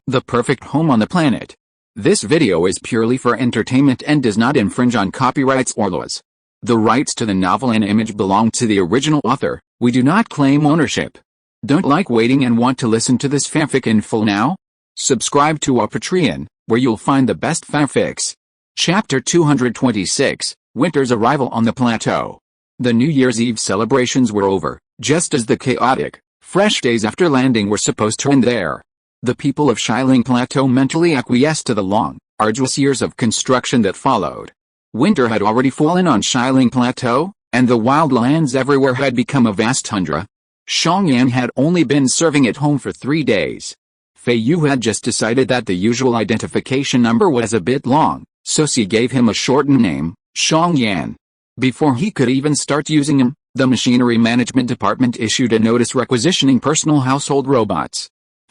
The perfect home on the planet. This video is purely for entertainment and does not infringe on copyrights or laws. The rights to the novel and image belong to the original author. We do not claim ownership. Don't like waiting and want to listen to this fanfic in full now? Subscribe to our Patreon, where you'll find the best fanfics. Chapter 226, Winter's Arrival on the Plateau. The New Year's Eve celebrations were over, just as the chaotic, fresh days after landing were supposed to end there. The people of Shiling Plateau mentally acquiesced to the long, arduous years of construction that followed. Winter had already fallen on Shiling Plateau, and the wild lands everywhere had become a vast tundra. Xiangyan had only been serving at home for 3 days. Feiyu had just decided that the usual identification number was a bit long, so she gave him a shortened name, Xiangyan. Before he could even start using him, the Machinery Management Department issued a notice requisitioning personal household robots.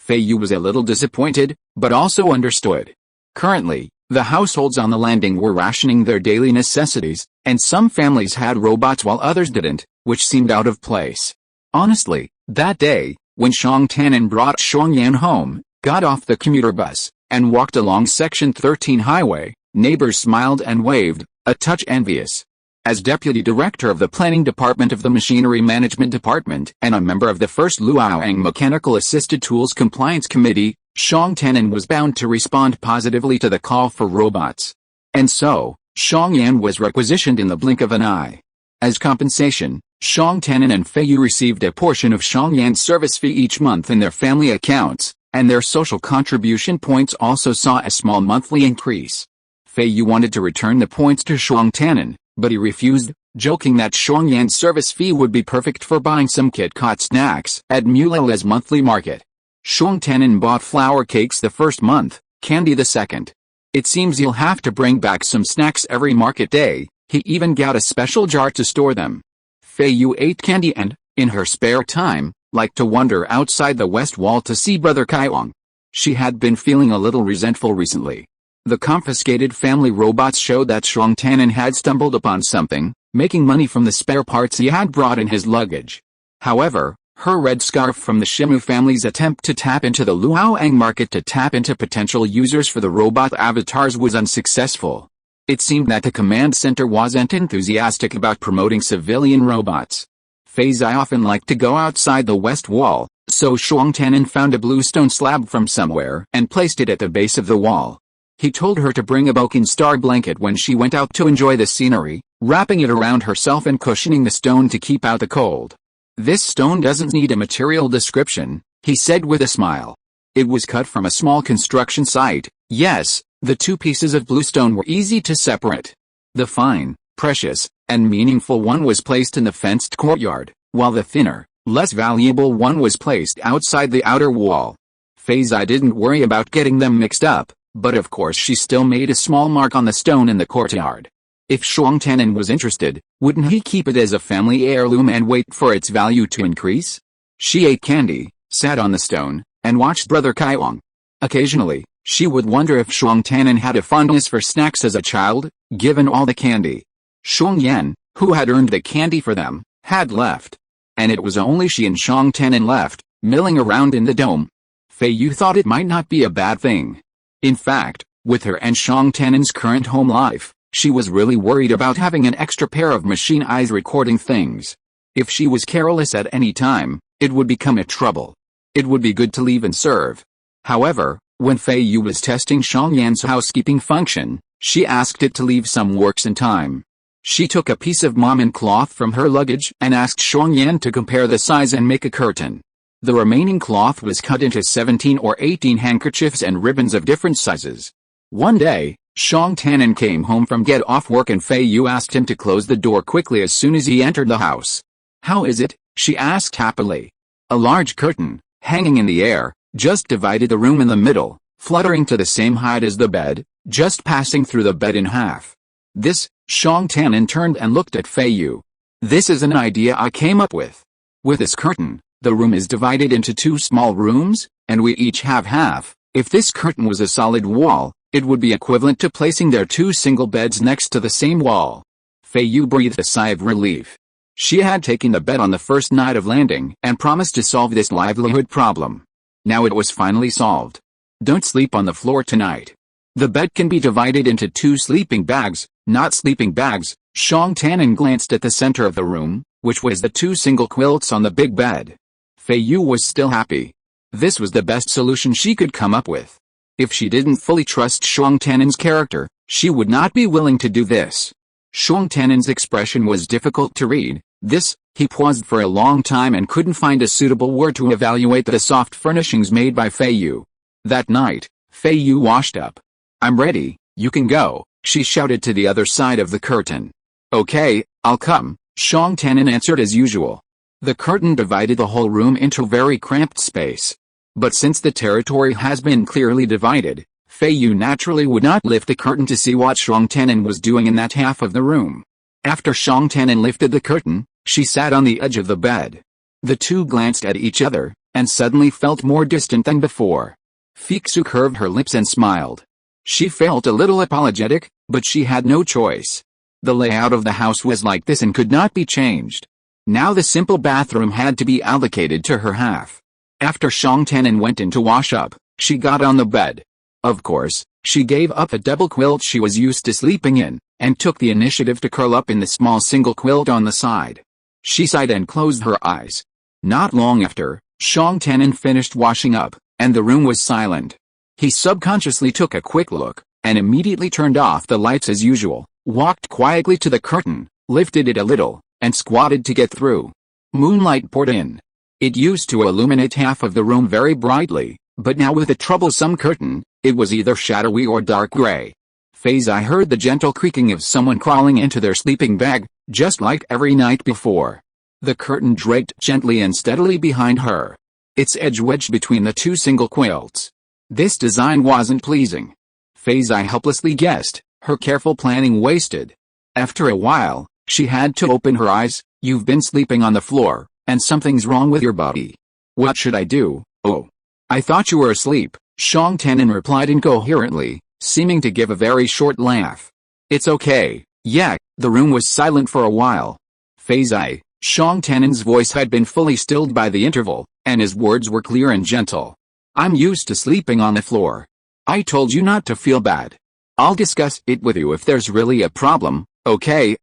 Feiyu was a little disappointed, but also understood. Currently, the households on the landing were rationing their daily necessities, and some families had robots while others didn't, which seemed out of place. Honestly, that day, when Xiang Tanin brought Xiangyan home, got off the commuter bus, and walked along Section 13 highway, neighbors smiled and waved, a touch envious. As deputy director of the planning department of the Machinery Management Department and a member of the first Luoyang Mechanical Assisted Tools Compliance Committee, Xiang Tanin was bound to respond positively to the call for robots. And so, Xiangyan was requisitioned in the blink of an eye. As compensation, Xiang Tanin and Feiyu received a portion of Xiangyan's service fee each month in their family accounts, and their social contribution points also saw a small monthly increase. Feiyu wanted to return the points to Xiang Tanin, but he refused, joking that Xiangyan's service fee would be perfect for buying some Kit Kat snacks at Mulela's monthly market. Xiang Tanin bought flour cakes the first month, candy the second. It seems he'll have to bring back some snacks every market day. He even got a special jar to store them. Feiyu ate candy and, in her spare time, liked to wander outside the west wall to see Brother Qiyong. She had been feeling a little resentful recently. The confiscated family robots showed that Xiang Tanin had stumbled upon something, making money from the spare parts he had brought in his luggage. However, her red scarf from the Shimu family's attempt to tap into the Luoyang market to tap into potential users for the robot avatars was unsuccessful. It seemed that the command center wasn't enthusiastic about promoting civilian robots. Feiyu often liked to go outside the west wall, so Xiang Tanin found a blue stone slab from somewhere and placed it at the base of the wall. He told her to bring a Boken Star blanket when she went out to enjoy the scenery, wrapping it around herself and cushioning the stone to keep out the cold. "This stone doesn't need a material description," he said with a smile. It was cut from a small construction site. Yes, the two pieces of blue stone were easy to separate. The fine, precious, and meaningful one was placed in the fenced courtyard, while the thinner, less valuable one was placed outside the outer wall. Feiyu didn't worry about getting them mixed up, but of course she still made a small mark on the stone in the courtyard. If Xiang Tanin was interested, wouldn't he keep it as a family heirloom and wait for its value to increase? She ate candy, sat on the stone, and watched Brother Qiyong. Occasionally, she would wonder if Xiang Tanin had a fondness for snacks as a child, given all the candy. Xiangyan, who had earned the candy for them, had left. And it was only she and Xiang Tanin left, milling around in the dome. Feiyu thought it might not be a bad thing. In fact, with her and Xiang Tanin's current home life, she was really worried about having an extra pair of machine eyes recording things. If she was careless at any time, it would become a trouble. It would be good to leave and serve. However, when Feiyu was testing Xiangyan's housekeeping function, she asked it to leave some works in time. She took a piece of mommin cloth from her luggage and asked Xiangyan to compare the size and make a curtain. The remaining cloth was cut into 17 or 18 handkerchiefs and ribbons of different sizes. One day, Xiang Tanin came home from get-off work and Feiyu asked him to close the door quickly as soon as he entered the house. "How is it?" she asked happily. A large curtain, hanging in the air, just divided the room in the middle, fluttering to the same height as the bed, just passing through the bed in half. Xiang Tanin turned and looked at Feiyu. "This is an idea I came up with. With this curtain, the room is divided into 2 small rooms, and we each have half. If this curtain was a solid wall, it would be equivalent to placing their 2 single beds next to the same wall." Feiyu breathed a sigh of relief. She had taken the bet on the first night of landing and promised to solve this livelihood problem. Now it was finally solved. Don't sleep on the floor tonight. The bed can be divided into 2 sleeping bags, not sleeping bags. Shang Tannen glanced at the center of the room, which was the 2 single quilts on the big bed. Feiyu was still happy. This was the best solution she could come up with. If she didn't fully trust Shang Tannen's character, she would not be willing to do this. Shang Tannen's expression was difficult to read. He paused for a long time and couldn't find a suitable word to evaluate the soft furnishings made by Feiyu. That night, Feiyu washed up. "I'm ready, you can go," she shouted to the other side of the curtain. "Okay, I'll come," Shang Tannen answered as usual. The curtain divided the whole room into very cramped space. But since the territory has been clearly divided, Feiyu naturally would not lift the curtain to see what Shang Tannen was doing in that half of the room. After Shang Tannen lifted the curtain, she sat on the edge of the bed. The two glanced at each other, and suddenly felt more distant than before. Feiyu curved her lips and smiled. She felt a little apologetic, but she had no choice. The layout of the house was like this and could not be changed. Now the simple bathroom had to be allocated to her half. After Shang Tannen went in to wash up, she got on the bed. Of course, she gave up the double quilt she was used to sleeping in, and took the initiative to curl up in the small single quilt on the side. She sighed and closed her eyes. Not long after, Shang Tannen finished washing up, and the room was silent. He subconsciously took a quick look, and immediately turned off the lights as usual, walked quietly to the curtain, lifted it a little, and squatted to get through. Moonlight poured in. It used to illuminate half of the room very brightly, but now with the troublesome curtain, it was either shadowy or dark gray. I heard the gentle creaking of someone crawling into their sleeping bag, just like every night before. The curtain draped gently and steadily behind her. Its edge wedged between the 2 single quilts. This design wasn't pleasing. I helplessly guessed, her careful planning wasted. After a while, she had to open her eyes. "You've been sleeping on the floor, and something's wrong with your body. What should I do?" "Oh, I thought you were asleep," Shang Tannen replied incoherently, seeming to give a very short laugh. "It's okay, yeah." The room was silent for a while. Shang Tannen's voice had been fully stilled by the interval, and his words were clear and gentle. "I'm used to sleeping on the floor. I told you not to feel bad. I'll discuss it with you if there's really a problem, okay?"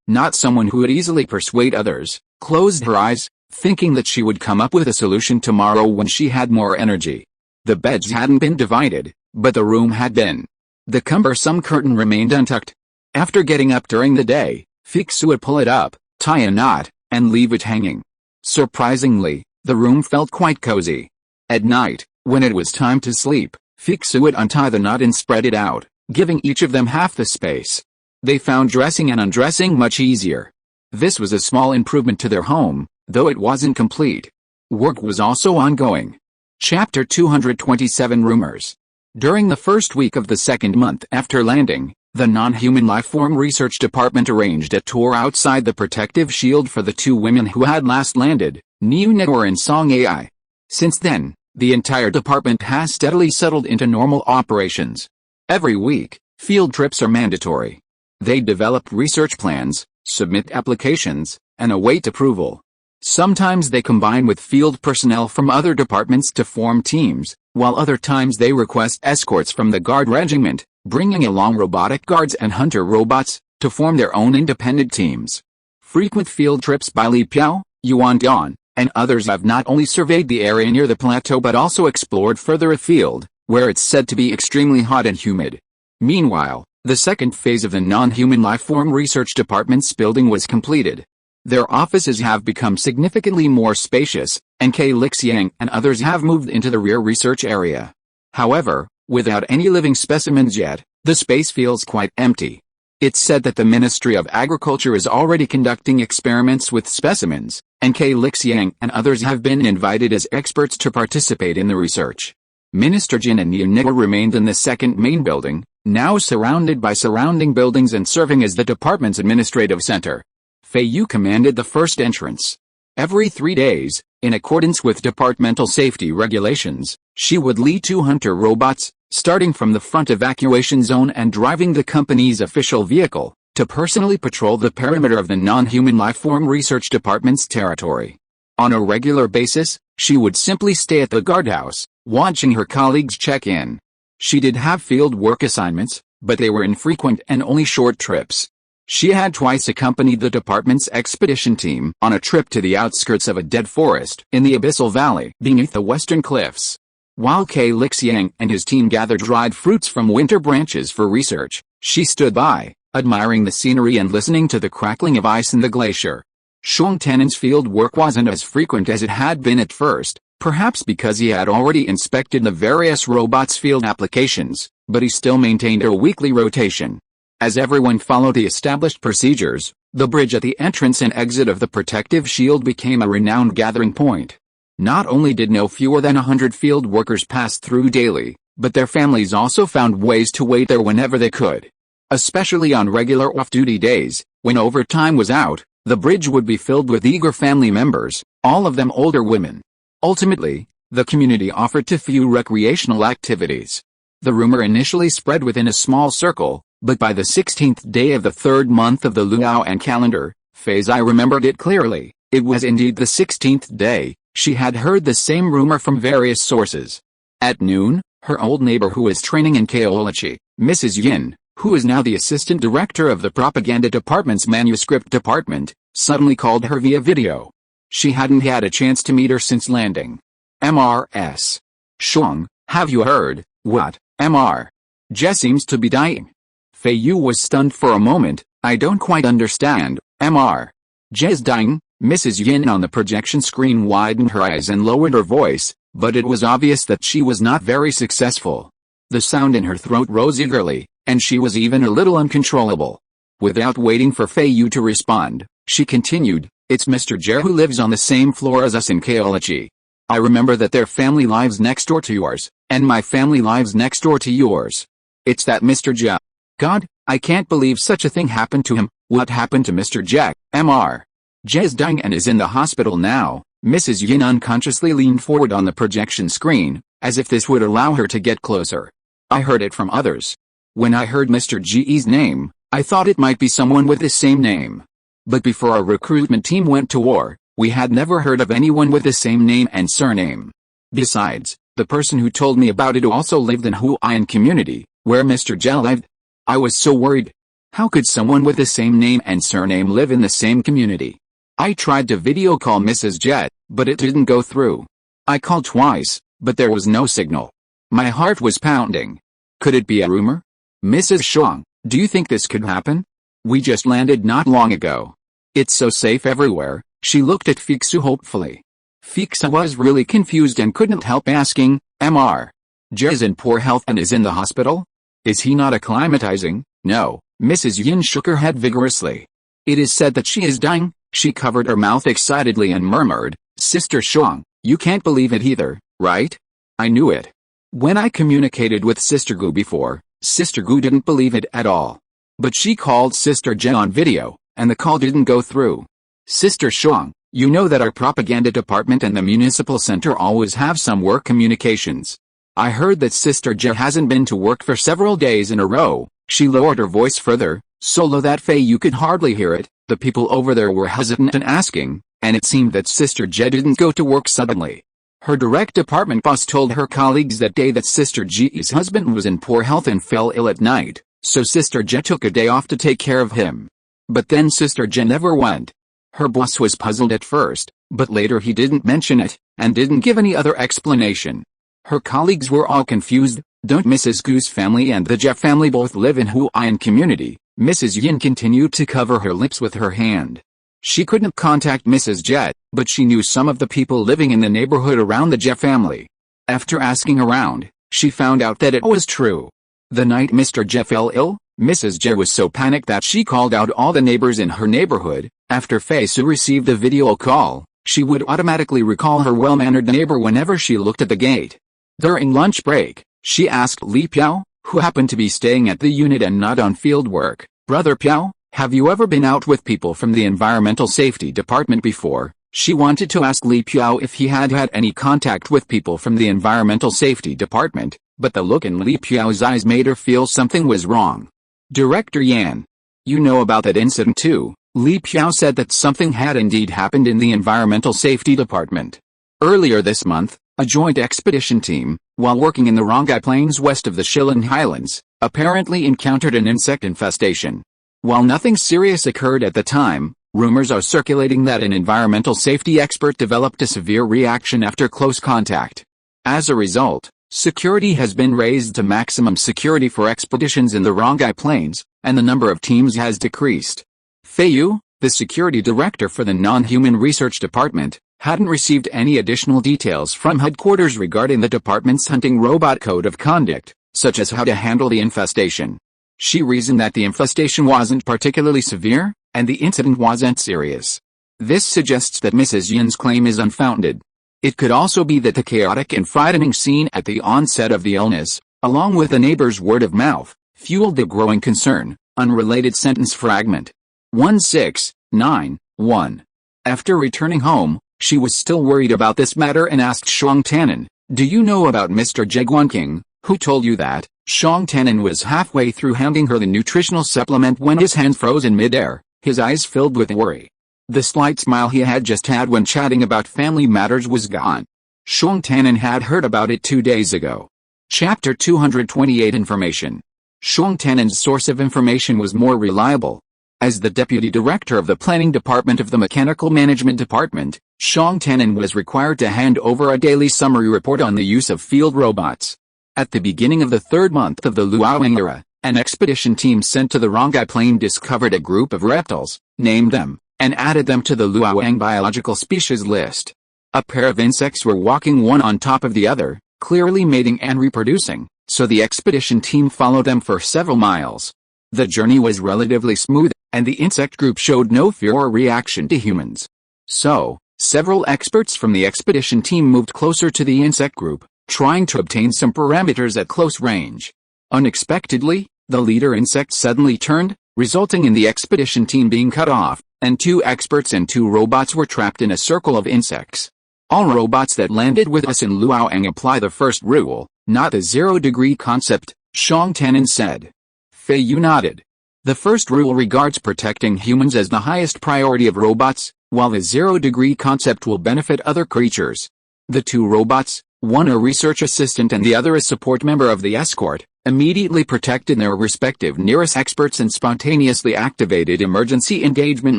Not someone who would easily persuade others, closed her eyes, thinking that she would come up with a solution tomorrow when she had more energy. The beds hadn't been divided, but the room had been. The cumbersome curtain remained untucked. After getting up during the day, Feiyu would pull it up, tie a knot, and leave it hanging. Surprisingly, the room felt quite cozy. At night, when it was time to sleep, Feiyu would untie the knot and spread it out, giving each of them half the space. They found dressing and undressing much easier. This was a small improvement to their home, though it wasn't complete. Work was also ongoing. Chapter 227 Rumors. During the first week of the second month after landing, the Non-Human Lifeform Research Department arranged a tour outside the protective shield for the 2 women who had last landed, Niu Naor and Song Ai. Since then, the entire department has steadily settled into normal operations. Every week, field trips are mandatory. They develop research plans, submit applications, and await approval. Sometimes they combine with field personnel from other departments to form teams, while other times they request escorts from the guard regiment, bringing along robotic guards and hunter robots, to form their own independent teams. Frequent field trips by Li Piao, Yuan Dian, and others have not only surveyed the area near the plateau but also explored further afield, where it's said to be extremely hot and humid. Meanwhile, the second phase of the Non-Human Lifeform Research Department's building was completed. Their offices have become significantly more spacious, and Lixiang and others have moved into the rear research area. However, without any living specimens yet, the space feels quite empty. It's said that the Ministry of Agriculture is already conducting experiments with specimens, and Lixiang and others have been invited as experts to participate in the research. Minister Jin and Niu Naor remained in the second main building, now surrounded by surrounding buildings and serving as the department's administrative center. Feiyu commanded the first entrance. Every 3 days, in accordance with departmental safety regulations, she would lead 2 hunter robots, starting from the front evacuation zone and driving the company's official vehicle, to personally patrol the perimeter of the Non-Human Lifeform Research Department's territory. On a regular basis, she would simply stay at the guardhouse, watching her colleagues check in. She did have field work assignments, but they were infrequent and only short trips. She had twice accompanied the department's expedition team on a trip to the outskirts of a dead forest in the abyssal valley beneath the western cliffs. While Qi Changgong and his team gathered dried fruits from winter branches for research, she stood by, admiring the scenery and listening to the crackling of ice in the glacier. Shang Tenen's field work wasn't as frequent as it had been at first, perhaps because he had already inspected the various robots' field applications, but he still maintained a weekly rotation. As everyone followed the established procedures, the bridge at the entrance and exit of the protective shield became a renowned gathering point. Not only did no fewer than 100 field workers pass through daily, but their families also found ways to wait there whenever they could. Especially on regular off-duty days, when overtime was out, the bridge would be filled with eager family members, all of them older women. Ultimately, the community offered to few recreational activities. The rumor initially spread within a small circle, but by the 16th day of the third month of the Luoyang calendar, Feiyu remembered it clearly. It was indeed the 16th day. She had heard the same rumor from various sources. At noon, her old neighbor who was training in Kaolachi, Mrs. Yin, who is now the assistant director of the propaganda department's manuscript department, suddenly called her via video. She hadn't had a chance to meet her since landing. Mrs. Shang, have you heard? What? Mr. Je seems to be dying. Feiyu was stunned for a moment. I don't quite understand. Mr. Je's dying? Mrs. Yin on the projection screen widened her eyes and lowered her voice, but it was obvious that she was not very successful. The sound in her throat rose eagerly, and she was even a little uncontrollable. Without waiting for Feiyu to respond, she continued, it's Mr. Je who lives on the same floor as us in Kaolachi. I remember that their family lives next door to yours, and my family lives next door to yours. It's that Mr. Je. God, I can't believe such a thing happened to him. What happened to Mr. Je? Mr. Je's dying and is in the hospital now. Mrs. Yin unconsciously leaned forward on the projection screen, as if this would allow her to get closer. I heard it from others. When I heard Mr. Je's name, I thought it might be someone with the same name. But before our recruitment team went to war, we had never heard of anyone with the same name and surname. Besides, the person who told me about it also lived in Huayan community, where Mr. Je lived. I was so worried. How could someone with the same name and surname live in the same community? I tried to video call Mrs. Je, but it didn't go through. I called twice, but there was no signal. My heart was pounding. Could it be a rumor? Mrs. Shang, do you think this could happen? We just landed not long ago. It's so safe everywhere. She looked at Feiyu hopefully. Feiyu was really confused and couldn't help asking, Mr. Je is in poor health and is in the hospital? Is he not acclimatizing? No. Mrs. Yin shook her head vigorously. It is said that she is dying. She covered her mouth excitedly and murmured, Sister Shang, you can't believe it either, right? I knew it. When I communicated with Sister Gu before, Sister Gu didn't believe it at all. But she called Sister Je on video, and the call didn't go through. Sister Shang, you know that our propaganda department and the municipal center always have some work communications. I heard that Sister Je hasn't been to work for several days in a row. She lowered her voice further, so low that Feiyu could hardly hear it. The people over there were hesitant and asking, and it seemed that Sister Je didn't go to work suddenly. Her direct department boss told her colleagues that day that Sister Je's husband was in poor health and fell ill at night, so Sister Je took a day off to take care of him. But then Sister Je never went. Her boss was puzzled at first, but later he didn't mention it, and didn't give any other explanation. Her colleagues were all confused. Don't Mrs. Gu's family and the Je family both live in Huayan community? Mrs. Yin continued to cover her lips with her hand. She couldn't contact Mrs. Je, but she knew some of the people living in the neighborhood around the Je family. After asking around, she found out that it was true. The night Mr. Je fell ill, Mrs. Je was so panicked that she called out all the neighbors in her neighborhood. After Feiyu received a video call, she would automatically recall her well-mannered neighbor whenever she looked at the gate. During lunch break, she asked Li Piao, who happened to be staying at the unit and not on field work, Brother Piao, have you ever been out with people from the Environmental Safety Department before? She wanted to ask Li Piao if he had had any contact with people from the Environmental Safety Department, but the look in Li Piao's eyes made her feel something was wrong. Director Yan. You know about that incident too. Li Piao said that something had indeed happened in the Environmental Safety Department. Earlier this month, A joint expedition team, while working in the Rongai Plains west of the Shillin Highlands, apparently encountered an insect infestation. While nothing serious occurred at the time, rumors are circulating that an environmental safety expert developed a severe reaction after close contact. As a result, security has been raised to maximum security for expeditions in the Rongai Plains, and the number of teams has decreased. Feiyu, the security director for the Non-Human Research Department, hadn't received any additional details from headquarters regarding the department's hunting robot code of conduct, such as how to handle the infestation. She reasoned that the infestation wasn't particularly severe, and the incident wasn't serious. This suggests that Mrs. Yin's claim is unfounded. It could also be that the chaotic and frightening scene at the onset of the illness, along with the neighbor's word of mouth, fueled the growing concern. Unrelated sentence fragment. 1691. After returning home, she was still worried about this matter and asked Xiang Tannen, "Do you know about Mr. Jeguanqing, who told you that?" Xiang Tannen was halfway through handing her the nutritional supplement when his hands froze in midair, his eyes filled with worry. The slight smile he had just had when chatting about family matters was gone. Xiang Tannen had heard about it 2 days ago. Chapter 228 Information. Xiang Tannen's source of information was more reliable. As the deputy director of the planning department of the mechanical management department, Xiang Tannen was required to hand over a daily summary report on the use of field robots. At the beginning of the third month of the Luoyang era, an expedition team sent to the Rongai Plain discovered a group of reptiles, named them, and added them to the Luoyang biological species list. A pair of insects were walking one on top of the other, clearly mating and reproducing, so the expedition team followed them for several miles. The journey was relatively smooth, and the insect group showed no fear or reaction to humans. So, several experts from the expedition team moved closer to the insect group, trying to obtain some parameters at close range. Unexpectedly, the leader insect suddenly turned, resulting in the expedition team being cut off, and 2 experts and 2 robots were trapped in a circle of insects. All robots that landed with us in Luoyang apply the first rule, not the zero-degree concept, Xiang Tannen said. Feiyu nodded. The first rule regards protecting humans as the highest priority of robots, while the zero-degree concept will benefit other creatures. The 2 robots, one a research assistant and the other a support member of the escort, immediately protected their respective nearest experts and spontaneously activated emergency engagement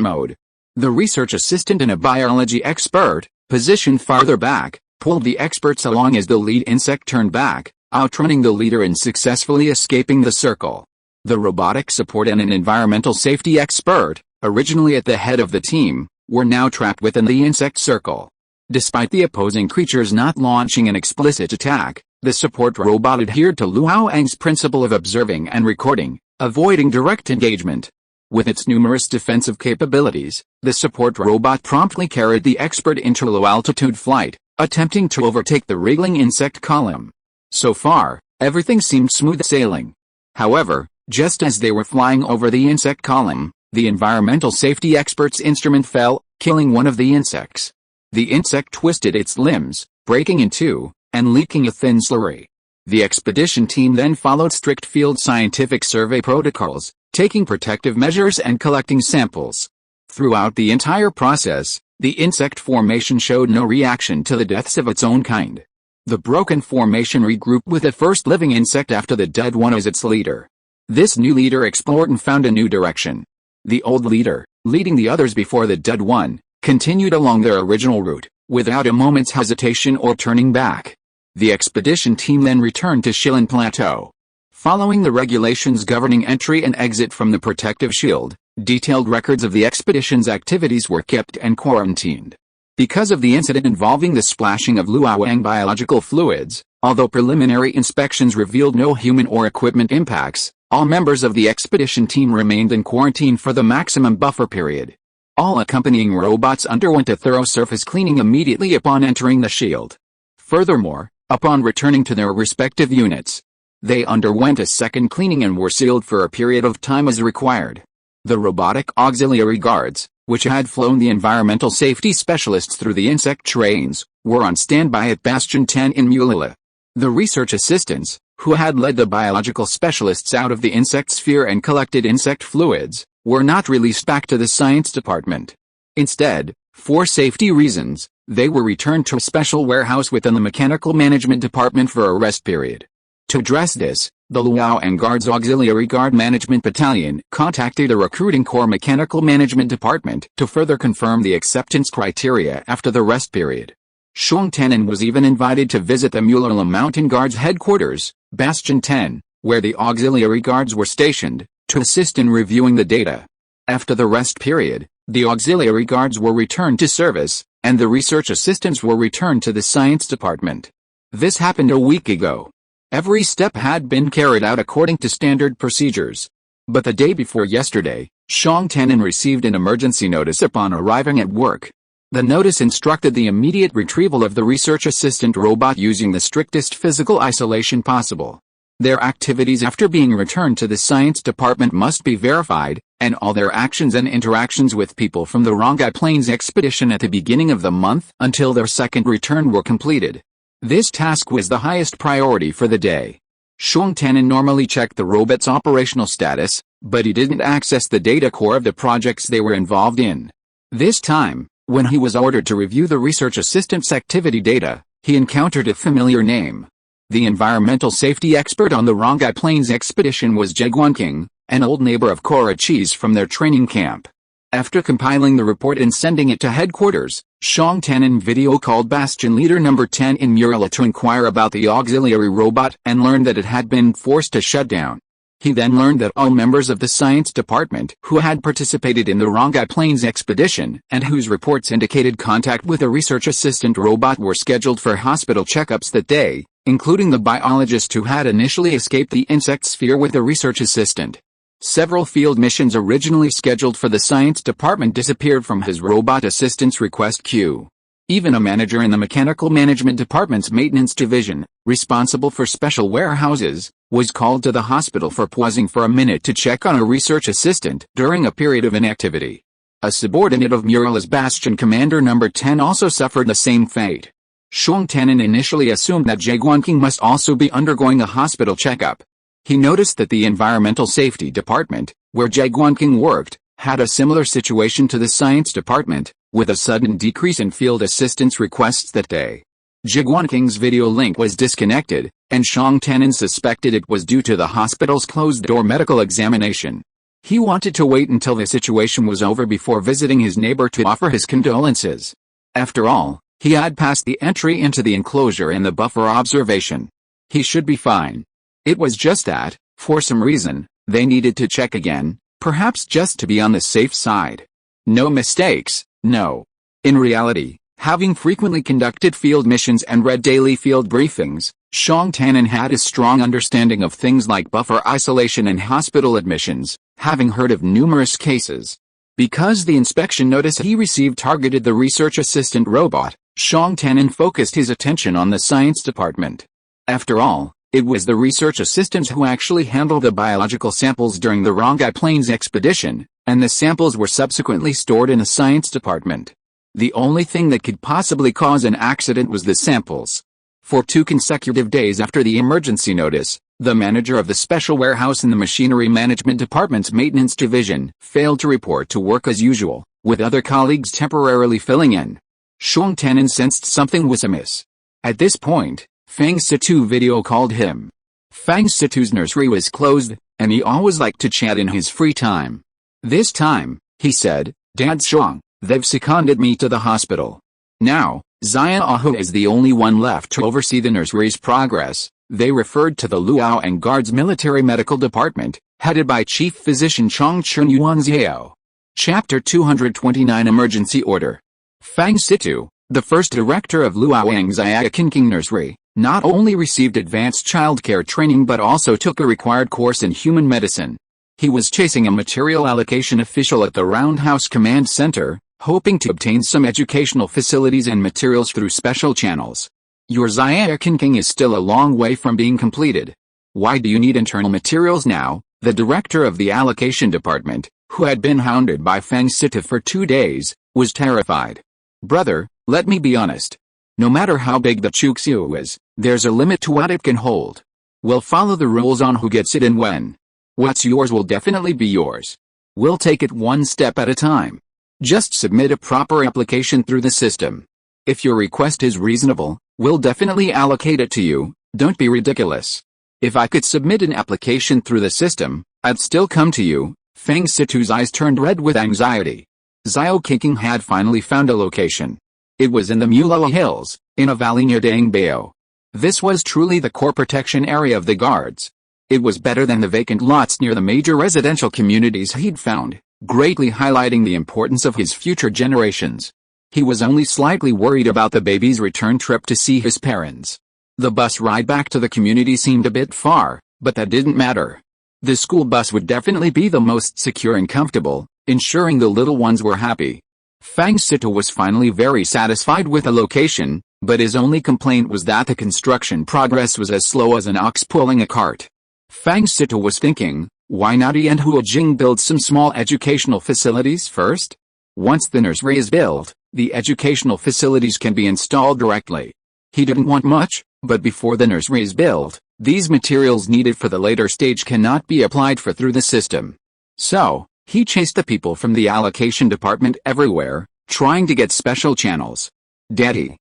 mode. The research assistant and a biology expert, positioned farther back, pulled the experts along as the lead insect turned back, outrunning the leader and successfully escaping the circle. The robotic support and an environmental safety expert, originally at the head of the team, were now trapped within the insect circle. Despite the opposing creatures not launching an explicit attack, the support robot adhered to Luoyang's principle of observing and recording, avoiding direct engagement. With its numerous defensive capabilities, the support robot promptly carried the expert into low-altitude flight, attempting to overtake the wriggling insect column. So far, everything seemed smooth sailing. However, just as they were flying over the insect column, the environmental safety expert's instrument fell, killing one of the insects. The insect twisted its limbs, breaking in two, and leaking a thin slurry. The expedition team then followed strict field scientific survey protocols, taking protective measures and collecting samples. Throughout the entire process, the insect formation showed no reaction to the deaths of its own kind. The broken formation regrouped with the first living insect after the dead one as its leader. This new leader explored and found a new direction. The old leader, leading the others before the dead one, continued along their original route, without a moment's hesitation or turning back. The expedition team then returned to Shillin Plateau. Following the regulations governing entry and exit from the protective shield, detailed records of the expedition's activities were kept and quarantined. Because of the incident involving the splashing of Luoyang biological fluids, although preliminary inspections revealed no human or equipment impacts, all members of the expedition team remained in quarantine for the maximum buffer period. All accompanying robots underwent a thorough surface cleaning immediately upon entering the shield. Furthermore, upon returning to their respective units, they underwent a second cleaning and were sealed for a period of time as required. The robotic auxiliary guards, which had flown the environmental safety specialists through the insect trains, were on standby at Bastion 10 in Mulila. The research assistants, who had led the biological specialists out of the insect sphere and collected insect fluids, were not released back to the science department. Instead, for safety reasons, They were returned to a special warehouse within the Mechanical Management Department for a rest period. To address this, the Luoyang Guards Auxiliary Guard Management Battalion contacted the Recruiting Corps Mechanical Management Department to further confirm the acceptance criteria after the rest period. Xiong Tenin was even invited to visit the Mulerla Mountain Guards headquarters, Bastion 10, where the auxiliary guards were stationed, to assist in reviewing the data. After the rest period, the auxiliary guards were returned to service, and the research assistants were returned to the science department. This happened a week ago. Every step had been carried out according to standard procedures. But the day before yesterday, Xiong Tenin received an emergency notice upon arriving at work. The notice instructed the immediate retrieval of the research assistant robot using the strictest physical isolation possible. Their activities after being returned to the science department must be verified, and all their actions and interactions with people from the Rongai Plains expedition at the beginning of the month until their second return were completed. This task was the highest priority for the day. Xiong Tenin normally checked the robot's operational status, but he didn't access the data core of the projects they were involved in. This time, when he was ordered to review the research assistant's activity data, he encountered a familiar name. The environmental safety expert on the Rongai Plains expedition was Jeguanking, an old neighbor of Cora Chi's from their training camp. After compiling the report and sending it to headquarters, Xiong Tenin video called Bastion Leader No. 10 in Murala to inquire about the auxiliary robot and learned that it had been forced to shut down. He then learned that all members of the science department who had participated in the Rongai Plains expedition and whose reports indicated contact with a research assistant robot were scheduled for hospital checkups that day, including the biologist who had initially escaped the insect sphere with the research assistant. Several field missions originally scheduled for the science department disappeared from his robot assistant's request queue. Even a manager in the Mechanical Management Department's maintenance division, responsible for special warehouses, was called to the hospital for pausing for a minute to check on a research assistant during a period of inactivity. A subordinate of Murala's Bastion Commander No. 10 also suffered the same fate. Xiong Tenin initially assumed that Jeguanking must also be undergoing a hospital checkup. He noticed that the Environmental Safety Department, where Jeguanking worked, had a similar situation to the Science Department, with a sudden decrease in field assistance requests that day. Jeguanking's video link was disconnected, and Xiong Tenin suspected it was due to the hospital's closed-door medical examination. He wanted to wait until the situation was over before visiting his neighbor to offer his condolences. After all, he had passed the entry into the enclosure and the buffer observation. He should be fine. It was just that, for some reason, they needed to check again, perhaps just to be on the safe side. No mistakes, no. In reality, having frequently conducted field missions and read daily field briefings, Xiong Tenin had a strong understanding of things like buffer isolation and hospital admissions, having heard of numerous cases. Because the inspection notice he received targeted the research assistant robot, Xiong Tenin focused his attention on the science department. After all, it was the research assistants who actually handled the biological samples during the Rongai Plains expedition, and the samples were subsequently stored in the science department. The only thing that could possibly cause an accident was the samples. For 2 consecutive days after the emergency notice, the manager of the special warehouse in the Machinery Management Department's maintenance division failed to report to work as usual, with other colleagues temporarily filling in. Xiong Tenin sensed something was amiss. At this point, Fang Situ video called him. Fang Situ's nursery was closed, and he always liked to chat in his free time. This time, he said, "Dad Xiong, they've seconded me to the hospital. Now, Zia Ahu is the only one left to oversee the nursery's progress." They referred to the Luoyang Guards Military Medical Department, headed by Chief Physician Chong Chun Yuan Xiao. Chapter 229 Emergency Order. Fang Situ, the first director of Luoyang Zia Kinking Nursery, not only received advanced childcare training but also took a required course in human medicine. He was chasing a material allocation official at the Roundhouse Command Center, hoping to obtain some educational facilities and materials through special channels. Your Zia Kinking is still a long way from being completed. Why do you need internal materials now? The director of the allocation department, who had been hounded by Fang Sita for 2 days, was terrified. Brother, let me be honest. No matter how big the Chuxiu is, there's a limit to what it can hold. We'll follow the rules on who gets it and when. What's yours will definitely be yours. We'll take it one step at a time. Just submit a proper application through the system. If your request is reasonable, we'll definitely allocate it to you. Don't be ridiculous. If I could submit an application through the system, I'd still come to you. Feng Situ's eyes turned red with anxiety. Xiao Qingqing had finally found a location. It was in the Mulala Hills, in a valley near Dangbao. This was truly the core protection area of the guards. It was better than the vacant lots near the major residential communities he'd found, greatly highlighting the importance of his future generations. He was only slightly worried about the baby's return trip to see his parents. The bus ride back to the community seemed a bit far, but that didn't matter. The school bus would definitely be the most secure and comfortable, ensuring the little ones were happy. Feng Situ was finally very satisfied with the location, but his only complaint was that the construction progress was as slow as an ox pulling a cart. Feng Situ was thinking, why not he and Huo Jing build some small educational facilities first? Once the nursery is built, the educational facilities can be installed directly. He didn't want much, but before the nursery is built, these materials needed for the later stage cannot be applied for through the system. So, he chased the people from the allocation department everywhere, trying to get special channels. Daddy,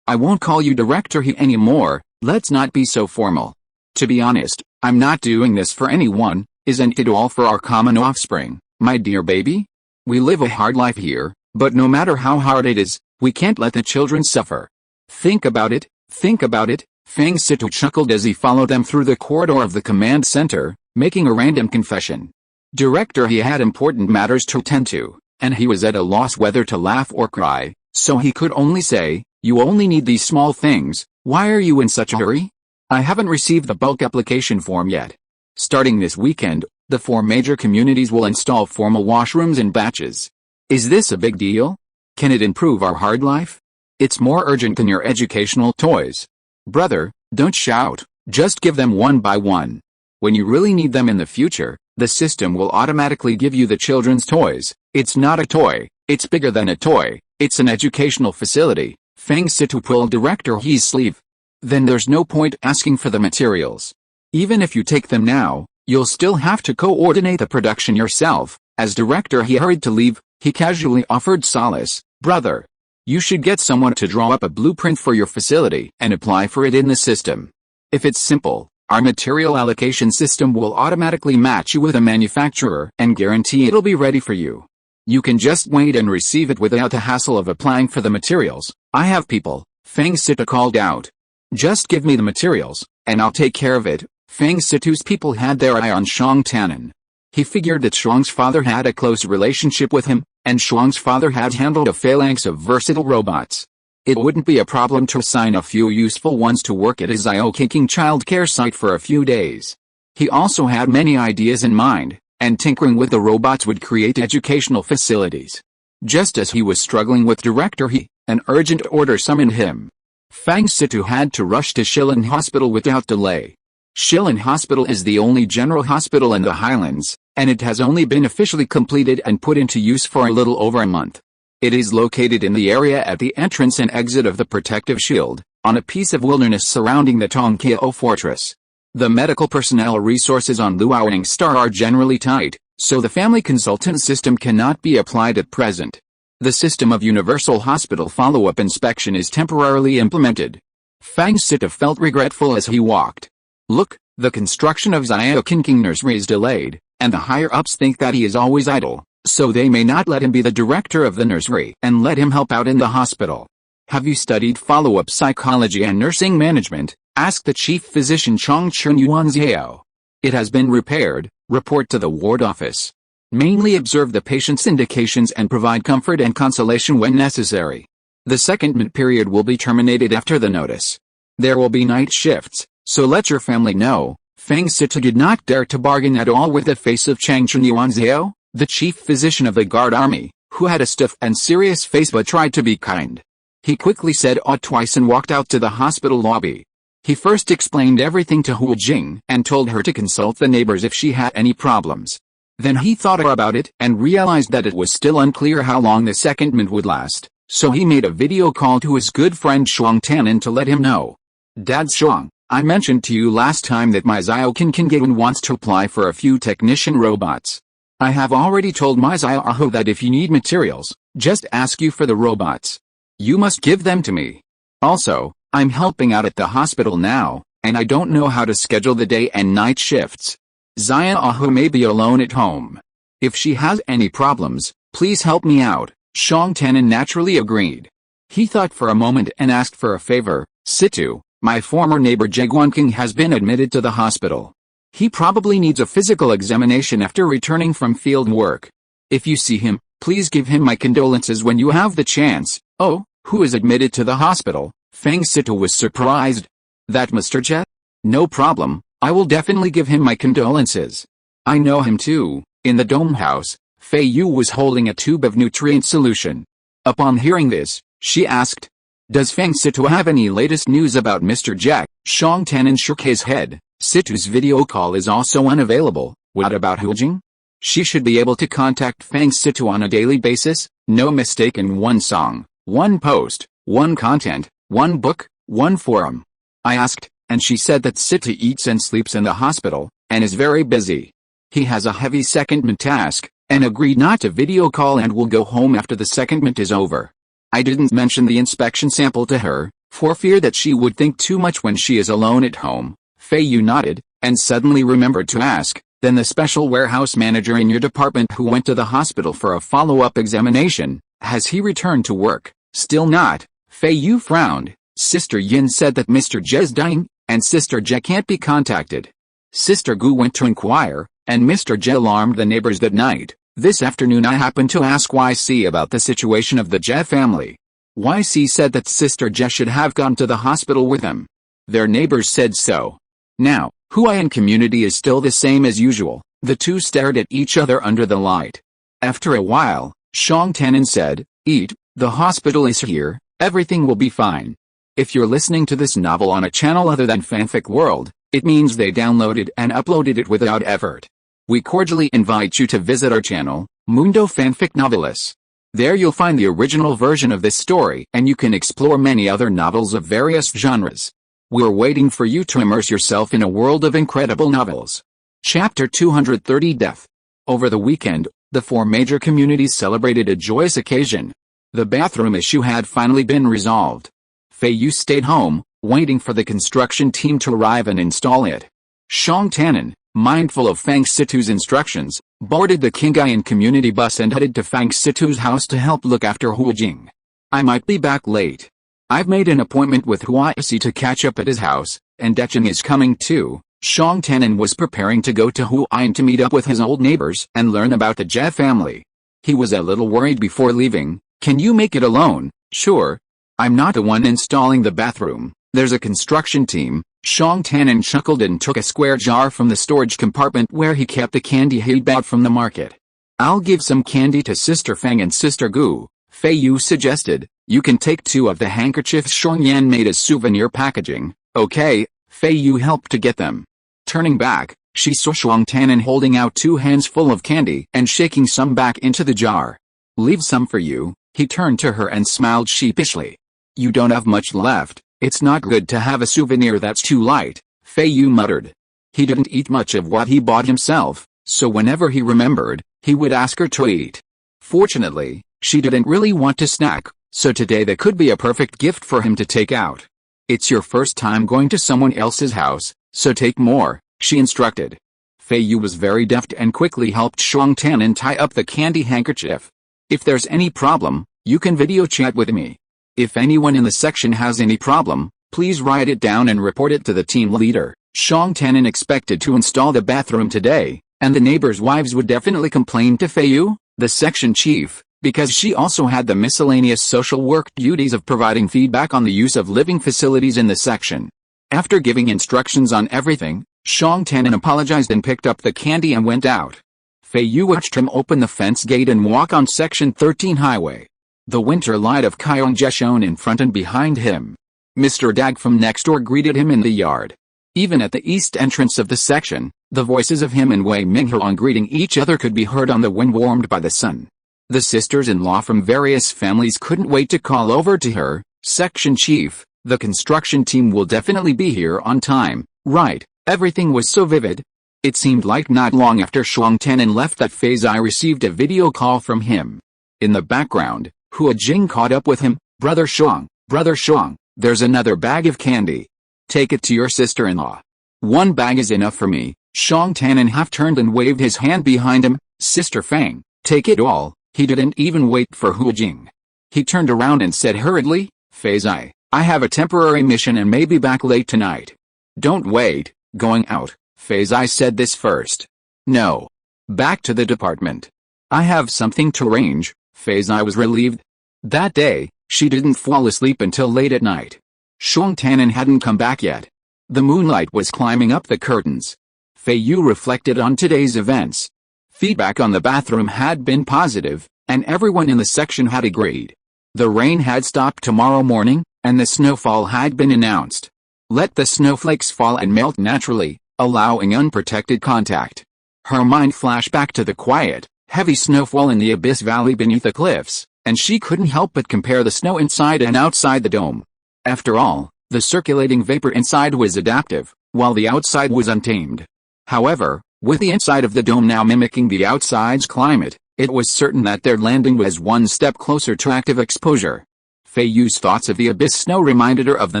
I won't call you Director He anymore, let's not be so formal. To be honest, I'm not doing this for anyone, isn't it all for our common offspring, my dear baby? We live a hard life here, but no matter how hard it is, we can't let the children suffer. Think about it, Feng Situ chuckled as he followed them through the corridor of the command center, making a random confession. Director He had important matters to attend to, and he was at a loss whether to laugh or cry, so he could only say, you only need these small things, why are you in such a hurry? I haven't received the bulk application form yet. Starting this weekend, the 4 major communities will install formal washrooms in batches. Is this a big deal? Can it improve our hard life? It's more urgent than your educational toys. Brother, don't shout, just give them one by one. When you really need them in the future, the system will automatically give you the children's toys. It's not a toy, it's bigger than a toy, it's an educational facility. Feng Situ pulled Director He's sleeve. Then there's no point asking for the materials. Even if you take them now, you'll still have to coordinate the production yourself. As Director He hurried to leave, he casually offered solace. Brother, you should get someone to draw up a blueprint for your facility and apply for it in the system. If it's simple, our material allocation system will automatically match you with a manufacturer and guarantee it'll be ready for you. You can just wait and receive it without the hassle of applying for the materials. I have people, Feng Situ called out. Just give me the materials, and I'll take care of it. Feng Situ's people had their eye on Shuang Tanan. He figured that Shuang's father had a close relationship with him, and Shuang's father had handled a phalanx of versatile robots. It wouldn't be a problem to assign a few useful ones to work at his Xiao Qingqing child care site for a few days. He also had many ideas in mind, and tinkering with the robots would create educational facilities. Just as he was struggling with Director He, an urgent order summoned him. Feng Situ had to rush to Shilin Hospital without delay. Shilin Hospital is the only general hospital in the Highlands, and it has only been officially completed and put into use for a little over a month. It is located in the area at the entrance and exit of the protective shield, on a piece of wilderness surrounding the Tongqiao fortress. The medical personnel resources on Luoyang Star are generally tight, so the family consultant system cannot be applied at present. The system of universal hospital follow-up inspection is temporarily implemented. Feng Situ felt regretful as he walked. Look, the construction of Xiao Qingqing Nursery is delayed, and the higher-ups think that he is always idle, so they may not let him be the director of the nursery and let him help out in the hospital. Have you studied follow-up psychology and nursing management? Asked the chief physician Chong Chen Yuanziao. It has been repaired, report to the ward office. Mainly observe the patient's indications and provide comfort and consolation when necessary. The secondment period will be terminated after the notice. There will be night shifts, so let your family know. Feng Situ did not dare to bargain at all with the face of Chang Chen Yuanziao, the chief physician of the guard army, who had a stiff and serious face but tried to be kind. He quickly said "ought" twice and walked out to the hospital lobby. He first explained everything to Hu Jing and told her to consult the neighbors if she had any problems. Then he thought about it and realized that it was still unclear how long the secondment would last, so he made a video call to his good friend Shuang Tanan to let him know. Dad Shuang, I mentioned to you last time that my Xiao Qingqing wants to apply for a few technician robots. I have already told my Xiao Aho that if you need materials, just ask you for the robots. You must give them to me. Also, I'm helping out at the hospital now, and I don't know how to schedule the day and night shifts. Zion Ahu may be alone at home. If she has any problems, please help me out. Shang Tanin naturally agreed. He thought for a moment and asked for a favor. Situ, my former neighbor Jaguanking has been admitted to the hospital. He probably needs a physical examination after returning from field work. If you see him, please give him my condolences when you have the chance. Oh, who is admitted to the hospital? Feng Situ was surprised. That Mr. Jet? No problem, I will definitely give him my condolences. I know him too. In the dome house, Feiyu was holding a tube of nutrient solution. Upon hearing this, she asked, does Feng Situ have any latest news about Mr. Jack? Shang Tanin shook his head. Situ's video call is also unavailable. What about Hujing? She should be able to contact Feng Situ on a daily basis. No mistake in one song, one post, one content, one book, one forum. I asked, and she said that Situ eats and sleeps in the hospital, and is very busy. He has a heavy secondment task, and agreed not to video call and will go home after the secondment is over. I didn't mention the inspection sample to her, for fear that she would think too much when she is alone at home. Feiyu nodded, and suddenly remembered to ask, then the special warehouse manager in your department who went to the hospital for a follow-up examination, has he returned to work? Still not. Feiyu frowned. Sister Yin said that Mr. Je is dying, and Sister Je can't be contacted. Sister Gu went to inquire, and Mr. Je alarmed the neighbors that night. This afternoon I happened to ask YC about the situation of the Je family. YC said that Sister Je should have gone to the hospital with them. Their neighbors said so. Now, Huayan community is still the same as usual. The two stared at each other under the light. After a while, Shang Tanin said, Eat, the hospital is here, everything will be fine. If you're listening to this novel on a channel other than Fanfic World, it means they downloaded and uploaded it without effort. We cordially invite you to visit our channel, Mundo Fanfic Novelis. There you'll find the original version of this story and you can explore many other novels of various genres. We're waiting for you to immerse yourself in a world of incredible novels. Chapter 230 Death. Over the weekend, the four major communities celebrated a joyous occasion. The bathroom issue had finally been resolved. Feiyu stayed home, waiting for the construction team to arrive and install it. Shang Tanin, mindful of Feng Situ's instructions, boarded the Qinghai community bus and headed to Feng Situ's house to help look after Hujing. I might be back late. I've made an appointment with Huaisi to catch up at his house, and Decheng is coming too. Shang Tanin was preparing to go to Huayin to meet up with his old neighbors and learn about the Je family. He was a little worried before leaving. Can you make it alone? Sure. I'm not the one installing the bathroom. There's a construction team. Shang Tanin chuckled and took a square jar from the storage compartment where he kept the candy he bought from the market. I'll give some candy to Sister Feng and Sister Gu, Feiyu suggested. You can take 2 of the handkerchiefs Shang Yan made as souvenir packaging. Okay, Feiyu helped to get them. Turning back, she saw Shang Tanin holding out 2 hands full of candy and shaking some back into the jar. Leave some for you. He turned to her and smiled sheepishly. You don't have much left. It's not good to have a souvenir that's too light, Feiyu muttered. He didn't eat much of what he bought himself, so whenever he remembered, he would ask her to eat. Fortunately, she didn't really want to snack, so today that could be a perfect gift for him to take out. It's your first time going to someone else's house, so take more, she instructed. Feiyu was very deft and quickly helped Shang Tanin tie up the candy handkerchief. If there's any problem, you can video chat with me. If anyone in the section has any problem, please write it down and report it to the team leader. Shang Tanin expected to install the bathroom today, and the neighbors' wives would definitely complain to Feiyu, the section chief, because she also had the miscellaneous social work duties of providing feedback on the use of living facilities in the section. After giving instructions on everything, Shang Tanin apologized and picked up the candy and went out. Feiyu watched him open the fence gate and walk on Section 13 highway. The winter light of Qiongjie shone in front and behind him. Mr. Dag from next door greeted him in the yard. Even at the east entrance of the section, the voices of him and Wei Minghuang greeting each other could be heard on the wind warmed by the sun. The sisters-in-law from various families couldn't wait to call over to her. Section chief, the construction team will definitely be here on time, right? Everything was so vivid. It seemed like not long after Shang Tanin left that phase I received a video call from him. In the background, Hua Jing caught up with him. Brother Shuang, there's another bag of candy. Take it to your sister-in-law. One bag is enough for me. Shang Tanan half turned and waved his hand behind him. Sister Fang, take it all. He didn't even wait for Hu Jing. He turned around and said hurriedly, Fei Zai, I have a temporary mission and may be back late tonight. Don't wait, going out. Fei Zai said this first. No. Back to the department. I have something to arrange. Fei Zai was relieved. That day, she didn't fall asleep until late at night. Shang Tanan hadn't come back yet. The moonlight was climbing up the curtains. Feiyu reflected on today's events. Feedback on the bathroom had been positive, and everyone in the section had agreed. The rain had stopped tomorrow morning, and the snowfall had been announced. Let the snowflakes fall and melt naturally, allowing unprotected contact. Her mind flashed back to the quiet, heavy snowfall in the abyss valley beneath the cliffs, and she couldn't help but compare the snow inside and outside the dome. After all, the circulating vapor inside was adaptive, while the outside was untamed. However, with the inside of the dome now mimicking the outside's climate, it was certain that their landing was one step closer to active exposure. Feiyu's thoughts of the abyss snow reminded her of the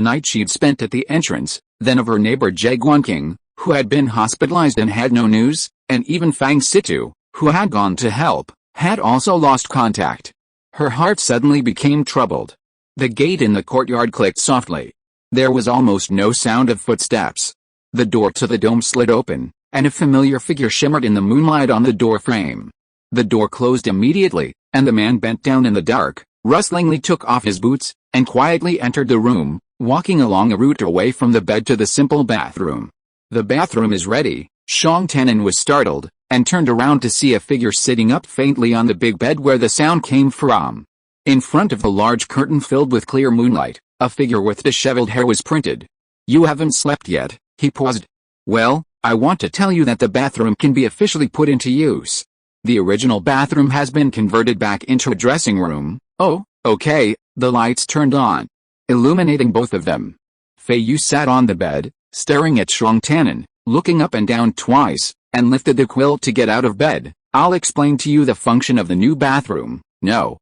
night she'd spent at the entrance, then of her neighbor Jie Guanqing, who had been hospitalized and had no news, and even Fang Situ, who had gone to help, had also lost contact. Her heart suddenly became troubled. The gate in the courtyard clicked softly. There was almost no sound of footsteps. The door to the dome slid open, and a familiar figure shimmered in the moonlight on the door frame. The door closed immediately, and the man bent down in the dark, rustlingly took off his boots, and quietly entered the room, walking along a route away from the bed to the simple bathroom. The bathroom is ready. Shang Tanan was startled, and turned around to see a figure sitting up faintly on the big bed where the sound came from. In front of the large curtain filled with clear moonlight, a figure with disheveled hair was printed. You haven't slept yet, he paused. Well, I want to tell you that the bathroom can be officially put into use. The original bathroom has been converted back into a dressing room. Oh, okay. The lights turned on, illuminating both of them. Feiyu sat on the bed, staring at Shang Tanan, looking up and down twice, and lifted the quilt to get out of bed. I'll explain to you the function of the new bathroom. No,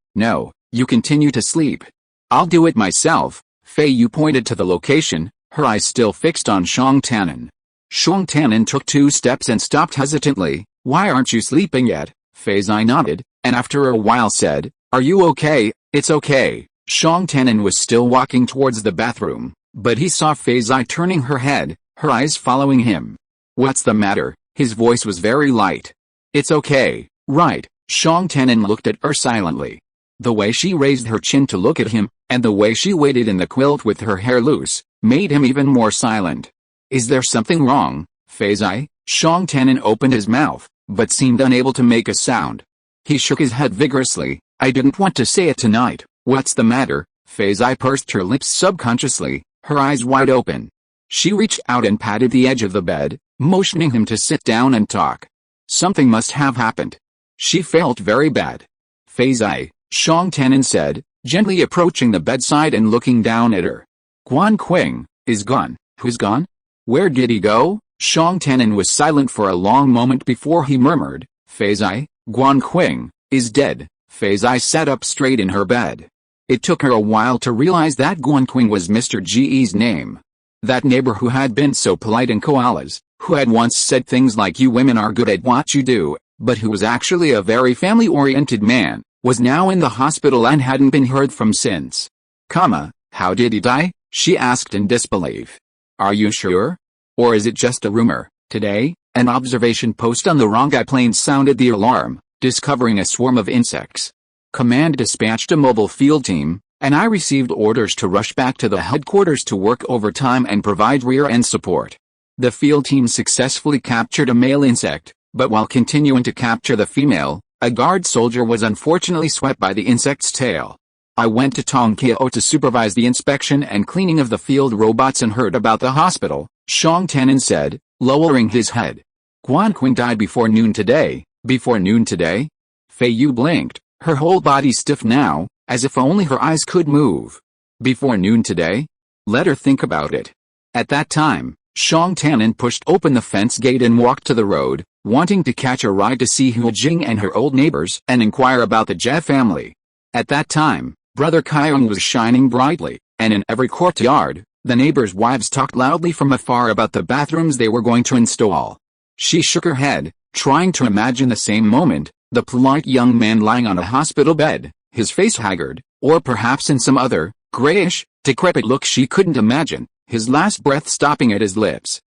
you continue to sleep. I'll do it myself. Feiyu pointed to the location, her eyes still fixed on Shang Tanan. Shang Tanan took 2 steps and stopped hesitantly. Why aren't you sleeping yet? Fei Zai nodded, and after a while said, Are you okay? It's okay. Shang Tanan was still walking towards the bathroom, but he saw Fei Zai turning her head, her eyes following him. What's the matter? His voice was very light. It's okay, right? Shang Tanan looked at her silently. The way she raised her chin to look at him, and the way she waited in the quilt with her hair loose, made him even more silent. Is there something wrong, Fei Zai? Shang Tanan opened his mouth, but seemed unable to make a sound. He shook his head vigorously. I didn't want to say it tonight. What's the matter? Fei Zai pursed her lips subconsciously, her eyes wide open. She reached out and patted the edge of the bed, motioning him to sit down and talk. Something must have happened. She felt very bad. Fei Zai, Shang Tanan said, gently approaching the bedside and looking down at her. Guanqing is gone. Who's gone? Where did he go? Shang Tanan was silent for a long moment before he murmured, Fei Zai, Guanqing is dead. Fei Zai sat up straight in her bed. It took her a while to realize that Guanqing was Mr. Ge's name. That neighbor who had been so polite in koalas, who had once said things like you women are good at what you do, but who was actually a very family-oriented man, was now in the hospital and hadn't been heard from since. How did he die? She asked in disbelief. Are you sure? Or is it just a rumor? Today, an observation post on the Rongai Plains sounded the alarm, discovering a swarm of insects. Command dispatched a mobile field team, and I received orders to rush back to the headquarters to work overtime and provide rear-end support. The field team successfully captured a male insect, but while continuing to capture the female, a guard soldier was unfortunately swept by the insect's tail. I went to Tongkio to supervise the inspection and cleaning of the field robots and heard about the hospital, Shang Tanan said, lowering his head. Guanqing died before noon today. Before noon today? Feiyu blinked, her whole body stiff now, as if only her eyes could move. Before noon today? Let her think about it. At that time, Shang Tanan pushed open the fence gate and walked to the road, wanting to catch a ride to see Hu Jing and her old neighbors and inquire about the Jie family. At that time, Brother Qi was shining brightly, and in every courtyard, the neighbors' wives talked loudly from afar about the bathrooms they were going to install. She shook her head, trying to imagine the same moment, the polite young man lying on a hospital bed, his face haggard, or perhaps in some other, grayish, decrepit look she couldn't imagine, his last breath stopping at his lips.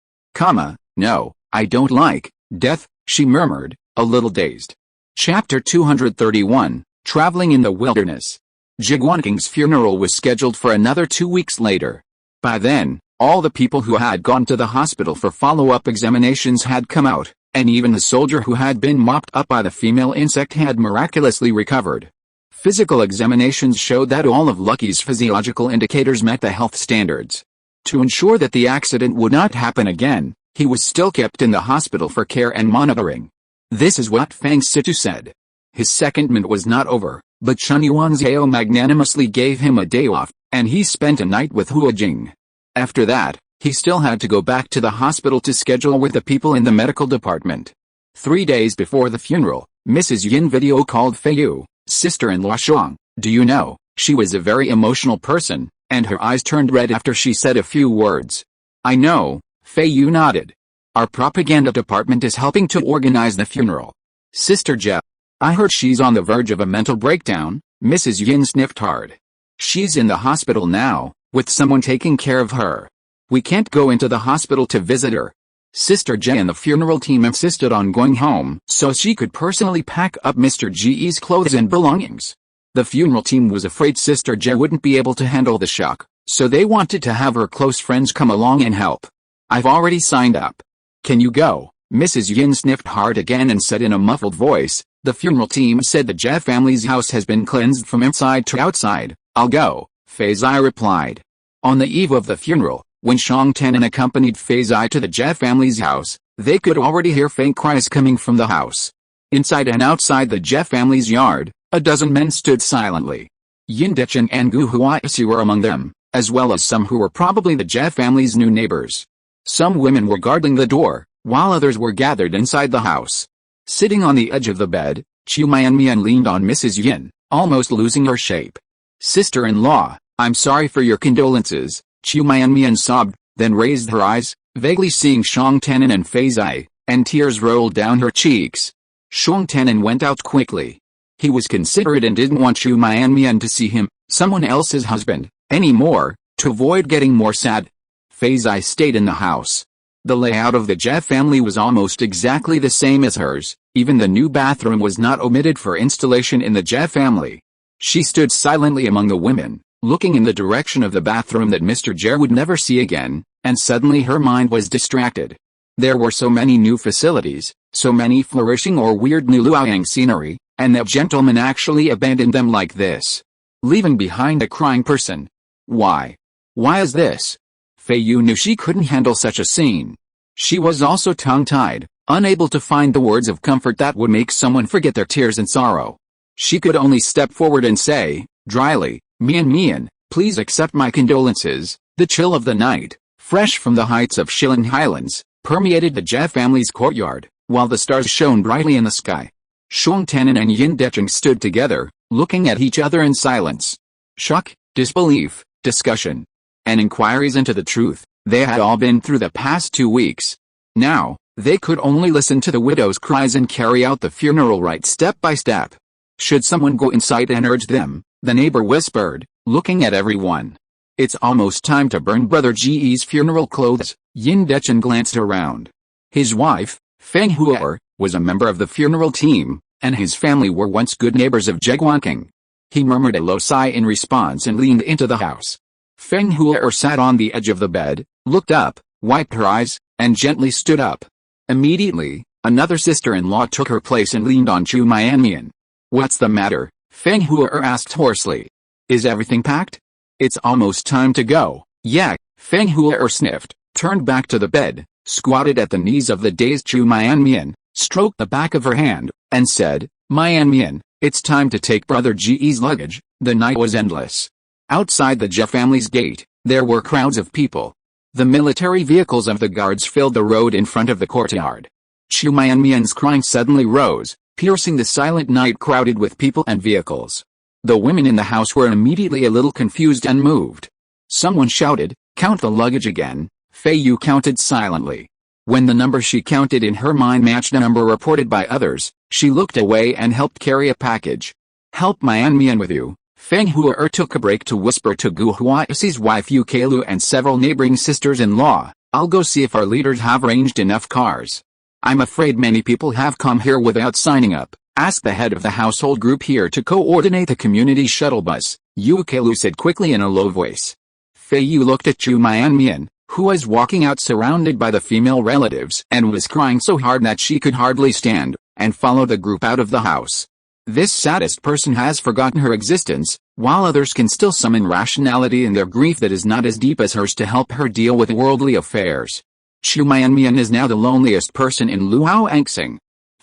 No, I don't like death, she murmured, a little dazed. Chapter 231, Traveling in the Wilderness. Jigwanking's funeral was scheduled for another 2 weeks later. By then, all the people who had gone to the hospital for follow-up examinations had come out, and even the soldier who had been mopped up by the female insect had miraculously recovered. Physical examinations showed that all of Lucky's physiological indicators met the health standards. To ensure that the accident would not happen again, he was still kept in the hospital for care and monitoring. This is what Fang Situ said. His secondment was not over, but Chen Yuanzhao magnanimously gave him a day off, and he spent a night with Hua Jing. After that, he still had to go back to the hospital to schedule with the people in the medical department. 3 days before the funeral, Mrs. Yin video called Feiyu, sister-in-law Shang. Do you know, she was a very emotional person, and her eyes turned red after she said a few words. I know, Feiyu nodded. Our propaganda department is helping to organize the funeral. Sister Jia. I heard she's on the verge of a mental breakdown, Mrs. Yin sniffed hard. She's in the hospital now, with someone taking care of her. We can't go into the hospital to visit her. Sister Jia and the funeral team insisted on going home so she could personally pack up Mr. Ge's clothes and belongings. The funeral team was afraid Sister Jia wouldn't be able to handle the shock, so they wanted to have her close friends come along and help. I've already signed up. Can you go? Mrs. Yin sniffed hard again and said in a muffled voice. The funeral team said the Jia family's house has been cleansed from inside to outside. I'll go, Fei Zai replied. On the eve of the funeral, when Shang Tanan accompanied Fei Zai to the Jia family's house, they could already hear faint cries coming from the house. Inside and outside the Jia family's yard, a dozen men stood silently. Yin Decheng and Gu Huaisi were among them, as well as some who were probably the Jia family's new neighbors. Some women were guarding the door, while others were gathered inside the house. Sitting on the edge of the bed, Chu Mianmian leaned on Mrs. Yin, almost losing her shape. Sister-in-law, I'm sorry for your condolences, Chu Mianmian sobbed, then raised her eyes, vaguely seeing Shang Tanan and Fei Zai, and tears rolled down her cheeks. Shang Tanan went out quickly. He was considerate and didn't want Chu Mianmian to see him, someone else's husband, anymore, to avoid getting more sad. Fei Zai stayed in the house. The layout of the Jia family was almost exactly the same as hers, even the new bathroom was not omitted for installation in the Jia family. She stood silently among the women, looking in the direction of the bathroom that Mr. Jia would never see again, and suddenly her mind was distracted. There were so many new facilities, so many flourishing or weird new Luoyang scenery, and that gentleman actually abandoned them like this, leaving behind a crying person. Why? Why is this? Feiyu knew she couldn't handle such a scene. She was also tongue-tied, unable to find the words of comfort that would make someone forget their tears and sorrow. She could only step forward and say, dryly, Mian, please accept my condolences. The chill of the night, fresh from the heights of Shilin Highlands, permeated the Jia family's courtyard, while the stars shone brightly in the sky. Shang Tanan and Yin Decheng stood together, looking at each other in silence. Shock, disbelief, discussion, and inquiries into the truth, they had all been through the past 2 weeks. Now, they could only listen to the widow's cries and carry out the funeral rites step by step. Should someone go inside and urge them, the neighbor whispered, looking at everyone. It's almost time to burn Brother Ge's funeral clothes. Yin Decheng glanced around. His wife, Feng Huer, was a member of the funeral team, and his family were once good neighbors of Jigwanking. He murmured a low sigh in response and leaned into the house. Feng Huer sat on the edge of the bed, looked up, wiped her eyes, and gently stood up. Immediately, another sister-in-law took her place and leaned on Chu Mianmian. What's the matter? Feng Huer asked hoarsely. Is everything packed? It's almost time to go. Yeah, Feng Huer sniffed, turned back to the bed, squatted at the knees of the dazed Chu Mianmian, stroked the back of her hand, and said, Mianmian, it's time to take Brother Ge's luggage. The night was endless. Outside the Jia family's gate, there were crowds of people. The military vehicles of the guards filled the road in front of the courtyard. Chu Mianmian's crying suddenly rose, piercing the silent night crowded with people and vehicles. The women in the house were immediately a little confused and moved. Someone shouted, "Count the luggage again." Feiyu counted silently. When the number she counted in her mind matched a number reported by others, she looked away and helped carry a package. "Help my Mian with you." Feng Huer took a break to whisper to Gu Huaixi's wife Yu Keilu and several neighboring sisters-in-law, "I'll go see if our leaders have arranged enough cars. I'm afraid many people have come here without signing up. Ask the head of the household group here to coordinate the community shuttle bus," Yu Keilu said quickly in a low voice. Feiyu looked at Chu Mian, who was walking out surrounded by the female relatives and was crying so hard that she could hardly stand, and followed the group out of the house. This saddest person has forgotten her existence, while others can still summon rationality in their grief that is not as deep as hers to help her deal with worldly affairs. Chu Mian is now the loneliest person in Luoyang.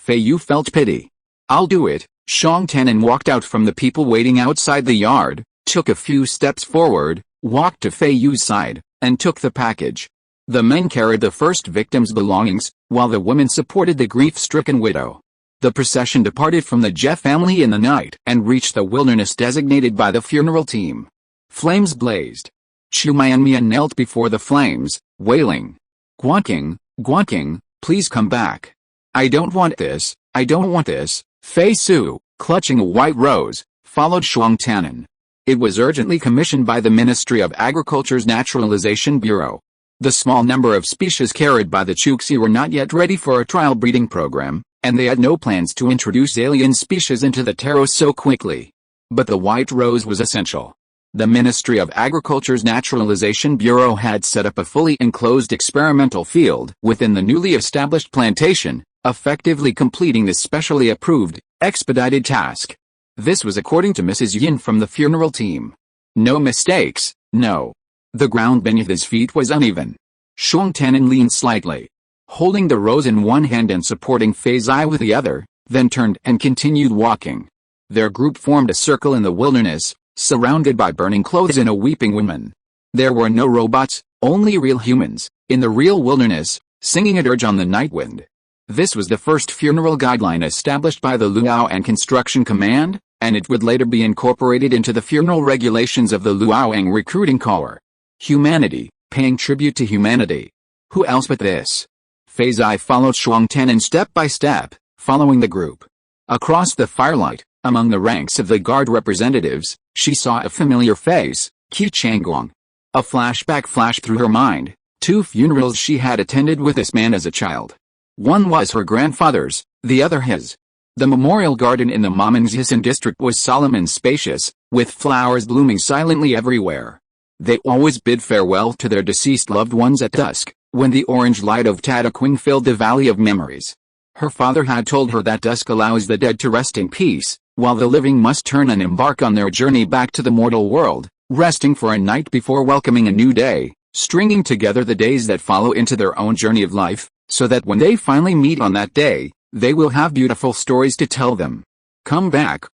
Feiyu felt pity. "I'll do it." Shang Tanan walked out from the people waiting outside the yard, took a few steps forward, walked to Feiyu's side, and took the package. The men carried the first victim's belongings, while the women supported the grief-stricken widow. The procession departed from the Jie family in the night and reached the wilderness designated by the funeral team. Flames blazed. Chu Mian knelt before the flames, wailing, Guanqing, please come back. I don't want this, I don't want this." Fei Su, clutching a white rose, followed Shang Tanan. It was urgently commissioned by the Ministry of Agriculture's Naturalization Bureau. The small number of species carried by the Chuxi were not yet ready for a trial breeding program, and they had no plans to introduce alien species into the Taros so quickly. But the white rose was essential. The Ministry of Agriculture's Naturalization Bureau had set up a fully enclosed experimental field within the newly established plantation, effectively completing this specially approved, expedited task. This was according to Mrs. Yin from the funeral team. No mistakes, no. The ground beneath his feet was uneven. Shang Tanan leaned slightly, holding the rose in one hand and supporting Fei Zai with the other, then turned and continued walking. Their group formed a circle in the wilderness, surrounded by burning clothes and a weeping woman. There were no robots, only real humans, in the real wilderness, singing a dirge on the night wind. This was the first funeral guideline established by the Luoyang Construction Command, and it would later be incorporated into the funeral regulations of the Luoyang Recruiting Corps. Humanity, paying tribute to humanity. Who else but this? Fei Zai followed Shang Tanan step by step, following the group. Across the firelight, among the ranks of the guard representatives, she saw a familiar face, Qi Changgong. A flashback flashed through her mind, 2 funerals she had attended with this man as a child. One was her grandfather's, the other his. The memorial garden in the Mamanzhisan district was solemn and spacious, with flowers blooming silently everywhere. They always bid farewell to their deceased loved ones at dusk, when the orange light of Tadaquing filled the valley of memories. Her father had told her that dusk allows the dead to rest in peace, while the living must turn and embark on their journey back to the mortal world, resting for a night before welcoming a new day, stringing together the days that follow into their own journey of life, so that when they finally meet on that day, they will have beautiful stories to tell them. Come back,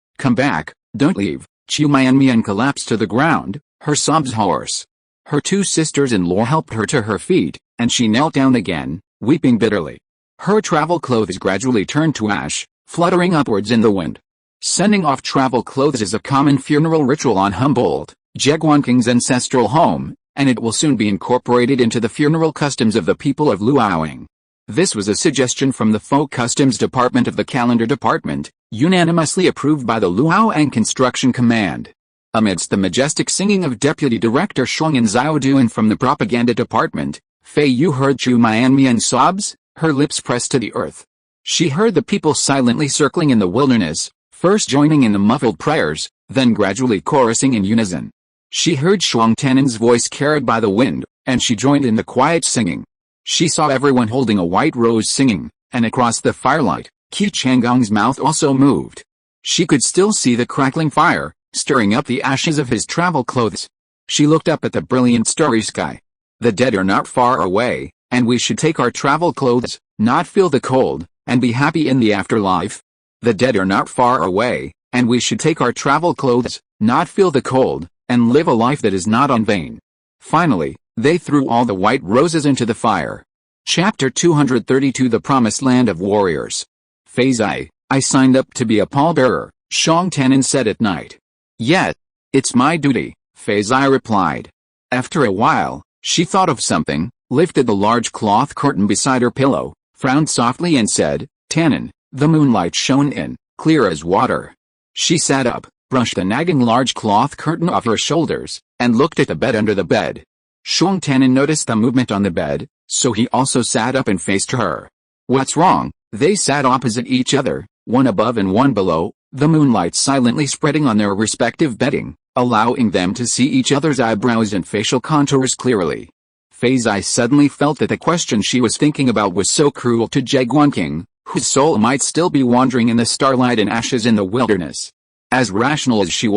don't leave." Chu Mian collapsed to the ground, her sobs hoarse. Her 2 sisters-in-law helped her to her feet, and she knelt down again, weeping bitterly. Her travel clothes gradually turned to ash, fluttering upwards in the wind. Sending off travel clothes is a common funeral ritual on Humboldt, Jeguanking's ancestral home, and it will soon be incorporated into the funeral customs of the people of Luoyang. This was a suggestion from the Folk Customs Department of the Calendar Department, unanimously approved by the Luoyang Construction Command. Amidst the majestic singing of Deputy Director Shuang and Zhao Duan from the Propaganda Department, Feiyu heard Chu Mian's sobs, her lips pressed to the earth. She heard the people silently circling in the wilderness, first joining in the muffled prayers, then gradually chorusing in unison. She heard Shang Tanan's voice carried by the wind, and she joined in the quiet singing. She saw everyone holding a white rose singing, and across the firelight, Qi Changgong's mouth also moved. She could still see the crackling fire, stirring up the ashes of his travel clothes. She looked up at the brilliant starry sky. The dead are not far away, and we should take our travel clothes, not feel the cold, and be happy in the afterlife. The dead are not far away, and we should take our travel clothes, not feel the cold, and live a life that is not in vain. Finally, they threw all the white roses into the fire. Chapter 232 The Promised Land of Warriors. Fei Zai, I signed up to be a pallbearer, Shang Tanan said at night. Yet, it's my duty, Feiyu replied. After a while, she thought of something, lifted the large cloth curtain beside her pillow, frowned softly and said, "Tannen." The moonlight shone in, clear as water. She sat up, brushed the nagging large cloth curtain off her shoulders, and looked at the bed under the bed. Shang Tannen noticed the movement on the bed, so he also sat up and faced her. "What's wrong?" They sat opposite each other, one above and one below, the moonlight silently spreading on their respective bedding, allowing them to see each other's eyebrows and facial contours clearly. Feiyu suddenly felt that the question she was thinking about was so cruel to Changgong, whose soul might still be wandering in the starlight and ashes in the wilderness. As rational as she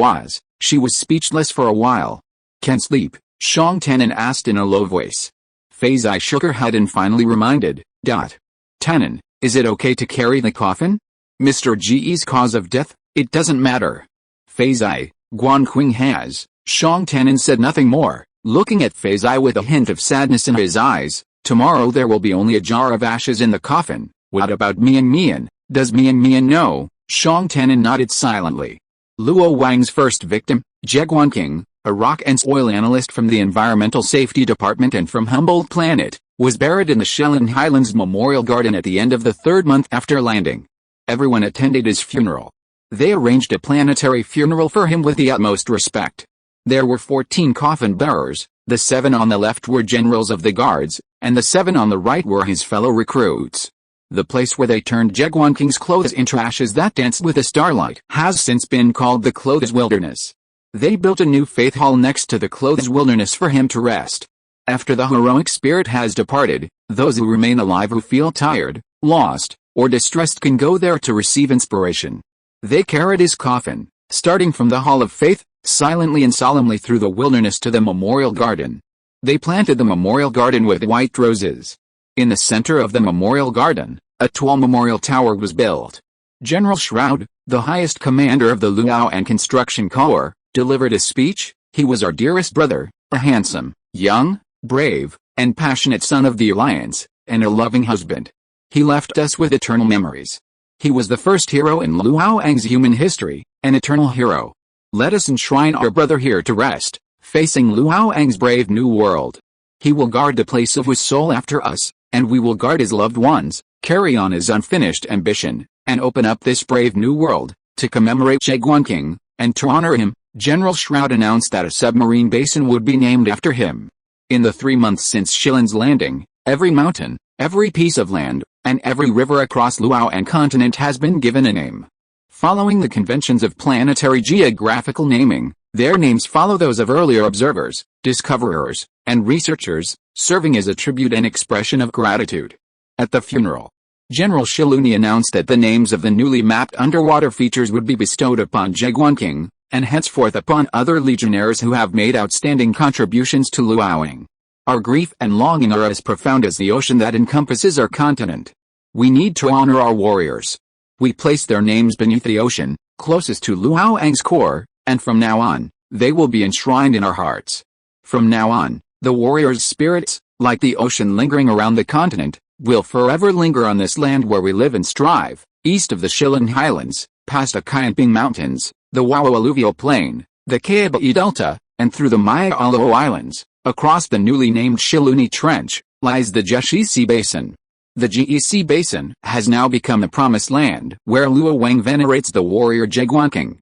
was speechless for a while. "Can't sleep?" Shang Tannen asked in a low voice. Feiyu shook her head and finally reminded, "Tannen, is it okay to carry the coffin? Mr. Ge's cause of death, it doesn't matter." Feiyu, Guanqing has. Shang Tannen said nothing more, looking at Feiyu with a hint of sadness in his eyes. "Tomorrow there will be only a jar of ashes in the coffin. What about Mian Mian? Does Mian Mian know?" Shang Tannen nodded silently. Luo Wang's first victim, Changgong, a rock and soil analyst from the Environmental Safety Department and from Humboldt Planet, was buried in the Shilin Highlands Memorial Garden at the end of the third month after landing. Everyone attended his funeral. They arranged a planetary funeral for him with the utmost respect. There were 14 coffin bearers, the 7 on the left were generals of the guards, and the 7 on the right were his fellow recruits. The place where they turned Changgong's clothes into ashes that danced with the starlight has since been called the Clothes Wilderness. They built a new faith hall next to the Clothes Wilderness for him to rest. After the heroic spirit has departed, those who remain alive who feel tired, lost, or distressed can go there to receive inspiration. They carried his coffin, starting from the Hall of Faith, silently and solemnly through the wilderness to the memorial garden. They planted the memorial garden with white roses. In the center of the memorial garden, a tall memorial tower was built. General Shroud, the highest commander of the Luoyang Construction Corps, delivered a speech. He was our dearest brother, a handsome, young, brave, and passionate son of the Alliance, and a loving husband. He left us with eternal memories. He was the first hero in Luoyang's human history, an eternal hero. Let us enshrine our brother here to rest, facing Luoyang's brave new world. He will guard the place of his soul after us, and we will guard his loved ones, carry on his unfinished ambition, and open up this brave new world, to commemorate Changgong, and to honor him." General Shroud announced that a submarine basin would be named after him. In the 3 months since Shilin's landing, every mountain, every piece of land, and every river across Luoyang continent has been given a name. Following the conventions of planetary geographical naming, their names follow those of earlier observers, discoverers, and researchers, serving as a tribute and expression of gratitude. At the funeral, General Shiluni announced that the names of the newly mapped underwater features would be bestowed upon Changgong, and henceforth upon other legionnaires who have made outstanding contributions to Luoyang. Our grief and longing are as profound as the ocean that encompasses our continent. We need to honor our warriors. We place their names beneath the ocean, closest to Luoyang's core, and from now on, they will be enshrined in our hearts. From now on, the warriors' spirits, like the ocean lingering around the continent, will forever linger on this land where we live and strive, east of the Shilin Highlands, past the Qinping Mountains, the Wao Alluvial Plain, the Kabai Delta, and through the Maya-Alo Islands. Across the newly named Shiluni Trench, lies the Geci Basin. The Geci Basin has now become the promised land where Luoyang venerates the warrior Changgong.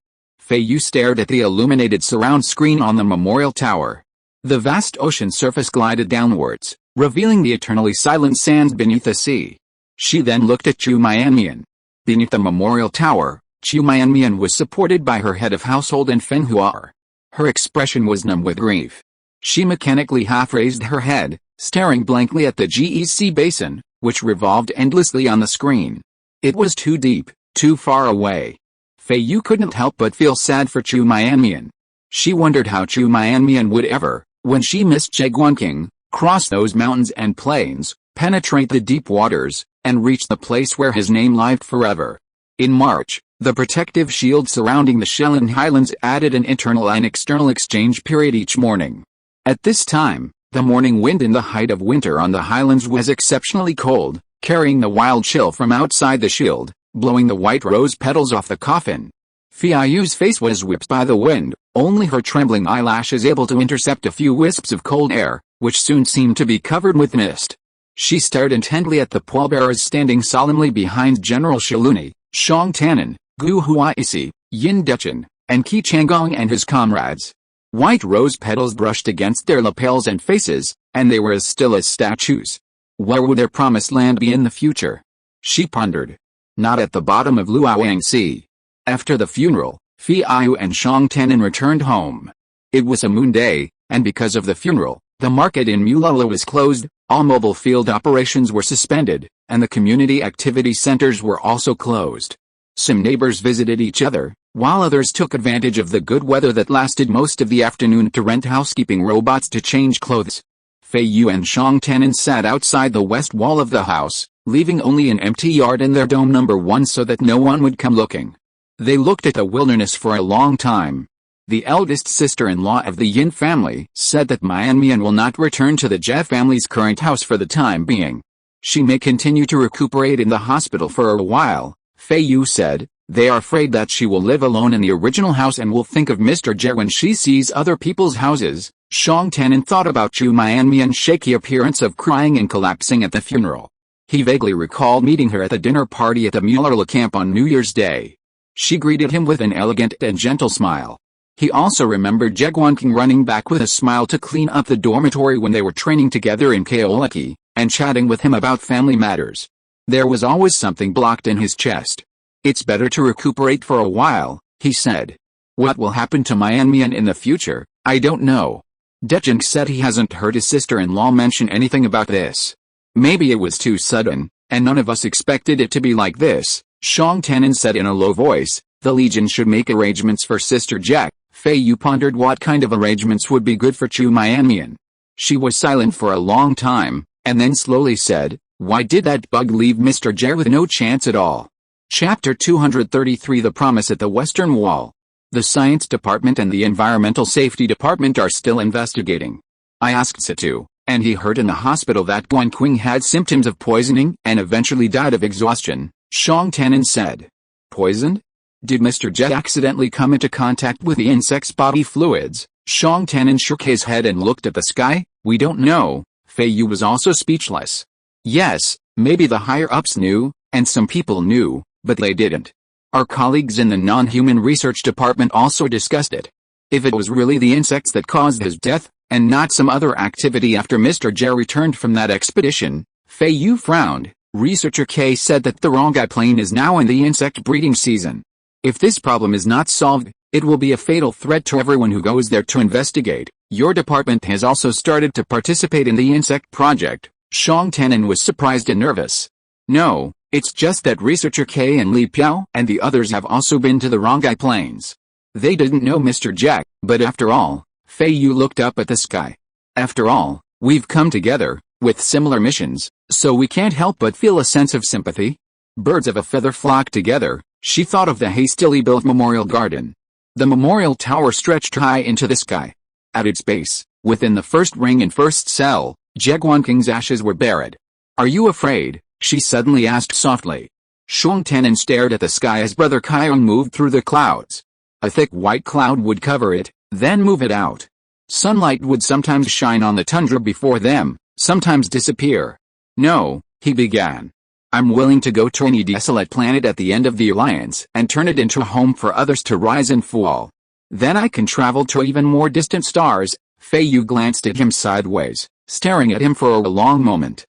Feiyu stared at the illuminated surround screen on the memorial tower. The vast ocean surface glided downwards, revealing the eternally silent sands beneath the sea. She then looked at Chu Mianmian. Beneath the memorial tower, Chu Mianmian was supported by her head of household and Feng Huar. Her expression was numb with grief. She mechanically half-raised her head, staring blankly at the Gec basin, which revolved endlessly on the screen. It was too deep, too far away. Feiyu couldn't help but feel sad for Chu Mianmian. She wondered how Chu Mianmian would ever, when she missed Changgong, cross those mountains and plains, penetrate the deep waters, and reach the place where his name lived forever. In March, the protective shield surrounding the Shilin Highlands added an internal and external exchange period each morning. At this time, the morning wind in the height of winter on the highlands was exceptionally cold, carrying the wild chill from outside the shield, blowing the white rose petals off the coffin. Feiyu's face was whipped by the wind, only her trembling eyelashes able to intercept a few wisps of cold air, which soon seemed to be covered with mist. She stared intently at the pallbearers standing solemnly behind General Shiluni, Shang Tanan, Gu Huaisi, Yin Dechen, and Qi Changgong and his comrades. White rose petals brushed against their lapels and faces, and they were as still as statues. Where would their promised land be in the future? She pondered. Not at the bottom of Luoyang Sea. After the funeral, Feiyu and Shang Tanan returned home. It was a moon day, and because of the funeral, the market in Mulala was closed, all mobile field operations were suspended, and the community activity centers were also closed. Some neighbors visited each other, while others took advantage of the good weather that lasted most of the afternoon to rent housekeeping robots to change clothes. Feiyu and Shang Tanan sat outside the west wall of the house, leaving only an empty yard in their dome number 1 so that no one would come looking. They looked at the wilderness for a long time. The eldest sister-in-law of the Yin family said that Mian will not return to the Jia family's current house for the time being. She may continue to recuperate in the hospital for a while, Feiyu said. They are afraid that she will live alone in the original house and will think of Mr. Jia when she sees other people's houses. Shang Tanan thought about Chu Mian's shaky appearance of crying and collapsing at the funeral. He vaguely recalled meeting her at the dinner party at the Mulala camp on New Year's Day. She greeted him with an elegant and gentle smile. He also remembered Jegwonking running back with a smile to clean up the dormitory when they were training together in Kaolaki, and chatting with him about family matters. There was always something blocked in his chest. It's better to recuperate for a while, he said. What will happen to Mian in the future, I don't know. Dechen said he hasn't heard his sister-in-law mention anything about this. Maybe it was too sudden, and none of us expected it to be like this, Shang Tanan said in a low voice. The Legion should make arrangements for Sister Jack. Feiyu pondered what kind of arrangements would be good for Chu Mian. She was silent for a long time, and then slowly said, why did that bug leave Mr. Jia with no chance at all? Chapter 233 The Promise at the Western Wall. The Science Department and the Environmental Safety Department are still investigating. I asked Situ, and he heard in the hospital that Guanqing had symptoms of poisoning and eventually died of exhaustion, Shang Tanan said. Poisoned? Did Mr. Jia accidentally come into contact with the insect's body fluids? Shang Tanan shook his head and looked at the sky. We don't know. Feiyu was also speechless. Yes, maybe the higher-ups knew, and some people knew, but they didn't. Our colleagues in the non-human research department also discussed it. If it was really the insects that caused his death, and not some other activity after Mr. Jia returned from that expedition, Feiyu frowned. Researcher K said that the Rongai Plain is now in the insect breeding season. If this problem is not solved, it will be a fatal threat to everyone who goes there to investigate. Your department has also started to participate in the insect project. Shang Tanan was surprised and nervous. No, it's just that Researcher K and Li Piao and the others have also been to the Rongai Plains. They didn't know Mr. Jack, but after all, Feiyu looked up at the sky. After all, we've come together, with similar missions, so we can't help but feel a sense of sympathy. Birds of a feather flock together. She thought of the hastily built memorial garden. The memorial tower stretched high into the sky. At its base, within the first ring and first cell, Jegwonqing's ashes were buried. Are you afraid? She suddenly asked softly. Shang Tanan stared at the sky as Brother Kyong moved through the clouds. A thick white cloud would cover it, then move it out. Sunlight would sometimes shine on the tundra before them, sometimes disappear. No, he began. I'm willing to go to any desolate planet at the end of the alliance and turn it into a home for others to rise and fall. Then I can travel to even more distant stars. Feiyu glanced at him sideways, staring at him for a long moment.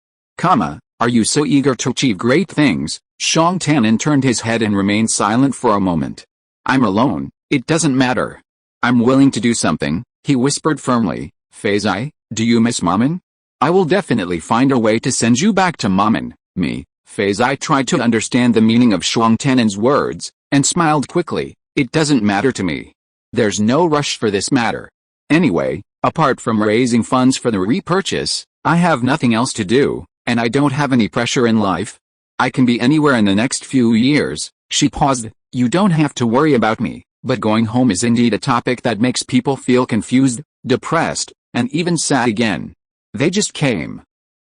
Are you so eager to achieve great things? Shang Tanan turned his head and remained silent for a moment. I'm alone, it doesn't matter. I'm willing to do something, he whispered firmly. Feiyu, do you miss Maman? I will definitely find a way to send you back to Maman, me. Feiyu tried to understand the meaning of Shang Tanan's words, and smiled quickly. It doesn't matter to me. There's no rush for this matter. Anyway, apart from raising funds for the repurchase, I have nothing else to do, and I don't have any pressure in life. I can be anywhere in the next few years. She paused. You don't have to worry about me, but going home is indeed a topic that makes people feel confused, depressed, and even sad again. They just came.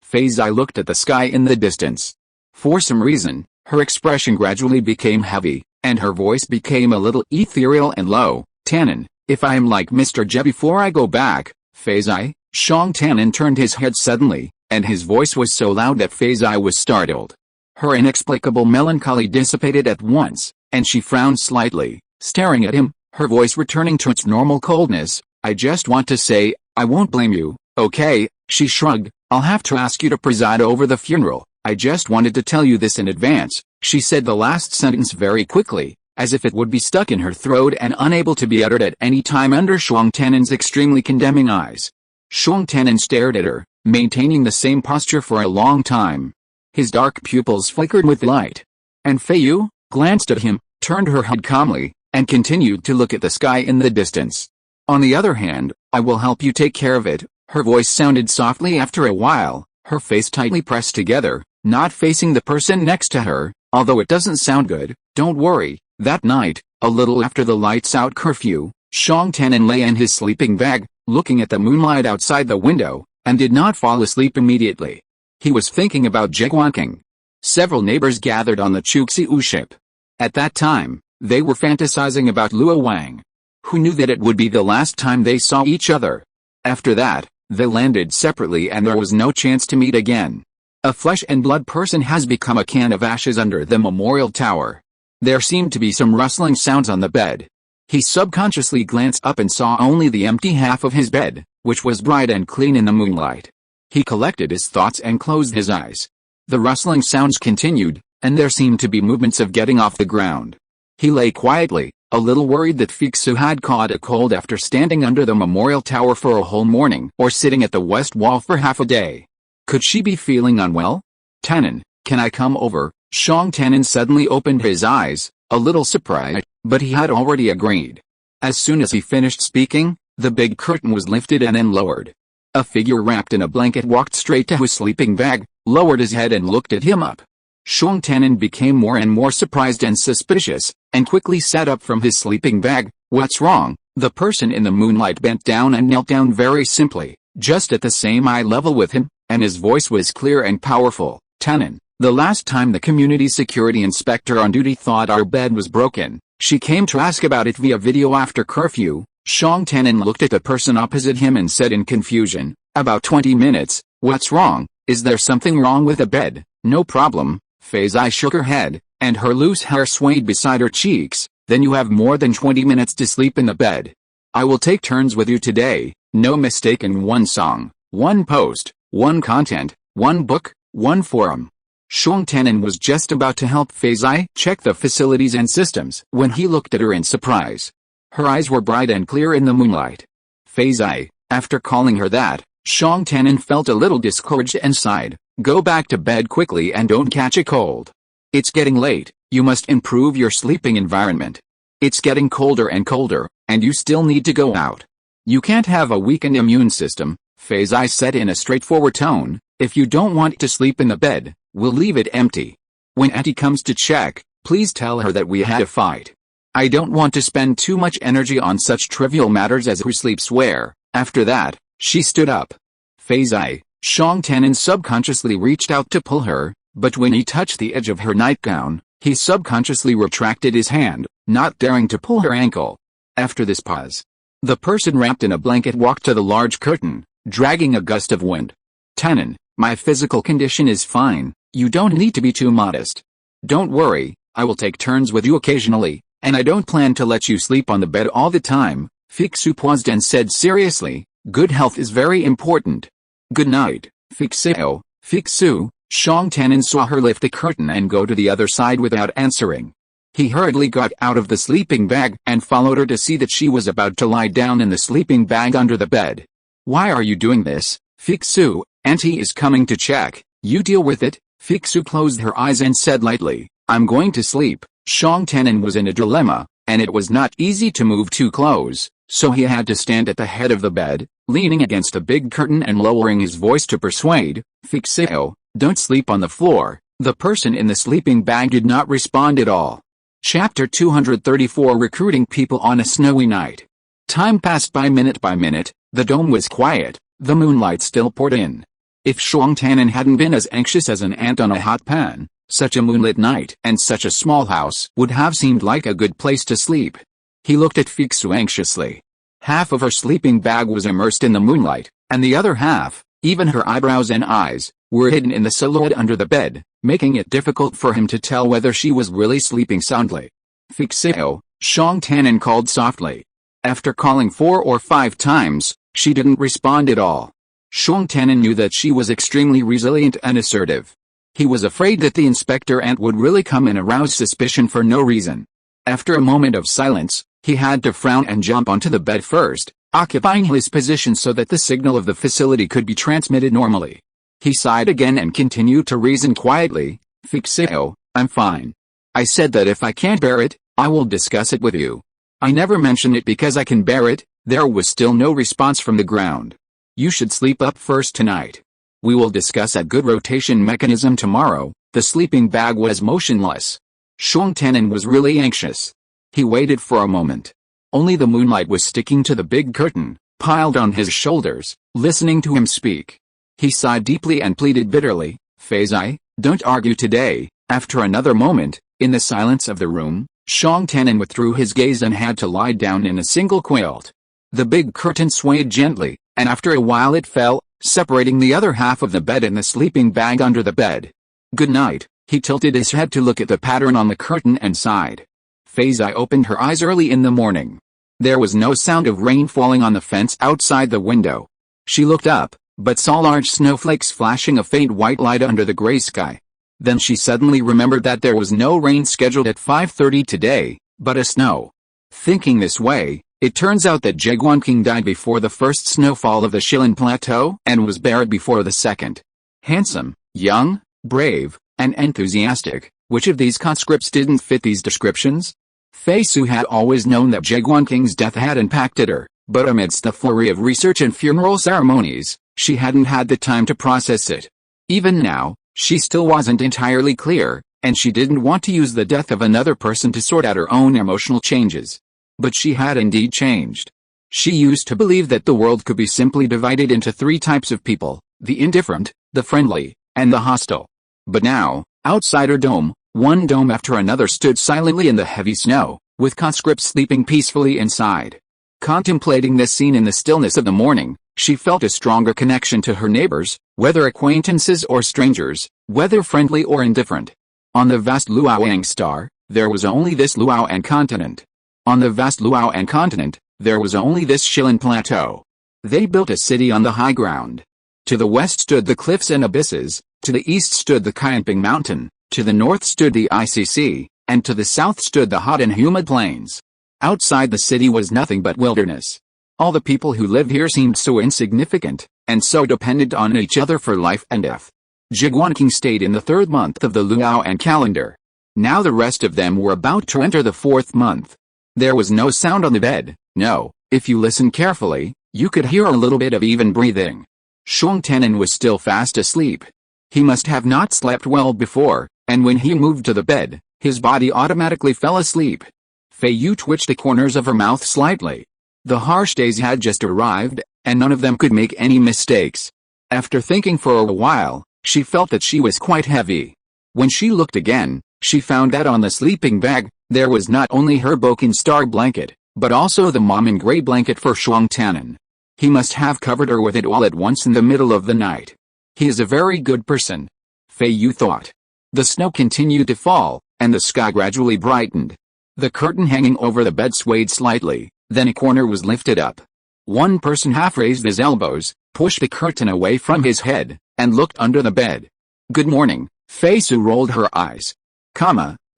Feiyu looked at the sky in the distance. For some reason, her expression gradually became heavy. and her voice became a little ethereal and low. Tannen, if I am like Mr. J before I go back, Feiyu. Shang Tannen turned his head suddenly, and his voice was so loud that Feiyu was startled. Her inexplicable melancholy dissipated at once, and she frowned slightly, staring at him, her voice returning to its normal coldness. I just want to say, I won't blame you, okay? She shrugged. I'll have to ask you to preside over the funeral. I just wanted to tell you this in advance. She said the last sentence very quickly, as if it would be stuck in her throat and unable to be uttered at any time under Shang Tannen's extremely condemning eyes. Shang Tannen stared at her, maintaining the same posture for a long time. His dark pupils flickered with light. And Feiyu glanced at him, turned her head calmly, and continued to look at the sky in the distance. On the other hand, I will help you take care of it. Her voice sounded softly after a while, her face tightly pressed together, not facing the person next to her. Although it doesn't sound good, don't worry. That night, a little after the lights-out curfew, Shang Tannen lay in his sleeping bag, looking at the moonlight outside the window, and did not fall asleep immediately. He was thinking about Jigwanking. Several neighbors gathered on the Chuxiu ship. At that time, they were fantasizing about Luo Wang. Who knew that it would be the last time they saw each other? After that, they landed separately and there was no chance to meet again. A flesh and blood person has become a can of ashes under the memorial tower. There seemed to be some rustling sounds on the bed. He subconsciously glanced up and saw only the empty half of his bed, which was bright and clean in the moonlight. He collected his thoughts and closed his eyes. The rustling sounds continued, and there seemed to be movements of getting off the ground. He lay quietly, a little worried that Feiyu had caught a cold after standing under the memorial tower for a whole morning or sitting at the west wall for half a day. Could she be feeling unwell? Tannen, can I come over? Shang Tannen suddenly opened his eyes, a little surprised, but he had already agreed. As soon as he finished speaking, the big curtain was lifted and then lowered. A figure wrapped in a blanket walked straight to his sleeping bag, lowered his head and looked at him up. Shang Tannen became more and more surprised and suspicious, and quickly sat up from his sleeping bag. What's wrong? The person in the moonlight bent down and knelt down very simply, just at the same eye level with him, and his voice was clear and powerful. Tannen, the last time the community security inspector on duty thought our bed was broken, she came to ask about it via video after curfew. Shang Tannen looked at the person opposite him and said in confusion, about 20 minutes, what's wrong? Is there something wrong with the bed? No problem. Feiyu shook her head, and her loose hair swayed beside her cheeks. Then you have more than 20 minutes to sleep in the bed. I will take turns with you today, no mistake, in one song, one post, one content, one book, one forum. Shang Tannen was just about to help Feiyu check the facilities and systems when he looked at her in surprise. Her eyes were bright and clear in the moonlight. Feiyu, after calling her that, Shang Tannen felt a little discouraged and sighed. Go back to bed quickly and don't catch a cold. It's getting late, you must improve your sleeping environment. It's getting colder and colder, and you still need to go out. You can't have a weakened immune system, Feiyu said in a straightforward tone. If you don't want to sleep in the bed, we'll leave it empty. When Auntie comes to check, please tell her that we had a fight. I don't want to spend too much energy on such trivial matters as who sleeps where. After that, she stood up. Feiyu, Shang Tannen subconsciously reached out to pull her, but when he touched the edge of her nightgown, he subconsciously retracted his hand, not daring to pull her ankle. After this pause, the person wrapped in a blanket walked to the large curtain, dragging a gust of wind. Tannen, my physical condition is fine, you don't need to be too modest. Don't worry, I will take turns with you occasionally, and I don't plan to let you sleep on the bed all the time. Feiyu paused and said seriously, good health is very important. Good night, Feiyu. Feiyu, Shang Tannen saw her lift the curtain and go to the other side without answering. He hurriedly got out of the sleeping bag and followed her to see that she was about to lie down in the sleeping bag under the bed. Why are you doing this, Feiyu? Auntie is coming to check, you deal with it. Feiyu closed her eyes and said lightly, I'm going to sleep. Shang Tannen was in a dilemma, and it was not easy to move too close, so he had to stand at the head of the bed, leaning against a big curtain and lowering his voice to persuade, Feiyu, don't sleep on the floor. The person in the sleeping bag did not respond at all. Chapter 234 Recruiting People on a Snowy Night. Time passed by minute, the dome was quiet, the moonlight still poured in. If Shang Tannen hadn't been as anxious as an ant on a hot pan, Such a moonlit night and such a small house would have seemed like a good place to sleep. He looked at Feiyu anxiously. Half of her sleeping bag was immersed in the moonlight, and the other half, even her eyebrows and eyes, were hidden in the silhouette under the bed, making it difficult for him to tell whether she was really sleeping soundly. Feiyu, Zhang Tanan called softly. After calling 4 or 5 times, she didn't respond at all. Zhang Tanan knew that she was extremely resilient and assertive. He was afraid that the inspector aunt would really come and arouse suspicion for no reason. After a moment of silence, he had to frown and jump onto the bed first, occupying his position so that the signal of the facility could be transmitted normally. He sighed again and continued to reason quietly. Feiyu, I'm fine. I said that if I can't bear it, I will discuss it with you. I never mention it because I can bear it. There was still no response from the ground. You should sleep up first tonight. We will discuss a good rotation mechanism tomorrow. The sleeping bag was motionless. Zhang Tanan was really anxious. He waited for a moment. Only the moonlight was sticking to the big curtain, piled on his shoulders, listening to him speak. He sighed deeply and pleaded bitterly, Feiyu, don't argue today. After another moment, in the silence of the room, Zhang Tanan withdrew his gaze and had to lie down in a single quilt. The big curtain swayed gently, and after a while it fell, separating the other half of the bed and the sleeping bag under the bed. Good night. He tilted his head to look at the pattern on the curtain and sighed. Feiyu opened her eyes early in the morning. There was no sound of rain falling on the fence outside the window. She looked up, but saw large snowflakes flashing a faint white light under the gray sky. Then she suddenly remembered that there was no rain scheduled at 5:30 today, but a snow. Thinking this way, it turns out that Qi died before the first snowfall of the Shilin Plateau and was buried before the second. Handsome, young, brave, and enthusiastic, which of these conscripts didn't fit these descriptions? Feiyu had always known that Qing's death had impacted her, but amidst the flurry of research and funeral ceremonies, she hadn't had the time to process it. Even now, she still wasn't entirely clear, and she didn't want to use the death of another person to sort out her own emotional changes. But she had indeed changed. She used to believe that the world could be simply divided into 3 types of people, the indifferent, the friendly, and the hostile. But now, outside her dome, one dome after another stood silently in the heavy snow, with conscripts sleeping peacefully inside. Contemplating this scene in the stillness of the morning, she felt a stronger connection to her neighbors, whether acquaintances or strangers, whether friendly or indifferent. On the vast Luoyang star, there was only this Luoyang continent. On the vast Luoyang continent, there was only this Shilin Plateau. They built a city on the high ground. To the west stood the cliffs and abysses, to the east stood the Qianping mountain, to the north stood the ICC, and to the south stood the hot and humid plains. Outside the city was nothing but wilderness. All the people who lived here seemed so insignificant, and so dependent on each other for life and death. Qi stayed in the 3rd month of the Luoyang calendar. Now the rest of them were about to enter the 4th month. There was no sound on the bed, no, if you listened carefully, you could hear a little bit of even breathing. Zhang Tanan was still fast asleep. He must have not slept well before, and when he moved to the bed, his body automatically fell asleep. Feiyu twitched the corners of her mouth slightly. The harsh days had just arrived, and none of them could make any mistakes. After thinking for a while, she felt that she was quite heavy. When she looked again, she found that on the sleeping bag, there was not only her Boken star blanket, but also the mom and gray blanket for Zhang Tanan. He must have covered her with it all at once in the middle of the night. He is a very good person, Feiyu thought. The snow continued to fall, and the sky gradually brightened. The curtain hanging over the bed swayed slightly, then a corner was lifted up. One person half raised his elbows, pushed the curtain away from his head, and looked under the bed. Good morning, Feiyu rolled her eyes.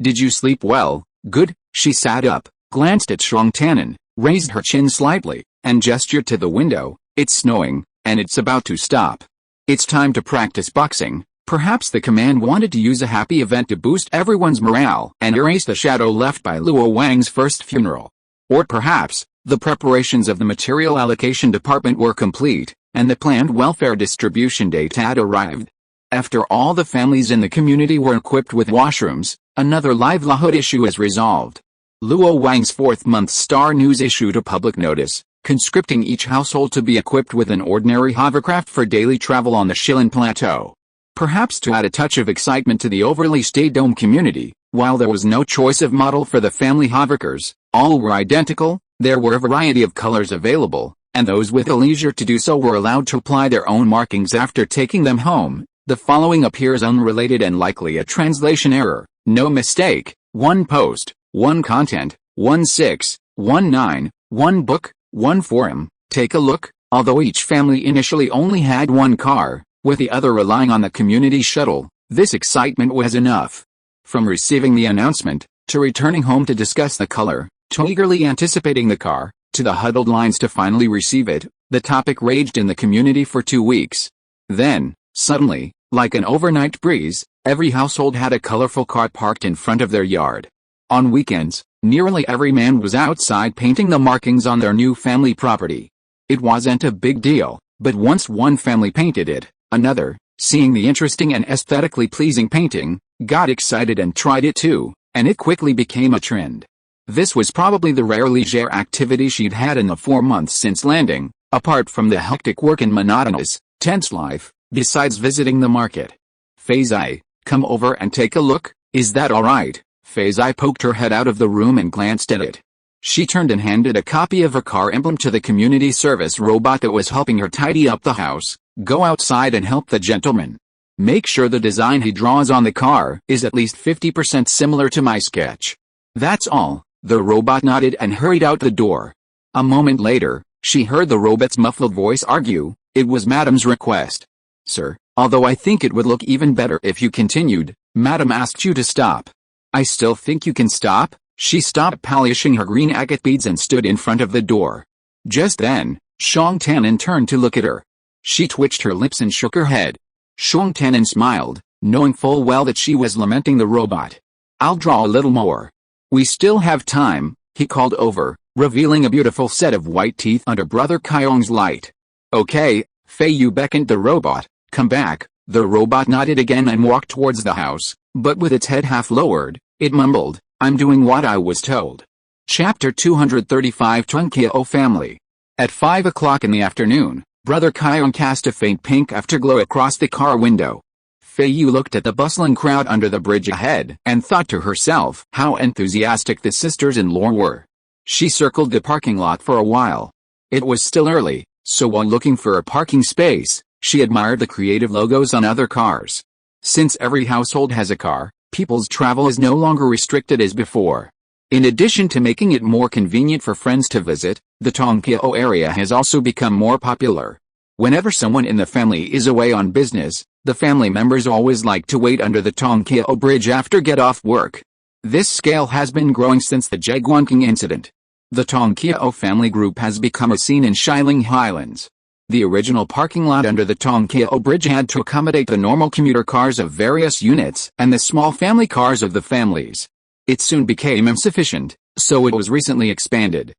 Did you sleep well? Good. She sat up, glanced at Zhang Tanan, raised her chin slightly, and gestured to the window. It's snowing, and it's about to stop. It's time to practice boxing. Perhaps the command wanted to use a happy event to boost everyone's morale and erase the shadow left by Luo Wang's first funeral. Or perhaps, the preparations of the material allocation department were complete, and the planned welfare distribution date had arrived. After all the families in the community were equipped with washrooms, another livelihood issue is resolved. Luo Wang's 4th month Star News issued a public notice, conscripting each household to be equipped with an ordinary hovercraft for daily travel on the Shilin Plateau. Perhaps to add a touch of excitement to the overly stay-at-home community, while there was no choice of model for the family hovercars, all were identical, there were a variety of colors available, and those with the leisure to do so were allowed to apply their own markings after taking them home. The following appears unrelated and likely a translation error. No mistake. 1 post, 1 content, 1 6, 1 9, 1 book, 1 forum. Take a look. Although each family initially only had 1 car, with the other relying on the community shuttle, this excitement was enough. From receiving the announcement, to returning home to discuss the color, to eagerly anticipating the car, to the huddled lines to finally receive it, the topic raged in the community for 2 weeks. Then, suddenly, like an overnight breeze, every household had a colorful car parked in front of their yard. On weekends, nearly every man was outside painting the markings on their new family property. It wasn't a big deal, but once one family painted it, another, seeing the interesting and aesthetically pleasing painting, got excited and tried it too, and it quickly became a trend. This was probably the rare leisure activity she'd had in the 4 months since landing, apart from the hectic work and monotonous, tense life, besides visiting the market. Feiyu, come over and take a look, is that alright? Feiyu poked her head out of the room and glanced at it. She turned and handed a copy of her car emblem to the community service robot that was helping her tidy up the house. Go outside and help the gentleman. Make sure the design he draws on the car is at least 50% similar to my sketch. That's all. The robot nodded and hurried out the door. A moment later, she heard the robot's muffled voice argue, it was Madam's request. Sir, although I think it would look even better if you continued, Madam asked you to stop. I still think you can stop? She stopped polishing her green agate beads and stood in front of the door. Just then, Xiong Tanin turned to look at her. She twitched her lips and shook her head. Xiong Tanin smiled, knowing full well that she was lamenting the robot. I'll draw a little more. We still have time, he called over, revealing a beautiful set of white teeth under Brother Kyong's light. Okay, Feiyu beckoned the robot, come back. The robot nodded again and walked towards the house, but with its head half lowered, it mumbled, I'm doing what I was told. Chapter 235 Tungkyo Family. At 5 o'clock in the afternoon, Brother Kyong cast a faint pink afterglow across the car window. Feiyu looked at the bustling crowd under the bridge ahead and thought to herself how enthusiastic the sisters-in-law were. She circled the parking lot for a while. It was still early, so while looking for a parking space, she admired the creative logos on other cars. Since every household has a car, people's travel is no longer restricted as before. In addition to making it more convenient for friends to visit, the Tongkyo area has also become more popular. Whenever someone in the family is away on business, the family members always like to wait under the Tongkyo bridge after get-off work. This scale has been growing since the Jaegwonking incident. The Tongkyo family group has become a scene in Shiling Highlands. The original parking lot under the Tongkyo bridge had to accommodate the normal commuter cars of various units and the small family cars of the families. It soon became insufficient, so it was recently expanded.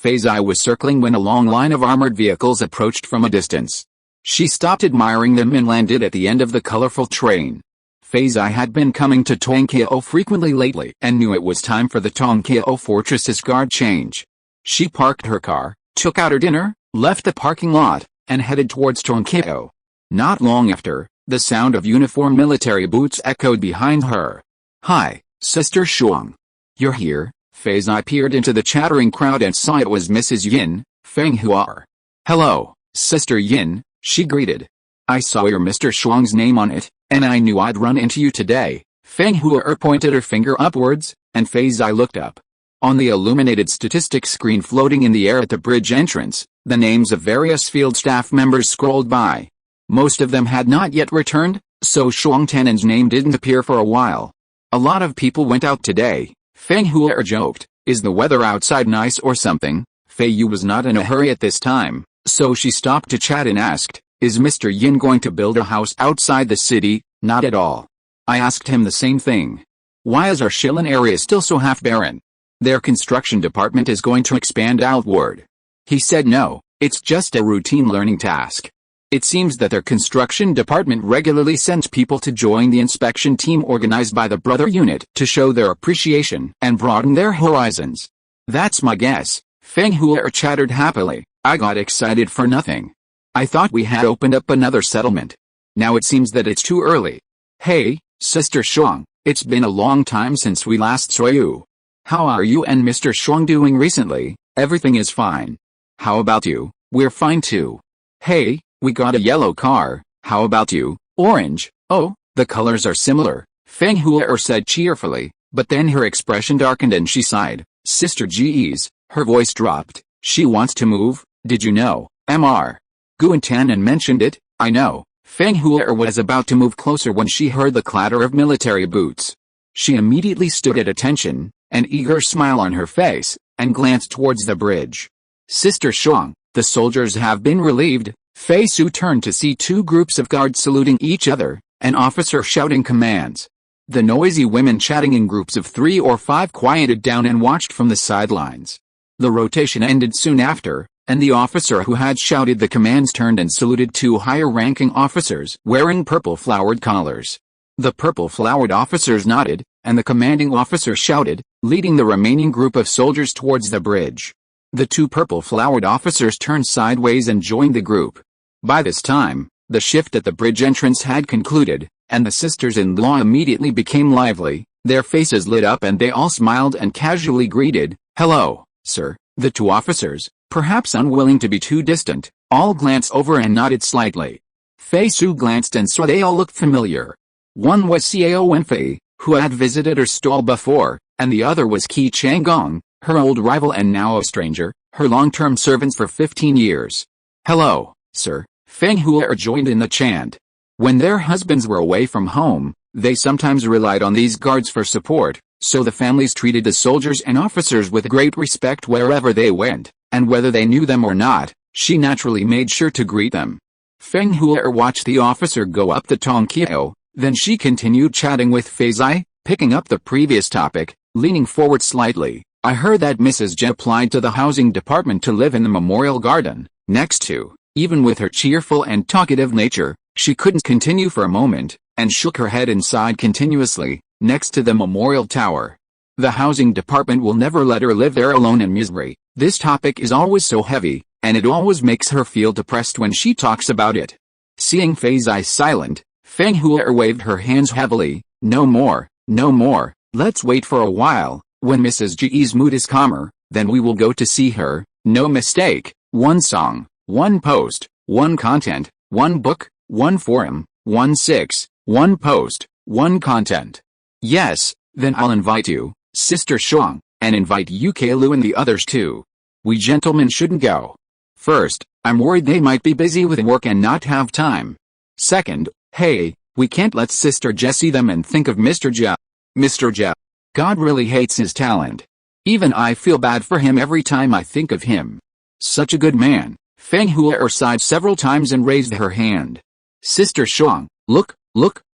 Feiyu was circling when a long line of armored vehicles approached from a distance. She stopped admiring them and landed at the end of the colorful train. Feiyu had been coming to Tongkyo frequently lately and knew it was time for the Tongkyo fortress's guard change. She parked her car, took out her dinner, left the parking lot, and headed towards Tongkyo. Not long after, the sound of uniformed military boots echoed behind her. Hi, Sister Xiong. You're here? Feiyu peered into the chattering crowd and saw it was Mrs. Yin, Feng Huar. Hello, Sister Yin, she greeted. I saw your Mr. Shuang's name on it, and I knew I'd run into you today. Feng Huar pointed her finger upwards, and Feiyu looked up. On the illuminated statistics screen floating in the air at the bridge entrance, the names of various field staff members scrolled by. Most of them had not yet returned, so Xiong Tanin's name didn't appear for a while. A lot of people went out today, Feng Huar joked. Is the weather outside nice or something? Feiyu was not in a hurry at this time, so she stopped to chat and asked, is Mr. Yin going to build a house outside the city? Not at all. I asked him the same thing. Why is our Shilin area still so half-barren? Their construction department is going to expand outward. He said no, it's just a routine learning task. It seems that their construction department regularly sends people to join the inspection team organized by the brother unit to show their appreciation and broaden their horizons. That's my guess, Feng Huar chattered happily. I got excited for nothing. I thought we had opened up another settlement. Now it seems that it's too early. Hey, Sister Shuang, it's been a long time since we last saw you. How are you and Mr. Shuang doing recently? Everything is fine. How about you? We're fine too. Hey, we got a yellow car. How about you? Orange. Oh, the colors are similar, Feng Huer said cheerfully, but then her expression darkened and she sighed. Sister Ge's, her voice dropped. She wants to move, did you know? Mr. Guantanan mentioned it, I know. Feng Huer was about to move closer when she heard the clatter of military boots. She immediately stood at attention, an eager smile on her face, and glanced towards the bridge. Sister Shuang, the soldiers have been relieved. Feiyu turned to see two groups of guards saluting each other, an officer shouting commands. The noisy women chatting in groups of 3 or 5 quieted down and watched from the sidelines. The rotation ended soon after, and the officer who had shouted the commands turned and saluted 2 higher-ranking officers wearing purple-flowered collars. The purple-flowered officers nodded, and the commanding officer shouted, leading the remaining group of soldiers towards the bridge. The 2 purple-flowered officers turned sideways and joined the group. By this time, the shift at the bridge entrance had concluded, and the sisters-in-law immediately became lively. Their faces lit up and they all smiled and casually greeted, "Hello, sir." The 2 officers, perhaps unwilling to be too distant, all glanced over and nodded slightly. Feiyu glanced and saw they all looked familiar. One was Xiao Wenfei, who had visited her stall before, and the other was Qi Changgong, her old rival and now a stranger, her long-term servant for 15 years. "Hello, sir," Feng Huer joined in the chant. When their husbands were away from home, they sometimes relied on these guards for support, so the families treated the soldiers and officers with great respect wherever they went, and whether they knew them or not, she naturally made sure to greet them. Feng Huer watched the officer go up the Tongqiao, then she continued chatting with Feiyu, picking up the previous topic, leaning forward slightly. "I heard that Mrs. Jie applied to the housing department to live in the memorial garden, next to." Even with her cheerful and talkative nature, she couldn't continue for a moment, and shook her head and sighed continuously, "Next to the memorial tower. The housing department will never let her live there alone in misery." This topic is always so heavy, and it always makes her feel depressed when she talks about it. Seeing Feiyu silent, Feng Huer waved her hands heavily. "No more, no more, let's wait for a while. When Mrs. Ge's mood is calmer, then we will go to see her. No mistake, 1 song, 1 post, 1 content, 1 book, 1 forum, 1 6, 1 post, 1 content." "Yes, then I'll invite you, Sister Shuang, and invite UK Lu and the others too. We gentlemen shouldn't go. First, I'm worried they might be busy with work and not have time. Second, hey, we can't let Sister Jie see them and think of Mr. Jie. Mr. Jie. God really hates his talent. Even I feel bad for him every time I think of him. Such a good man." Feng Huer sighed several times and raised her hand. "Sister Shuang, look,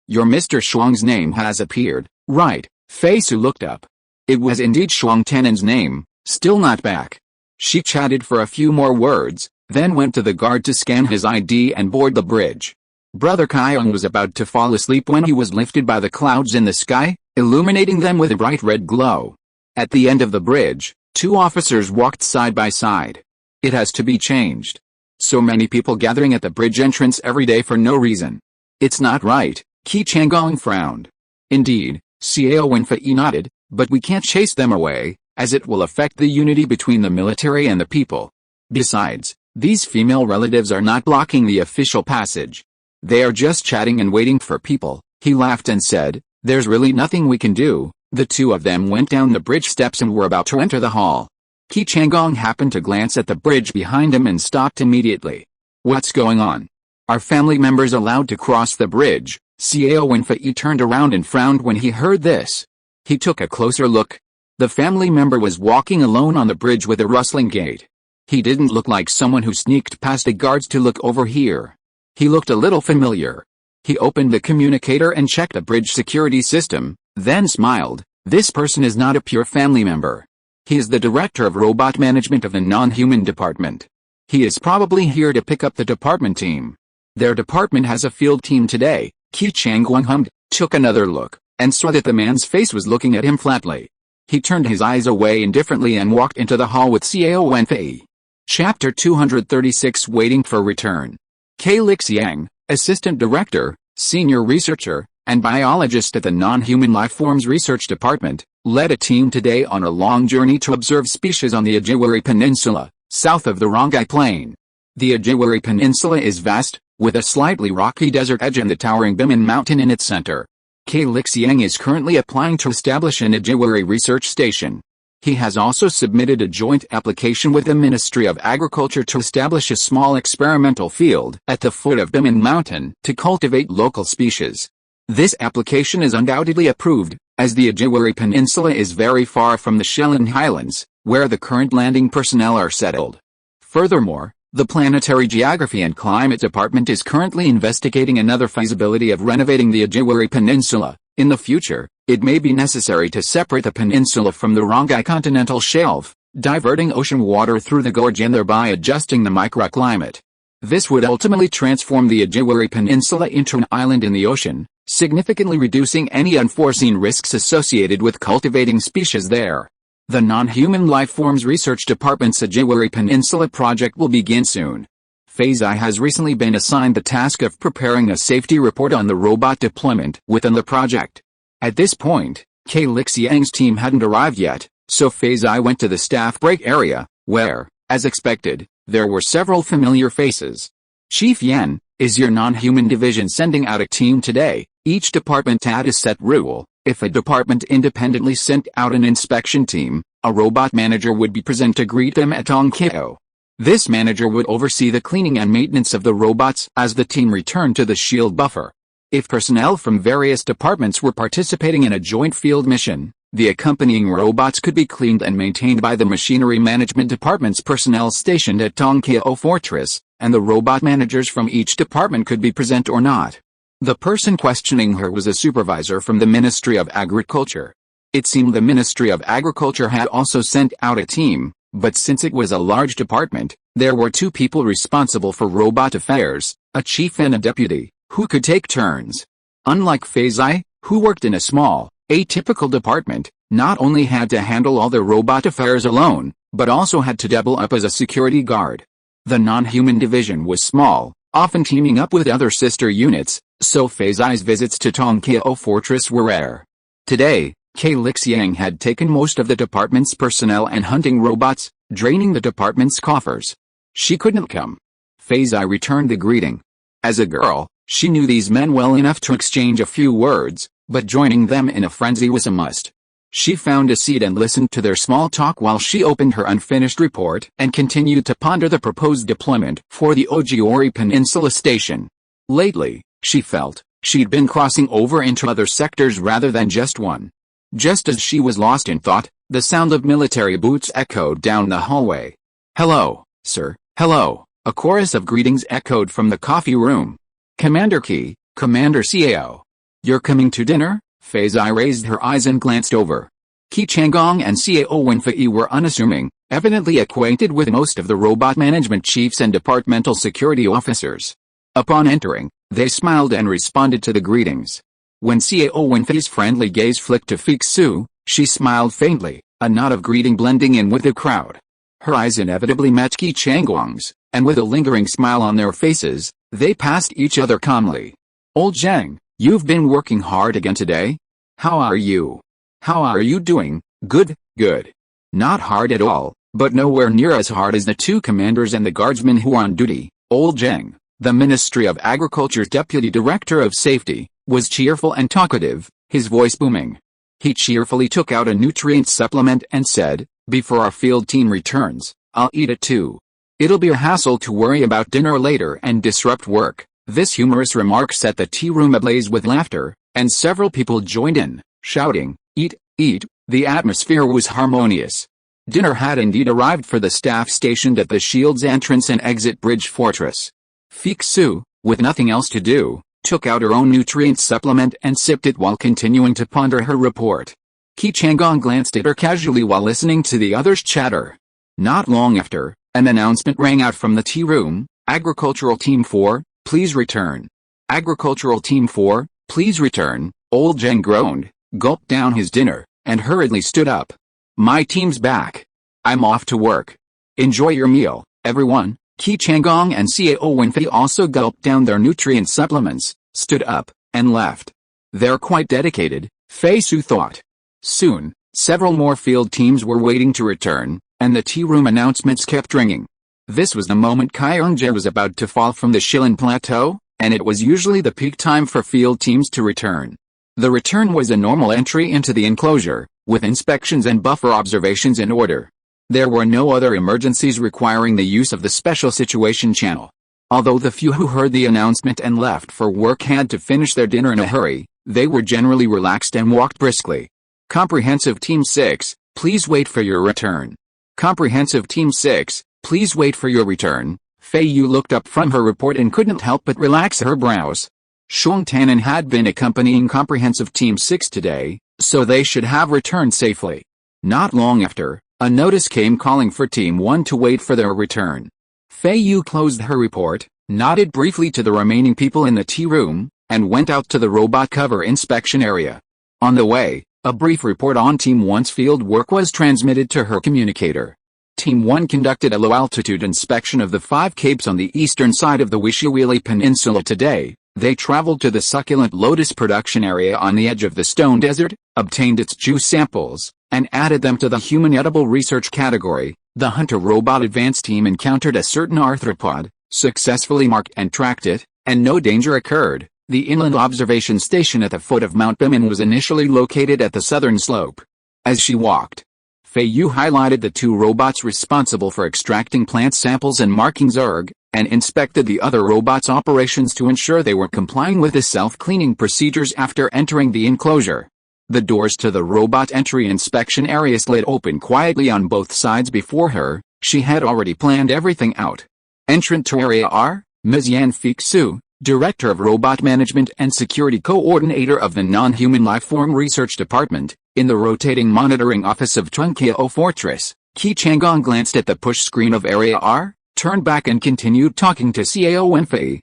your Mr. Shuang's name has appeared." "Right." Feiyu looked up. It was indeed Shuang Tenen's name, still not back. She chatted for a few more words, then went to the guard to scan his ID and board the bridge. Brother Qiong was about to fall asleep when he was lifted by the clouds in the sky, illuminating them with a bright red glow. At the end of the bridge, 2 officers walked side by side. It has to be changed. So many people gathering at the bridge entrance every day for no reason. It's not right. Qi Changgong frowned. Indeed, Xiao Wenfei nodded, but we can't chase them away, as it will affect the unity between the military and the people. Besides, these female relatives are not blocking the official passage. They are just chatting and waiting for people. He laughed and said, "There's really nothing we can do." The 2 of them went down the bridge steps and were about to enter the hall. Qi Changgong happened to glance at the bridge behind him and stopped immediately. "What's going on? Are family members allowed to cross the bridge?" Xiao Wenfei turned around and frowned when he heard this. He took a closer look. The family member was walking alone on the bridge with a rustling gait. He didn't look like someone who sneaked past the guards to look over here. He looked a little familiar. He opened the communicator and checked the bridge security system, then smiled. This person is not a pure family member. He is the director of robot management of the non-human department. He is probably here to pick up the department team. Their department has a field team today. Qi Changgong hummed, took another look, and saw that the man's face was looking at him flatly. He turned his eyes away indifferently and walked into the hall with Xiao Wenfei. Chapter 236 Waiting for Return. Lixiang, assistant director, senior researcher, and biologist at the Non-Human Lifeforms Research Department, led a team today on a long journey to observe species on the Ajiwari Peninsula, south of the Rongai Plain. The Ajiwari Peninsula is vast, with a slightly rocky desert edge and the towering Biman Mountain in its center. Qi Changgong is currently applying to establish an Ajiwari research station. He has also submitted a joint application with the Ministry of Agriculture to establish a small experimental field at the foot of Biman Mountain to cultivate local species. This application is undoubtedly approved, as the Ajiwari Peninsula is very far from the Shillin Highlands, where the current landing personnel are settled. Furthermore, the Planetary Geography and Climate Department is currently investigating another feasibility of renovating the Ajiwari Peninsula. In the future, it may be necessary to separate the peninsula from the Rongai continental shelf, diverting ocean water through the gorge and thereby adjusting the microclimate. This would ultimately transform the Ajiwari Peninsula into an island in the ocean, significantly reducing any unforeseen risks associated with cultivating species there. The Non-Human Lifeforms Research Department's Ajiwari Peninsula project will begin soon. Feiyu has recently been assigned the task of preparing a safety report on the robot deployment within the project. At this point, Qi Changgong's team hadn't arrived yet, so Feiyu went to the staff break area, where, as expected, there were several familiar faces. Chief Yan, is your non-human division sending out a team today? Each department had a set rule. If a department independently sent out an inspection team, a robot manager would be present to greet them at Tongkeo. This manager would oversee the cleaning and maintenance of the robots as the team returned to the shield buffer. If personnel from various departments were participating in a joint field mission, the accompanying robots could be cleaned and maintained by the Machinery Management Department's personnel stationed at Tongkeo Fortress, and the robot managers from each department could be present or not. The person questioning her was a supervisor from the Ministry of Agriculture. It seemed the Ministry of Agriculture had also sent out a team, but since it was a large department, there were two people responsible for robot affairs, a chief and a deputy, who could take turns. Unlike Feiyu, who worked in a small, atypical department, not only had to handle all the robot affairs alone, but also had to double up as a security guard. The non-human division was small, often teaming up with other sister units, so Feiyu's visits to Tongkeo Fortress were rare. Today, Qi Changgong had taken most of the department's personnel and hunting robots, draining the department's coffers. She couldn't come. Feiyu returned the greeting. As a girl, she knew these men well enough to exchange a few words, but joining them in a frenzy was a must. She found a seat and listened to their small talk while she opened her unfinished report and continued to ponder the proposed deployment for the Ajiwari Peninsula Station. Lately, she felt, she'd been crossing over into other sectors rather than just one. Just as she was lost in thought, the sound of military boots echoed down the hallway. "Hello, sir, hello," a chorus of greetings echoed from the coffee room. "Commander Qi, Commander Cao. You're coming to dinner?" Feiyu raised her eyes and glanced over. Qi Changgong and Cao Feiyu were unassuming, evidently acquainted with most of the robot management chiefs and departmental security officers. Upon entering, they smiled and responded to the greetings. When Cao Fei유's friendly gaze flicked to Feiyu, she smiled faintly, a nod of greeting blending in with the crowd. Her eyes inevitably met Qi Changgong's, and with a lingering smile on their faces, they passed each other calmly. "Old Zheng, you've been working hard again today? How are you? How are you doing?" "Good, good. Not hard at all, but nowhere near as hard as the two commanders and the guardsmen who are on duty." Old Zheng, the Ministry of Agriculture's Deputy Director of Safety, was cheerful and talkative, his voice booming. He cheerfully took out a nutrient supplement and said, "Before our field team returns, I'll eat it too. It'll be a hassle to worry about dinner later and disrupt work." This humorous remark set the tea room ablaze with laughter, and several people joined in, shouting, "Eat, eat." The atmosphere was harmonious. Dinner had indeed arrived for the staff stationed at the shield's entrance and exit bridge fortress. Feiyu, with nothing else to do, took out her own nutrient supplement and sipped it while continuing to ponder her report. Qi Changgong glanced at her casually while listening to the others' chatter. Not long after, an announcement rang out from the tea room, "Agricultural Team 4, please return." "Agricultural Team 4, please return." Old Zheng groaned, gulped down his dinner, and hurriedly stood up. "My team's back. I'm off to work. Enjoy your meal, everyone." Qi Changgong and Xiao Wenfei also gulped down their nutrient supplements, stood up, and left. They're quite dedicated, Feiyu thought. Soon, several more field teams were waiting to return, and the tea room announcements kept ringing. This was the moment Kyungjae was about to fall from the Shilin Plateau, and it was usually the peak time for field teams to return. The return was a normal entry into the enclosure, with inspections and buffer observations in order. There were no other emergencies requiring the use of the Special Situation Channel. Although the few who heard the announcement and left for work had to finish their dinner in a hurry, they were generally relaxed and walked briskly. Comprehensive Team 6, please wait for your return. Comprehensive Team 6, please wait for your return. Feiyu looked up from her report and couldn't help but relax her brows. Xiong Tannen had been accompanying Comprehensive Team 6 today, so they should have returned safely. Not long after, a notice came calling for Team 1 to wait for their return. Feiyu closed her report, nodded briefly to the remaining people in the tea room, and went out to the robot cover inspection area. On the way, a brief report on Team 1's field work was transmitted to her communicator. Team 1 conducted a low-altitude inspection of the 5 capes on the eastern side of the Wishiwili Peninsula today. They traveled to the succulent lotus production area on the edge of the stone desert, obtained its juice samples, and added them to the human edible research category. The Hunter Robot Advance Team encountered a certain arthropod, successfully marked and tracked it, and no danger occurred. The inland observation station at the foot of Mount Bimin was initially located at the southern slope. As she walked, Feiyu highlighted the 2 robots responsible for extracting plant samples and marking Zerg, and inspected the other robots' operations to ensure they were complying with the self-cleaning procedures after entering the enclosure. The doors to the robot entry inspection area slid open quietly on both sides before her. She had already planned everything out. Entrant to Area R, Ms. Yan Fixu, Director of Robot Management and Security Coordinator of the Non-Human Lifeform Research Department, in the rotating monitoring office of Tunkiao Fortress. Qi Changgong glanced at the push screen of Area R, turned back and continued talking to Xiao Wenfei.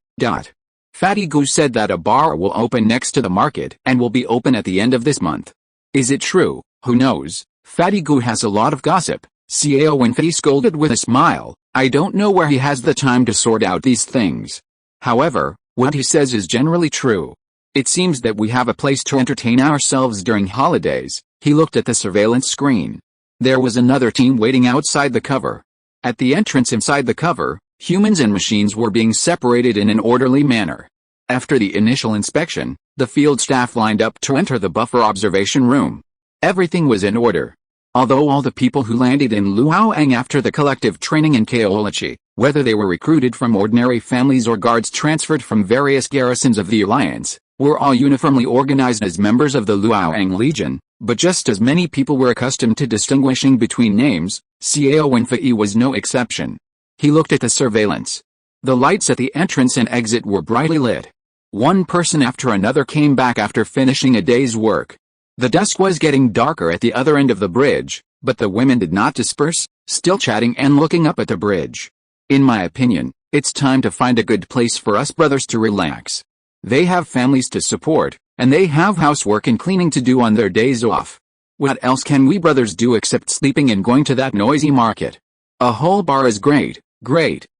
Fatty Gu said that a bar will open next to the market and will be open at the end of this month. Is it true? Who knows? Fatty Gu has a lot of gossip. Xiao Wenfei scolded with a smile. I don't know where he has the time to sort out these things. However, what he says is generally true. It seems that we have a place to entertain ourselves during holidays. He looked at the surveillance screen. There was another team waiting outside the cover. At the entrance inside the cover, humans and machines were being separated in an orderly manner. After the initial inspection, the field staff lined up to enter the buffer observation room. Everything was in order. Although all the people who landed in Luoyang after the collective training in Kaolichi, whether they were recruited from ordinary families or guards transferred from various garrisons of the Alliance, were all uniformly organized as members of the Luoyang Legion, but just as many people were accustomed to distinguishing between names, Xiao Wenfei was no exception. He looked at the surveillance. The lights at the entrance and exit were brightly lit. One person after another came back after finishing a day's work. The dusk was getting darker at the other end of the bridge, but the women did not disperse, still chatting and looking up at the bridge. In my opinion, it's time to find a good place for us brothers to relax. They have families to support, and they have housework and cleaning to do on their days off. What else can we brothers do except sleeping and going to that noisy market? A whole bar is great,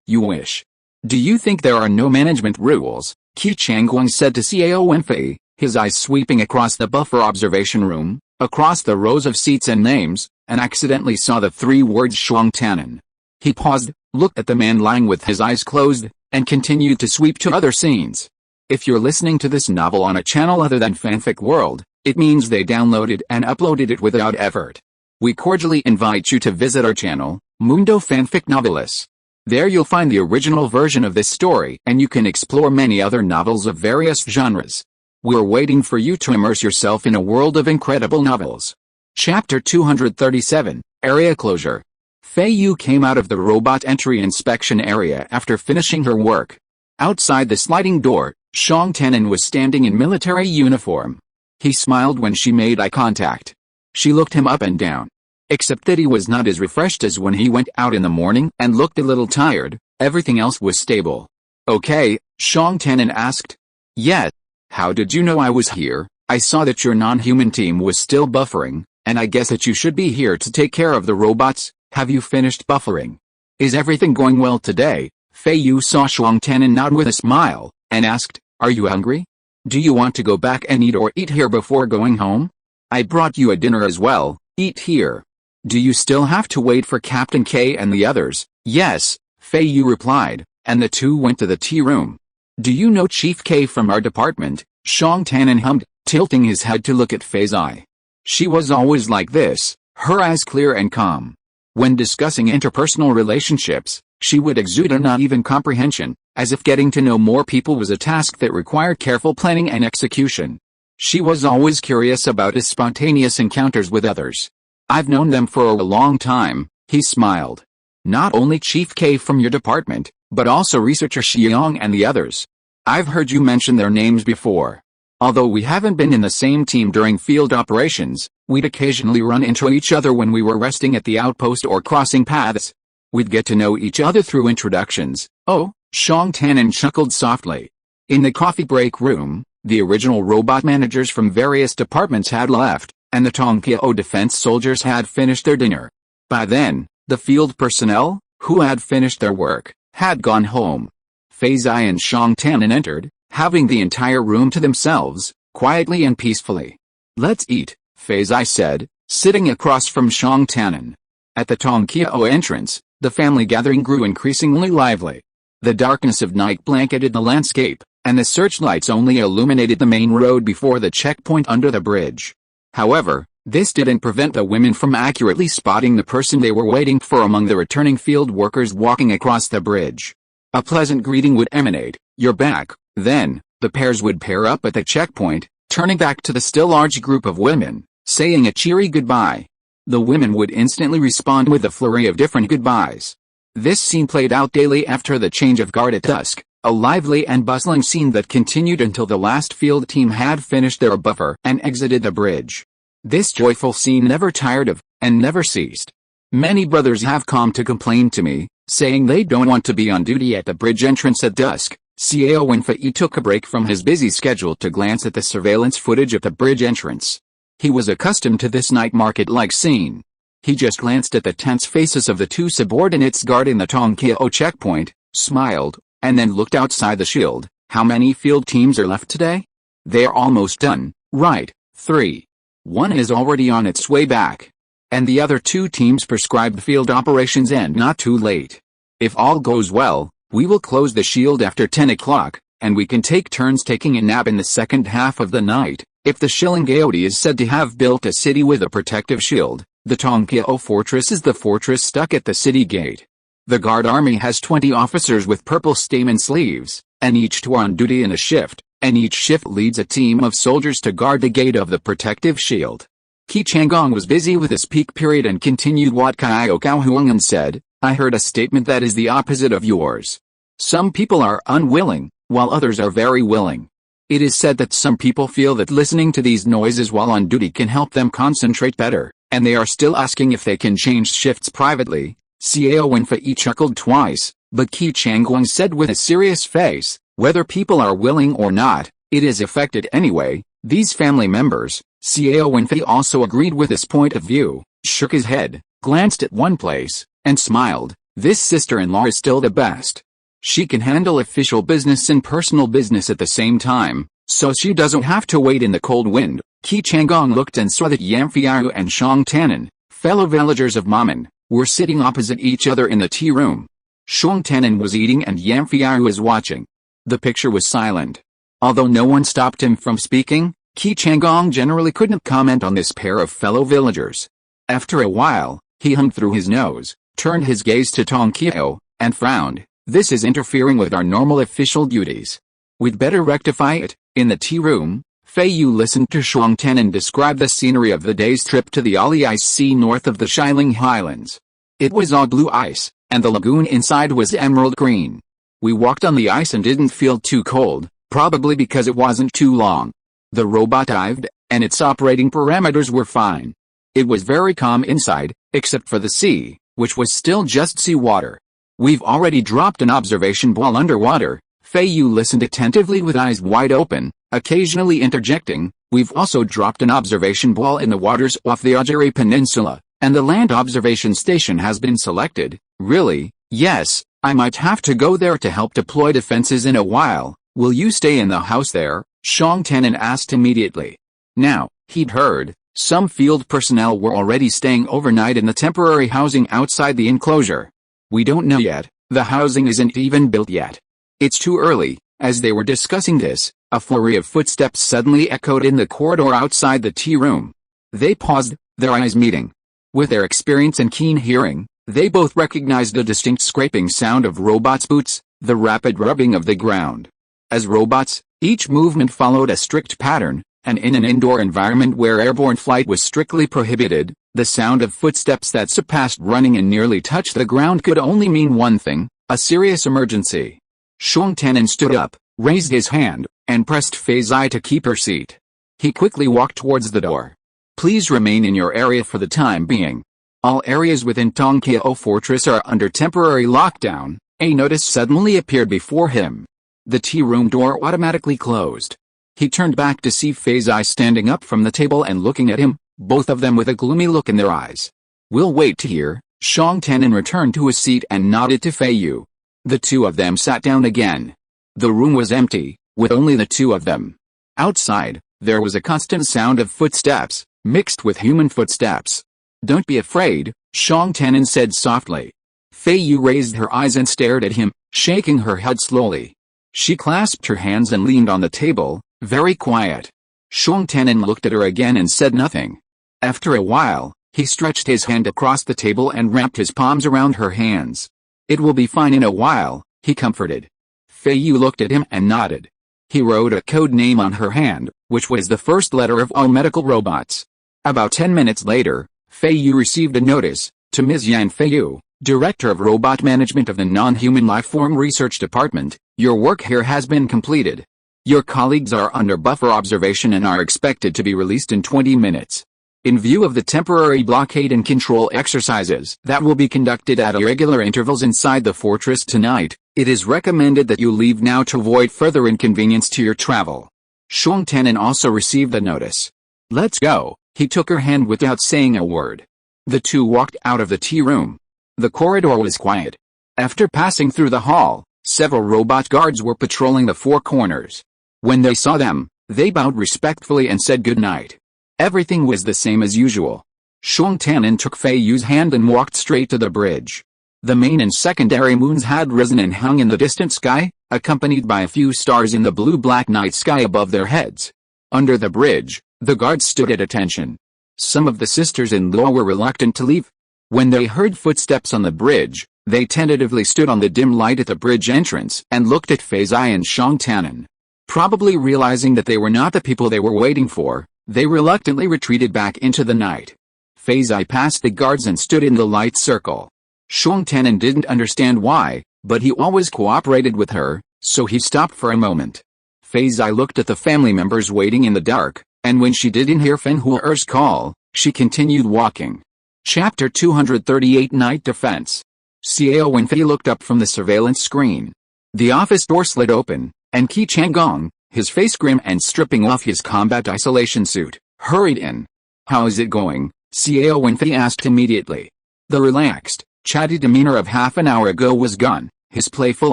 you wish. Do you think there are no management rules? Qi Changgong said to Xiao Wenfei, his eyes sweeping across the buffer observation room, across the rows of seats and names, and accidentally saw the 3 words Xiong Tannen. He paused, looked at the man lying with his eyes closed, and continued to sweep to other scenes. If you're listening to this novel on a channel other than Fanfic World, it means they downloaded and uploaded it without effort. We cordially invite you to visit our channel, Mundo Fanfic Novelis. There you'll find the original version of this story and you can explore many other novels of various genres. We're waiting for you to immerse yourself in a world of incredible novels. Chapter 237, Area Closure. Feiyu came out of the robot entry inspection area after finishing her work. Outside the sliding door, Xiong Tannen was standing in military uniform. He smiled when she made eye contact. She looked him up and down. Except that he was not as refreshed as when he went out in the morning and looked a little tired, everything else was stable. Okay, Xiong Tannen asked. Yes. How did you know I was here? I saw that your non-human team was still buffering, and I guess that you should be here to take care of the robots. Have you finished buffering? Is everything going well today? Feiyu saw Shuang Tanan nod with a smile, and asked, "Are you hungry? Do you want to go back and eat here before going home? I brought you a dinner as well, eat here." "Do you still have to wait for Captain K and the others?" "Yes," Feiyu replied, and the two went to the tea room. "Do you know Chief K from our department?" Shuang Tanan hummed, tilting his head to look at Feiyu. She was always like this, her eyes clear and calm. When discussing interpersonal relationships, she would exude a naive comprehension, as if getting to know more people was a task that required careful planning and execution. She was always curious about his spontaneous encounters with others. "I've known them for a long time," he smiled. "Not only Chief K from your department, but also researcher Xiang and the others. I've heard you mention their names before. Although we haven't been in the same team during field operations, we'd occasionally run into each other when we were resting at the outpost or crossing paths. We'd get to know each other through introductions." "Oh," Shuang Tanan chuckled softly. In the coffee break room, the original robot managers from various departments had left, and the Tongqiao defense soldiers had finished their dinner. By then, the field personnel, who had finished their work, had gone home. Feiyu and Shuang Tanan entered, having the entire room to themselves, quietly and peacefully. "Let's eat," Feiyu said, sitting across from Shuang Tanan. At the Tongqiao entrance, the family gathering grew increasingly lively. The darkness of night blanketed the landscape, and the searchlights only illuminated the main road before the checkpoint under the bridge. However, this didn't prevent the women from accurately spotting the person they were waiting for among the returning field workers walking across the bridge. A pleasant greeting would emanate, "You're back." Then, the pairs would pair up at the checkpoint, turning back to the still large group of women, saying a cheery goodbye. The women would instantly respond with a flurry of different goodbyes. This scene played out daily after the change of guard at dusk, a lively and bustling scene that continued until the last field team had finished their buffer and exited the bridge. This joyful scene never tired of, and never ceased. Many brothers have come to complain to me, saying they don't want to be on duty at the bridge entrance at dusk. Xiao Wenfei took a break from his busy schedule to glance at the surveillance footage at the bridge entrance. He was accustomed to this night market-like scene. He just glanced at the tense faces of the two subordinates guarding the Tongqiao checkpoint, smiled, and then looked outside the shield. "How many field teams are left today?" "They're almost done, right, 3. One is already on its way back. And the other 2 teams prescribed field operations end not too late. If all goes well, we will close the shield after 10 o'clock, and we can take turns taking a nap in the second half of the night." If the Shillinggaodi is said to have built a city with a protective shield, the Tongqiao fortress is the fortress stuck at the city gate. The guard army has 20 officers with purple stamen sleeves, and each 2 are on duty in a shift, and each shift leads a team of soldiers to guard the gate of the protective shield. Qi Changgong was busy with his peak period and continued what Cao Huang'an said, "I heard a statement that is the opposite of yours. Some people are unwilling, while others are very willing. It is said that some people feel that listening to these noises while on duty can help them concentrate better, and they are still asking if they can change shifts privately." Xiao Wenfei chuckled twice, but Qi Changgong said with a serious face, "Whether people are willing or not, it is affected anyway, these family members." Xiao Wenfei also agreed with this point of view, shook his head, glanced at one place, and smiled. "This sister-in-law is still the best. She can handle official business and personal business at the same time, so she doesn't have to wait in the cold wind." Qi Changgong looked and saw that Feiyu and Shuang Tanan, fellow villagers of Mamen, were sitting opposite each other in the tea room. Shuang Tanan was eating and Feiyu was watching. The picture was silent. Although no one stopped him from speaking, Qi Changgong generally couldn't comment on this pair of fellow villagers. After a while, he hummed through his nose, turned his gaze to Tongqiao, and frowned. "This is interfering with our normal official duties. We'd better rectify it." In the tea room, Feiyu listened to Shuang Tanan describe the scenery of the day's trip to the Ali Ice Sea north of the Xiling Highlands. It was all blue ice, and the lagoon inside was emerald green. "We walked on the ice and didn't feel too cold, probably because it wasn't too long. The robot dived, and its operating parameters were fine. It was very calm inside, except for the sea, which was still just seawater. We've already dropped an observation ball underwater." Feiyu listened attentively with eyes wide open, occasionally interjecting, "We've also dropped an observation ball in the waters off the Ajari Peninsula, and the land observation station has been selected." "Really?" "Yes, I might have to go there to help deploy defenses in a while. Will you stay in the house there? Shang Tanan asked immediately. Now, he'd heard, some field personnel were already staying overnight in the temporary housing outside the enclosure. We don't know yet, the housing isn't even built yet. It's too early. As they were discussing this, a flurry of footsteps suddenly echoed in the corridor outside the tea room. They paused, their eyes meeting. With their experience and keen hearing, they both recognized a distinct scraping sound of robots' boots, the rapid rubbing of the ground. As robots, each movement followed a strict pattern, and in an indoor environment where airborne flight was strictly prohibited, the sound of footsteps that surpassed running and nearly touched the ground could only mean one thing, a serious emergency. Shang Tanan stood up, raised his hand, and pressed Feiyu to keep her seat. He quickly walked towards the door. Please remain in your area for the time being. All areas within Tongkao Fortress are under temporary lockdown. A notice suddenly appeared before him. The tea room door automatically closed. He turned back to see Feiyu standing up from the table and looking at him, both of them with a gloomy look in their eyes. We'll wait here. Shang Tanan returned to his seat and nodded to Feiyu. The two of them sat down again. The room was empty, with only the two of them. Outside, there was a constant sound of footsteps, mixed with human footsteps. Don't be afraid, Shang Tanan said softly. Feiyu raised her eyes and stared at him, shaking her head slowly. She clasped her hands and leaned on the table, very quiet. Shang Tanan looked at her again and said nothing. After a while, he stretched his hand across the table and wrapped his palms around her hands. It will be fine in a while, he comforted. Feiyu looked at him and nodded. He wrote a code name on her hand, which was the first letter of all medical robots. About 10 minutes later, Feiyu received a notice, to Ms. Yan Feiyu, Director of Robot Management of the Non-Human Lifeform Research Department, your work here has been completed. Your colleagues are under buffer observation and are expected to be released in 20 minutes. In view of the temporary blockade and control exercises that will be conducted at irregular intervals inside the fortress tonight, it is recommended that you leave now to avoid further inconvenience to your travel. Shang Tanan also received the notice. Let's go. He took her hand without saying a word. The two walked out of the tea room. The corridor was quiet. After passing through the hall, several robot guards were patrolling the four corners. When they saw them, they bowed respectfully and said good night. Everything was the same as usual. Shang Tanan took Feiyu's hand and walked straight to the bridge. The main and secondary moons had risen and hung in the distant sky, accompanied by a few stars in the blue-black night sky above their heads. Under the bridge, the guards stood at attention. Some of the sisters-in-law were reluctant to leave. When they heard footsteps on the bridge, they tentatively stood on the dim light at the bridge entrance and looked at Feiyu and Shang Tanan. Probably realizing that they were not the people they were waiting for, they reluctantly retreated back into the night. Feiyu passed the guards and stood in the light circle. Shang Tanan didn't understand why, but he always cooperated with her, so he stopped for a moment. Feiyu looked at the family members waiting in the dark, and when she didn't hear Feng Huer's call, she continued walking. Chapter 238 Night Defense. Xiao Wenfei looked up from the surveillance screen. The office door slid open, and Qi Changgong, his face grim and stripping off his combat isolation suit, hurried in. How is it going? Xiao Wenfei asked immediately. The relaxed, chatty demeanor of half an hour ago was gone, his playful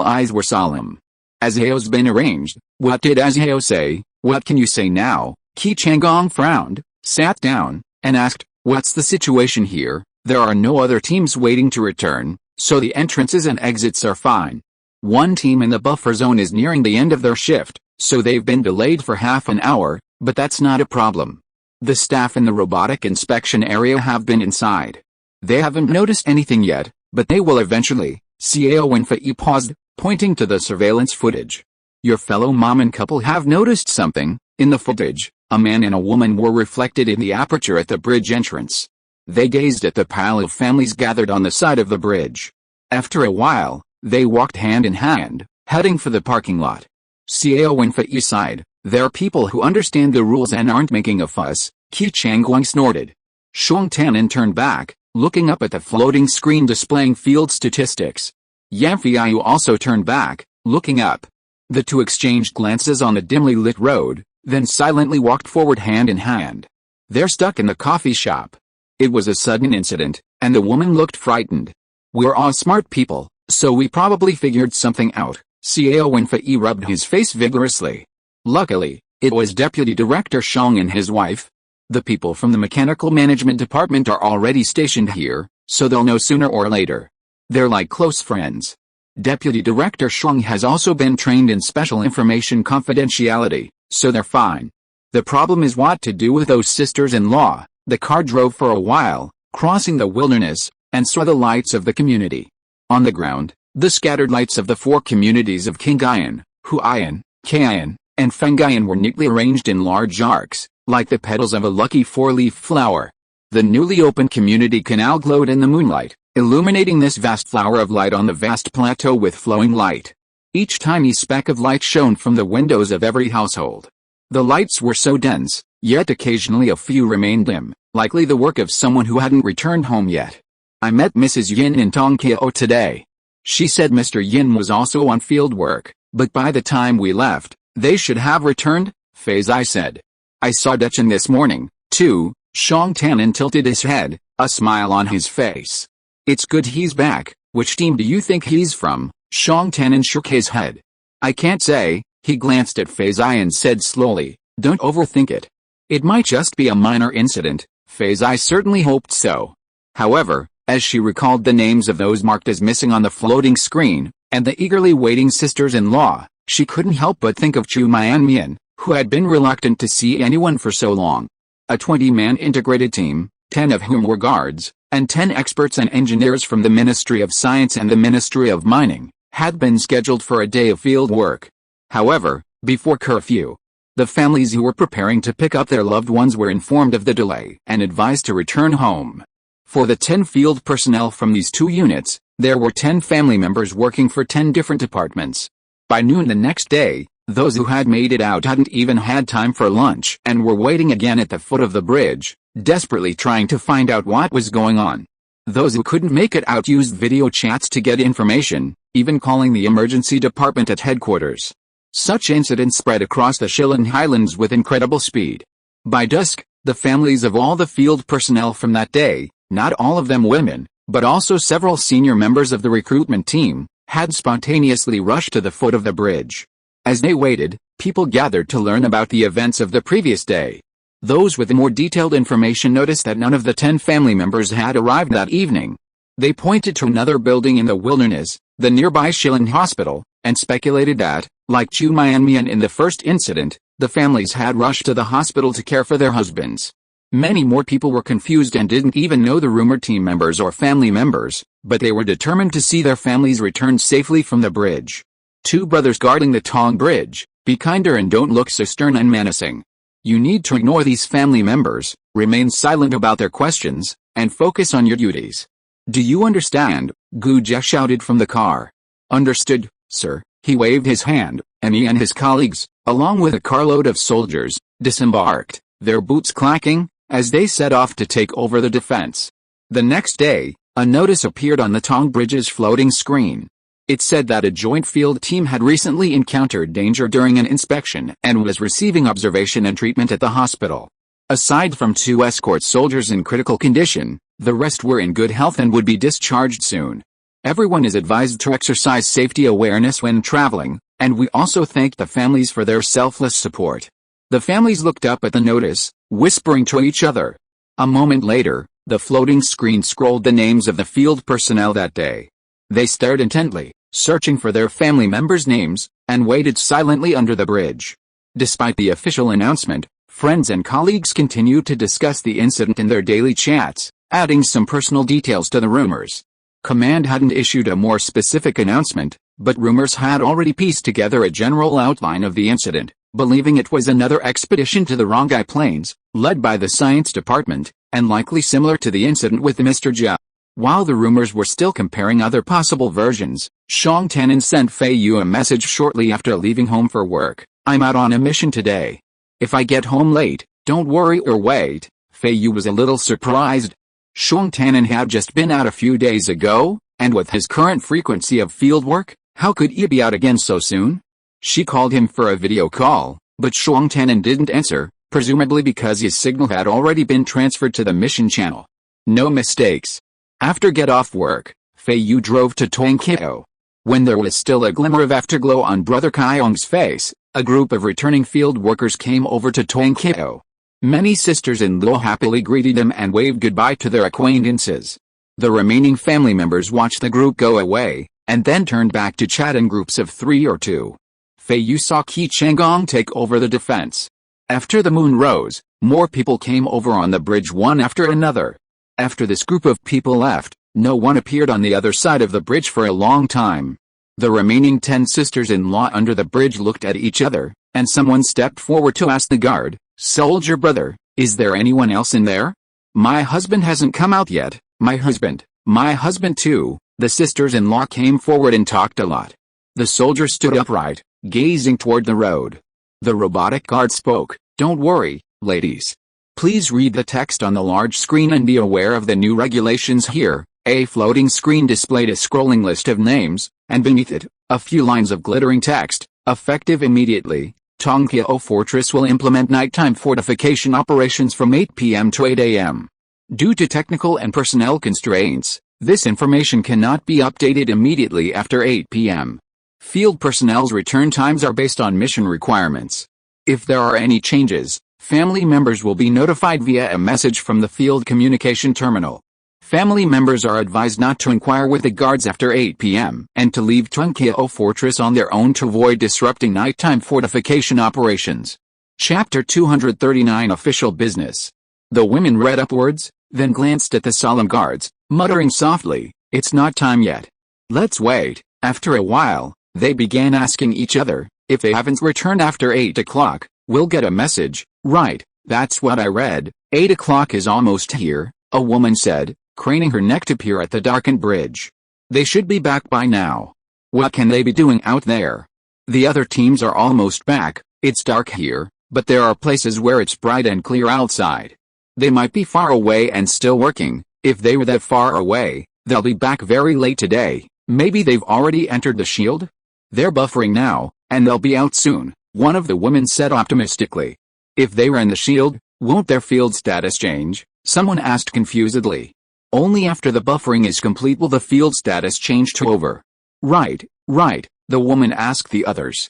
eyes were solemn. As Xiao's been arranged, what did Xiao say? What can you say now? Qi Changgong frowned, sat down, and asked, what's the situation here? There are no other teams waiting to return, so the entrances and exits are fine. One team in the buffer zone is nearing the end of their shift, so they've been delayed for half an hour, but that's not a problem. The staff in the robotic inspection area have been inside. They haven't noticed anything yet, but they will eventually. Xiao Wenfei paused, pointing to the surveillance footage. Your fellow Maman couple have noticed something. In the footage, a man and a woman were reflected in the aperture at the bridge entrance. They gazed at the pile of families gathered on the side of the bridge. After a while, they walked hand in hand, heading for the parking lot. Xiao Wenfei sighed. There are people who understand the rules and aren't making a fuss. Qi Changgong snorted. Shang Tanan turned back, looking up at the floating screen displaying field statistics. Yan Feiyu also turned back, looking up. The two exchanged glances on the dimly lit road, then silently walked forward hand in hand. They're stuck in the coffee shop. It was a sudden incident, and the woman looked frightened. We're all smart people, So we probably figured something out. CAO Feiyu rubbed his face vigorously. Luckily, it was Deputy Director Shang and his wife. The people from the Mechanical Management Department are already stationed here, so they'll know sooner or later. They're like close friends. Deputy Director Shang has also been trained in special information confidentiality, so they're fine. The problem is what to do with those sisters-in-law. The car drove for a while, crossing the wilderness, and saw the lights of the community. On the ground, the scattered lights of the four communities of Qinggong, Huaiyan, Kaiyan, and Fenggayan were neatly arranged in large arcs, like the petals of a lucky four-leaf flower. The newly opened community canal glowed in the moonlight, illuminating this vast flower of light on the vast plateau with flowing light. Each tiny speck of light shone from the windows of every household. The lights were so dense, yet occasionally a few remained dim, likely the work of someone who hadn't returned home yet. I met Mrs. Yin in Tongkao today. She said Mr. Yin was also on field work, but by the time we left, they should have returned, Feiyu said. I saw Dechen this morning, too. Shang Tanan tilted his head, a smile on his face. It's good he's back. Which team do you think he's from? Shang Tanan shook his head. I can't say. He glanced at Feiyu and said slowly, don't overthink it. It might just be a minor incident. Feiyu certainly hoped so. However, as she recalled the names of those marked as missing on the floating screen, and the eagerly waiting sisters-in-law, she couldn't help but think of Chu Mianmian, who had been reluctant to see anyone for so long. A 20-man integrated team, 10 of whom were guards, and 10 experts and engineers from the Ministry of Science and the Ministry of Mining, had been scheduled for a day of field work. However, before curfew, the families who were preparing to pick up their loved ones were informed of the delay and advised to return home. For the 10 field personnel from these two units, there were 10 family members working for 10 different departments. By noon the next day, those who had made it out hadn't even had time for lunch and were waiting again at the foot of the bridge, desperately trying to find out what was going on. Those who couldn't make it out used video chats to get information, even calling the emergency department at headquarters. Such incidents spread across the Shillong Highlands with incredible speed. By dusk, the families of all the field personnel from that day, not all of them women, but also several senior members of the recruitment team, had spontaneously rushed to the foot of the bridge. As they waited, people gathered to learn about the events of the previous day. Those with more detailed information noticed that none of the 10 family members had arrived that evening. They pointed to another building in the wilderness, the nearby Shillong Hospital, and speculated that, like Chu Mianmian in the first incident, the families had rushed to the hospital to care for their husbands. Many more people were confused and didn't even know the rumored team members or family members, but they were determined to see their families return safely from the bridge. 2 brothers guarding the Tong Bridge, be kinder and don't look so stern and menacing. You need to ignore these family members, remain silent about their questions, and focus on your duties. Do you understand? Gu Jie shouted from the car. Understood, sir. He waved his hand, and he and his colleagues, along with a carload of soldiers, disembarked, their boots clacking, as they set off to take over the defense. The next day, a notice appeared on the Tong Bridge's floating screen. It said that a joint field team had recently encountered danger during an inspection and was receiving observation and treatment at the hospital. Aside from 2 escort soldiers in critical condition, the rest were in good health and would be discharged soon. Everyone is advised to exercise safety awareness when traveling, and we also thank the families for their selfless support. The families looked up at the notice, whispering to each other. A moment later, the floating screen scrolled the names of the field personnel that day. They stared intently, searching for their family members' names, and waited silently under the bridge. Despite the official announcement, friends and colleagues continued to discuss the incident in their daily chats, adding some personal details to the rumors. Command hadn't issued a more specific announcement, but rumors had already pieced together a general outline of the incident, believing it was another expedition to the Rongai Plains, led by the science department, and likely similar to the incident with Mr. Jia. While the rumors were still comparing other possible versions, Shang Tanan sent Feiyu a message shortly after leaving home for work. I'm out on a mission today. If I get home late, don't worry or wait. Feiyu was a little surprised. Shang Tanan had just been out a few days ago, and with his current frequency of field work, how could he be out again so soon? She called him for a video call, but Shang Tanan didn't answer, presumably because his signal had already been transferred to the mission channel. No mistakes. After get off work, Feiyu drove to Tongkio. When there was still a glimmer of afterglow on Brother Kyong's face, a group of returning field workers came over to Tongkio. Many sisters-in-law happily greeted them and waved goodbye to their acquaintances. The remaining family members watched the group go away, and then turned back to chat in groups of 3 or 2. Feiyu saw Qi Changgong take over the defense. After the moon rose, more people came over on the bridge one after another. After this group of people left, no one appeared on the other side of the bridge for a long time. The remaining 10 sisters-in-law under the bridge looked at each other, and someone stepped forward to ask the guard, "Soldier brother, is there anyone else in there?" "My husband hasn't come out yet." My husband too." The sisters-in-law came forward and talked a lot. The soldier stood upright, gazing toward the road. The robotic guard spoke, "Don't worry, ladies. Please read the text on the large screen and be aware of the new regulations here." A floating screen displayed a scrolling list of names, and beneath it, a few lines of glittering text, effective immediately. Tongkio Fortress will implement nighttime fortification operations from 8 p.m. to 8 a.m. Due to technical and personnel constraints, this information cannot be updated immediately after 8 p.m. Field personnel's return times are based on mission requirements. If there are any changes, family members will be notified via a message from the field communication terminal. Family members are advised not to inquire with the guards after 8 p.m. and to leave Tongkio Fortress on their own to avoid disrupting nighttime fortification operations. Chapter 239 Official Business. The women read upwards, then glanced at the solemn guards, muttering softly, "It's not time yet. Let's wait." After a while, they began asking each other, "If they haven't returned after 8 o'clock, we'll get a message." "Right, that's what I read. 8 o'clock is almost here," a woman said, craning her neck to peer at the darkened bridge. "They should be back by now. What can they be doing out there?" "The other teams are almost back. It's dark here, but there are places where it's bright and clear outside. They might be far away and still working. If they were that far away, they'll be back very late today. Maybe they've already entered the shield? They're buffering now, and they'll be out soon," one of the women said optimistically. "If they were in the shield, won't their field status change?" someone asked confusedly. "Only after the buffering is complete will the field status change to over." Right, the woman asked the others.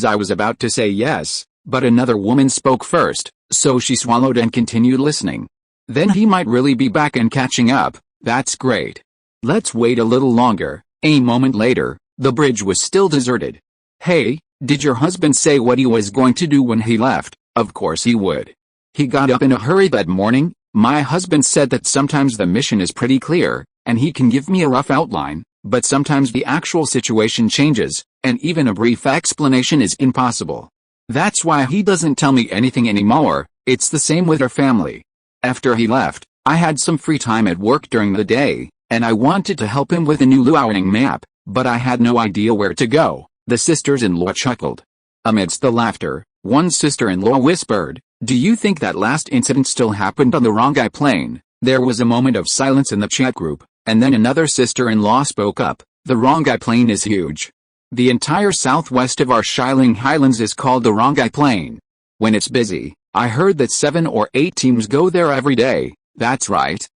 I was about to say yes, but another woman spoke first, so she swallowed and continued listening. "Then he might really be back and catching up. That's great. Let's wait a little longer." A moment later, the bridge was still deserted. "Hey, did your husband say what he was going to do when he left?" "Of course he would. He got up in a hurry that morning. My husband said that sometimes the mission is pretty clear, and he can give me a rough outline, but sometimes the actual situation changes, and even a brief explanation is impossible. That's why he doesn't tell me anything anymore." It's the same with our family. After he left, I had some free time at work during the day, and I wanted to help him with a new luauing map, but I had no idea where to go. The sisters-in-law chuckled. Amidst the laughter, one sister-in-law whispered, "Do you think that last incident still happened on the Rongai Plain?" There was a moment of silence in the chat group, and then another sister-in-law spoke up. "The Rongai Plain is huge. The entire southwest of our Shiling Highlands is called the Rongai Plain. When it's busy, I heard that 7 or 8 teams go there every day." That's right.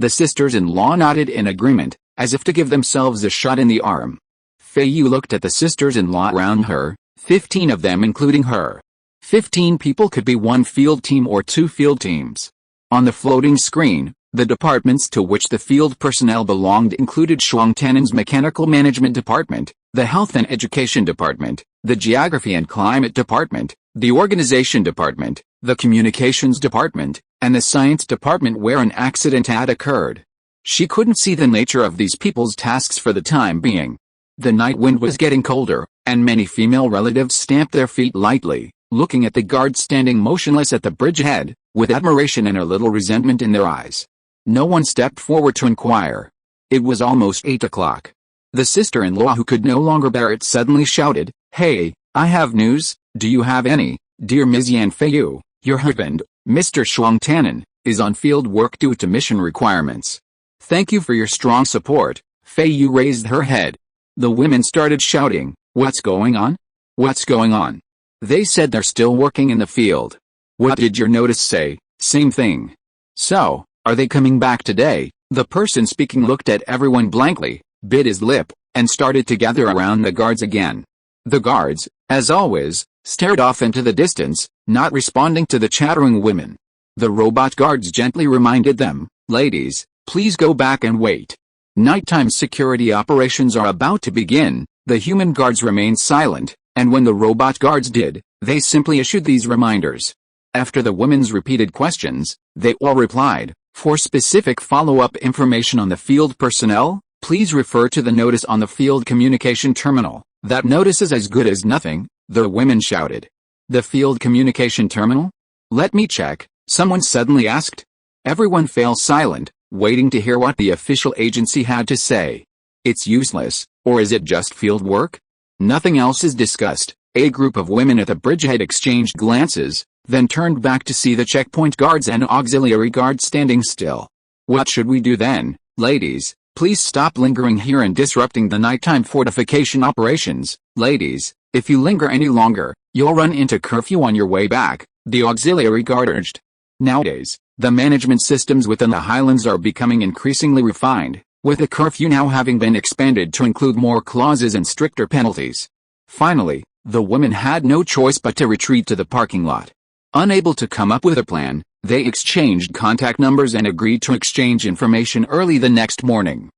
The sisters-in-law nodded in agreement, as if to give themselves a shot in the arm. Feiyu looked at the sisters-in-law around her, 15 of them including her. 15 people could be one field team or 2 field teams. On the floating screen, the departments to which the field personnel belonged included Shuangtanen's Mechanical Management Department, the Health and Education Department, the Geography and Climate Department, the Organization Department, the Communications Department, and the Science Department where an accident had occurred. She couldn't see the nature of these people's tasks for the time being. The night wind was getting colder, and many female relatives stamped their feet lightly, looking at the guards standing motionless at the bridgehead, with admiration and a little resentment in their eyes. No one stepped forward to inquire. It was almost 8 o'clock. The sister-in-law who could no longer bear it suddenly shouted, "Hey, I have news. Do you have any? Dear Ms. Yan Feiyu, your husband, Mr. Shuangtanen, is on field work due to mission requirements. Thank you for your strong support." Feiyu raised her head. The women started shouting, "What's going on? What's going on?" They said they're still working in the field. What did your notice say? Same thing. So, are they coming back today? The person speaking looked at everyone blankly, bit his lip, and started to gather around the guards again. The guards, as always, stared off into the distance, not responding to the chattering women. The robot guards gently reminded them, "Ladies, please go back and wait. Nighttime security operations are about to begin." The human guards remained silent, and when the robot guards did, they simply issued these reminders. After the women's repeated questions, they all replied, "For specific follow-up information on the field personnel, please refer to the notice on the field communication terminal." "That notice is as good as nothing," the women shouted. "The field communication terminal? Let me check," someone suddenly asked. Everyone fell silent, waiting to hear what the official agency had to say. "It's useless, or is it just field work?" Nothing else is discussed. A group of women at the bridgehead exchanged glances, then turned back to see the checkpoint guards and auxiliary guards standing still. "What should we do then, ladies? Please stop lingering here and disrupting the nighttime fortification operations. Ladies, if you linger any longer, you'll run into curfew on your way back," the auxiliary guard urged. Nowadays, the management systems within the Highlands are becoming increasingly refined, with the curfew now having been expanded to include more clauses and stricter penalties. Finally, the women had no choice but to retreat to the parking lot. Unable to come up with a plan, they exchanged contact numbers and agreed to exchange information early the next morning.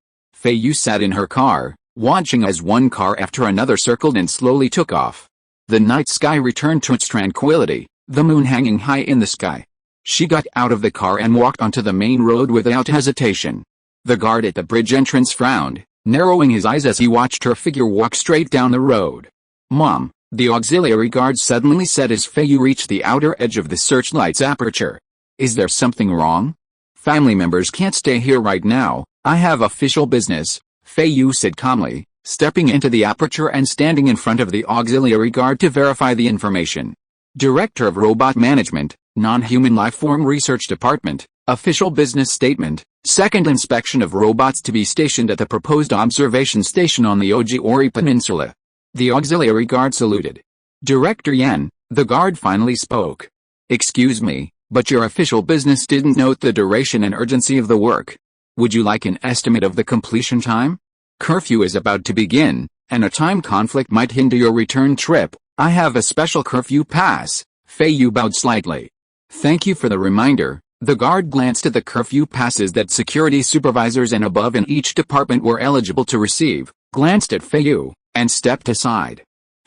Feiyu sat in her car, watching as one car after another circled and slowly took off. The night sky returned to its tranquility, the moon hanging high in the sky. She got out of the car and walked onto the main road without hesitation. The guard at the bridge entrance frowned, narrowing his eyes as he watched her figure walk straight down the road. "Mom," the auxiliary guard suddenly said as Feiyu reached the outer edge of the searchlight's aperture. "Is there something wrong?" "Family members can't stay here right now, I have official business," Feiyu said calmly, stepping into the aperture and standing in front of the auxiliary guard to verify the information. "Director of Robot Management, Non-Human Lifeform Research Department, official business statement, second inspection of robots to be stationed at the proposed observation station on the Oji-Ori Peninsula." The auxiliary guard saluted. "Director Yen," the guard finally spoke. "Excuse me, but your official business didn't note the duration and urgency of the work. Would you like an estimate of the completion time? Curfew is about to begin, and a time conflict might hinder your return trip. I have a special curfew pass." Feiyu bowed slightly. "Thank you for the reminder." The guard glanced at the curfew passes that security supervisors and above in each department were eligible to receive, glanced at Feiyu, and stepped aside.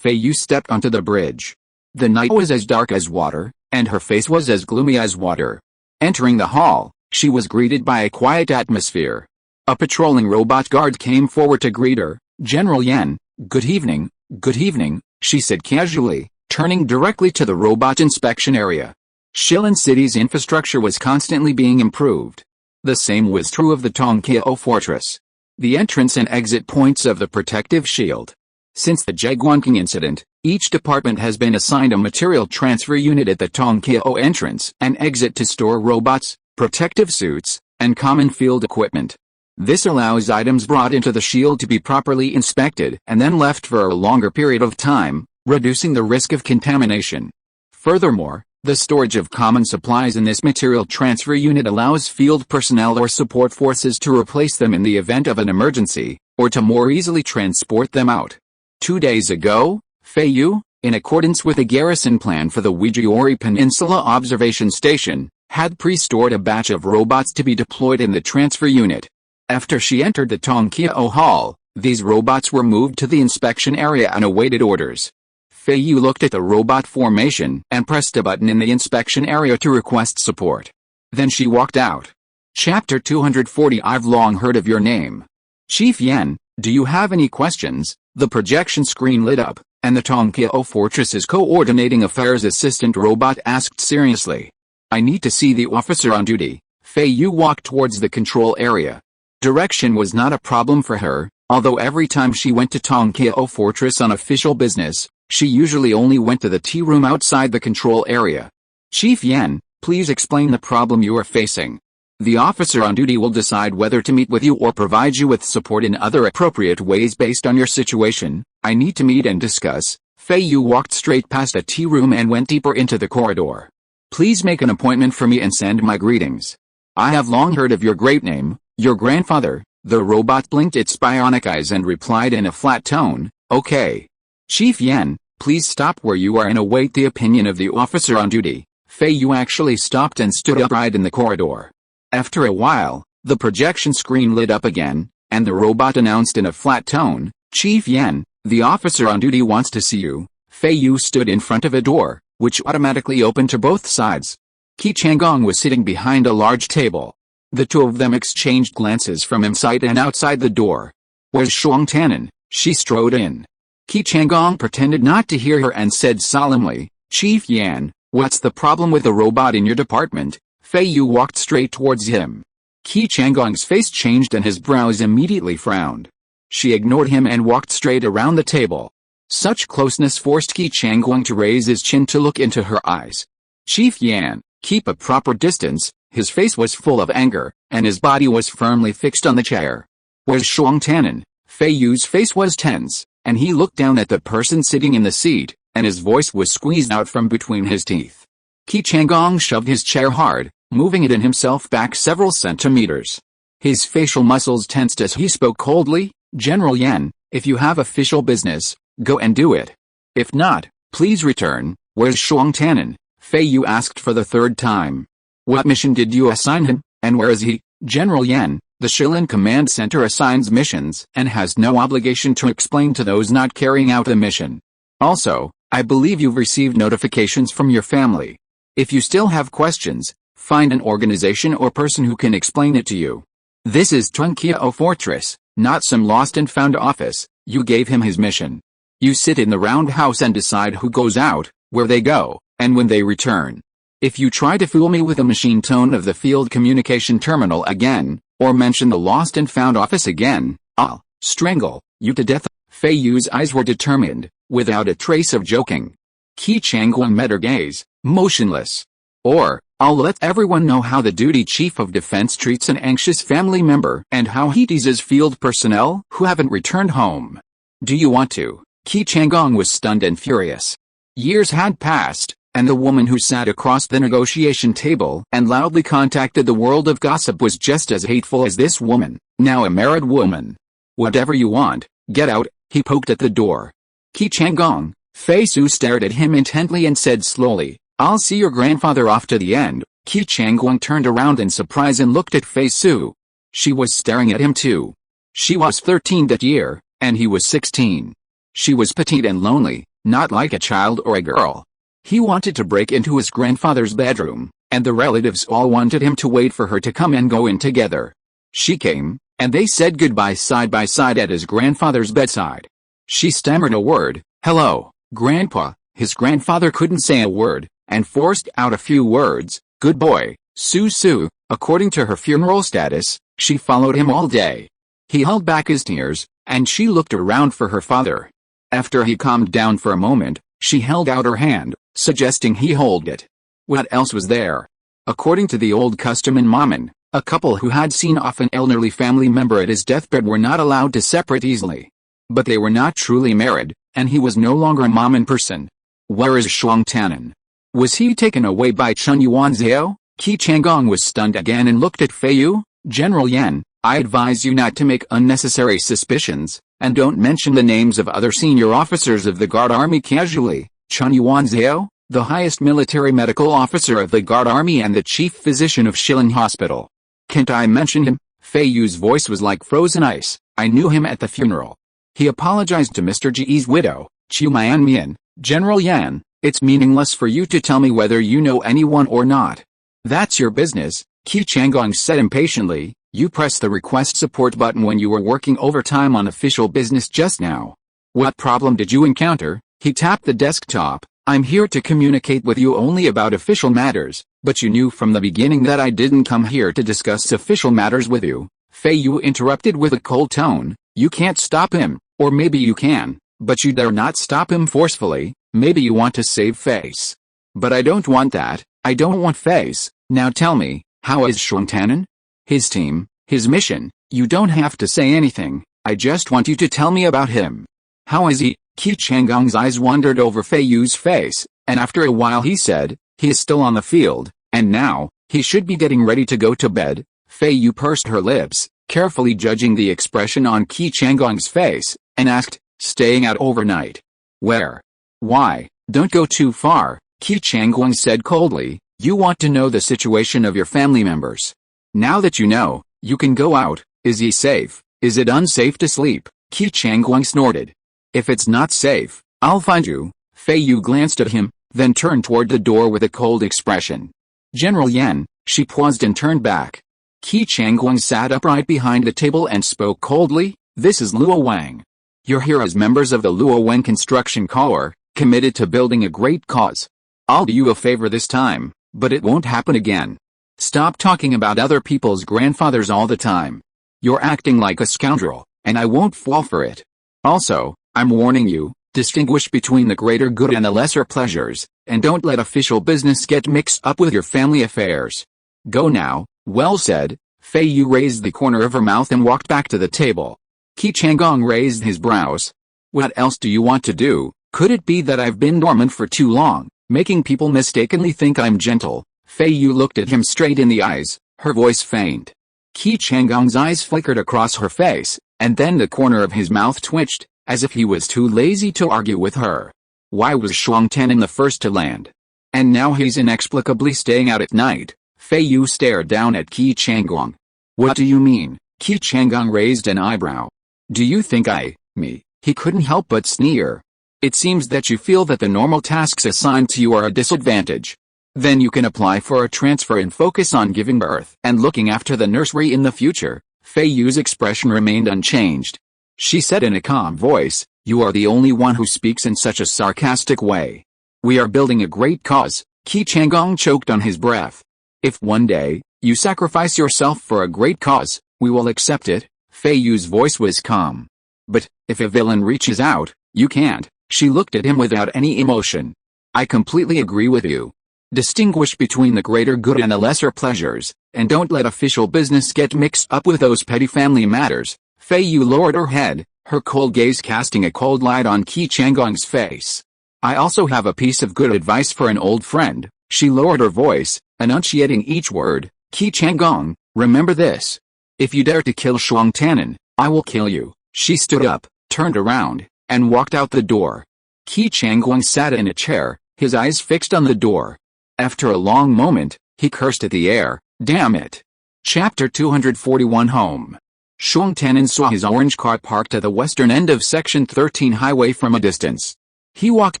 Feiyu stepped onto the bridge. The night was as dark as water, and her face was as gloomy as water. Entering the hall, she was greeted by a quiet atmosphere. A patrolling robot guard came forward to greet her. "General Yen, good evening," she said casually, turning directly to the robot inspection area. Shilin City's infrastructure was constantly being improved. The same was true of the Tongkeo Fortress. The entrance and exit points of the protective shield. Since the Jaguanking incident, each department has been assigned a material transfer unit at the Tongkeo entrance and exit to store robots, protective suits, and common field equipment. This allows items brought into the shield to be properly inspected and then left for a longer period of time, reducing the risk of contamination. Furthermore, the storage of common supplies in this material transfer unit allows field personnel or support forces to replace them in the event of an emergency, or to more easily transport them out. 2 days ago, Feiyu, in accordance with a garrison plan for the Oji-Ori Peninsula Observation Station, had pre-stored a batch of robots to be deployed in the transfer unit. After she entered the Tongkeo Hall, these robots were moved to the inspection area and awaited orders. Feiyu looked at the robot formation and pressed a button in the inspection area to request support. Then she walked out. Chapter 240. I've long heard of your name. Chief Yen, do you have any questions? The projection screen lit up, and the Tongkeo Fortress's coordinating affairs assistant robot asked seriously. I need to see the officer on duty. Feiyu walked towards the control area. Direction was not a problem for her, although every time she went to Tongkeo Fortress on official business, she usually only went to the tea room outside the control area. Chief Yen, please explain the problem you are facing. The officer on duty will decide whether to meet with you or provide you with support in other appropriate ways based on your situation. I need to meet and discuss. Feiyu walked straight past a tea room and went deeper into the corridor. Please make an appointment for me and send my greetings. I have long heard of your great name, Your grandfather. The robot blinked its bionic eyes and replied in a flat tone, okay. Chief Yan, please stop where you are and await the opinion of the officer on duty. Feiyu actually stopped and stood upright in the corridor. After a while, the projection screen lit up again, and the robot announced in a flat tone, Chief Yan, the officer on duty wants to see you. Feiyu stood in front of a door, which automatically opened to both sides. Qi Changgong was sitting behind a large table. The two of them exchanged glances from inside and outside the door. Where's Shuang Tannen? She strode in. Qi Changgong pretended not to hear her and said solemnly, Chief Yan, what's the problem with the robot in your department? Feiyu walked straight towards him. Qi Changgong's face changed and his brows immediately frowned. She ignored him and walked straight around the table. Such closeness forced Qi Changgong to raise his chin to look into her eyes. Chief Yan, keep a proper distance. His face was full of anger, and his body was firmly fixed on the chair. Where's Shuang Tannen? Feiyu's face was tense, and he looked down at the person sitting in the seat, and his voice was squeezed out from between his teeth. Qi Changgong shoved his chair hard, moving it and himself back several centimeters. His facial muscles tensed as he spoke coldly, General Yan, if you have official business, go and do it. If not, please return. Where's Shuang Tannen? Feiyu asked for the third time. What mission did you assign him, and where is he? General Yan, the Shilin Command Center assigns missions and has no obligation to explain to those not carrying out the mission. Also, I believe you've received notifications from your family. If you still have questions, find an organization or person who can explain it to you. This is Tunqiao Fortress, not some lost and found office. You gave him his mission. You sit in the roundhouse and decide who goes out, where they go, and when they return. If you try to fool me with the machine tone of the field communication terminal again, or mention the lost and found office again, I'll strangle you to death. Feiyu's eyes were determined, without a trace of joking. Qi Changgong met her gaze, motionless. Or, I'll let everyone know how the duty chief of defense treats an anxious family member and how he teases field personnel who haven't returned home. Do you want to? Qi Changgong was stunned and furious. Years had passed, and the woman who sat across the negotiation table and loudly contacted the world of gossip was just as hateful as this woman, now a married woman. Whatever you want, get out. He poked at the door. Qi Changgong, Feiyu stared at him intently and said slowly, I'll see your grandfather off to the end. Qi Changgong turned around in surprise and looked at Feiyu. She was staring at him too. She was 13 that year, and he was 16. She was petite and lonely, not like a child or a girl. He wanted to break into his grandfather's bedroom, and the relatives all wanted him to wait for her to come and go in together. She came, and they said goodbye side by side at his grandfather's bedside. She stammered a word, hello, Grandpa. His grandfather couldn't say a word, and forced out a few words, good boy, Su. According to her funeral status, she followed him all day. He held back his tears, and she looked around for her father. After he calmed down for a moment, she held out her hand, suggesting he hold it. What else was there? According to the old custom in Maman, a couple who had seen off an elderly family member at his deathbed were not allowed to separate easily. But they were not truly married, and he was no longer a Maman person. Where is Shuang Tannen? Was he taken away by Chen Yuanzhao? Qi Changgong was stunned again and looked at Feiyu. General Yan, I advise you not to make unnecessary suspicions, and don't mention the names of other senior officers of the Guard Army casually. Chen Yuanzhao, the highest military medical officer of the Guard Army and the chief physician of Shilin Hospital. Can't I mention him? Feiyu's voice was like frozen ice. I knew him at the funeral. He apologized to Mr. Ji's widow, Chu Mian. General Yan, it's meaningless for you to tell me whether you know anyone or not. That's your business, Qi Changgong said impatiently. You pressed the request support button when you were working overtime on official business just now. What problem did you encounter? He tapped the desktop. I'm here to communicate with you only about official matters, but you knew from the beginning that I didn't come here to discuss official matters with you. Feiyu interrupted with a cold tone. You can't stop him, or maybe you can, but you dare not stop him forcefully. Maybe you want to save face. But I don't want that. I don't want face. Now tell me, how is Shuang Tannen? His team, his mission. You don't have to say anything. I just want you to tell me about him. How is he? Qi Changgong's eyes wandered over Feiyu's face, and after a while he said, he is still on the field, and now, he should be getting ready to go to bed. Feiyu pursed her lips, carefully judging the expression on Qi Changgong's face, and asked, "Staying out overnight? Where? Why? Don't go too far," Qi Changgong said coldly. "You want to know the situation of your family members. Now that you know, you can go out. Is he safe? Is it unsafe to sleep?" Qi Changgong snorted. "If it's not safe, I'll find you." Feiyu glanced at him, then turned toward the door with a cold expression. "General Yan," she paused and turned back. Qi Changgong sat upright behind the table and spoke coldly, "This is Luo Wang. You're here as members of the Luo Wang Construction Corps, committed to building a great cause. I'll do you a favor this time, but it won't happen again. Stop talking about other people's grandfathers all the time. You're acting like a scoundrel, and I won't fall for it. Also, I'm warning you, distinguish between the greater good and the lesser pleasures, and don't let official business get mixed up with your family affairs. Go now." "Well said." Feiyu raised the corner of her mouth and walked back to the table. Qi Changgong raised his brows. "What else do you want to do? Could it be that I've been dormant for too long, making people mistakenly think I'm gentle?" Feiyu looked at him straight in the eyes, her voice faint. Qi Changgong's eyes flickered across her face, and then the corner of his mouth twitched, as if he was too lazy to argue with her. Why was Shuang Tianan the first to land? And now he's inexplicably staying out at night. Feiyu stared down at Qi Changgong. "What do you mean?" Qi Changgong raised an eyebrow. "Do you think me?" He couldn't help but sneer. "It seems that you feel that the normal tasks assigned to you are a disadvantage. Then you can apply for a transfer and focus on giving birth and looking after the nursery in the future." Feiyu's expression remained unchanged. She said in a calm voice, "You are the only one who speaks in such a sarcastic way. We are building a great cause." Qi Changgong choked on his breath. "If one day, you sacrifice yourself for a great cause, we will accept it." Feiyu's voice was calm. "But, if a villain reaches out, you can't." She looked at him without any emotion. "I completely agree with you. Distinguish between the greater good and the lesser pleasures, and don't let official business get mixed up with those petty family matters." Feiyu lowered her head, her cold gaze casting a cold light on Qi Changgong's face. "I also have a piece of good advice for an old friend." She lowered her voice, enunciating each word. "Qi Changgong, remember this. If you dare to kill Shuang Tianan, I will kill you." She stood up, turned around, and walked out the door. Qi Changgong sat in a chair, his eyes fixed on the door. After a long moment, he cursed at the air. "Damn it." Chapter 241 Home. Shuang Tianan saw his orange car parked at the western end of Section 13 highway from a distance. He walked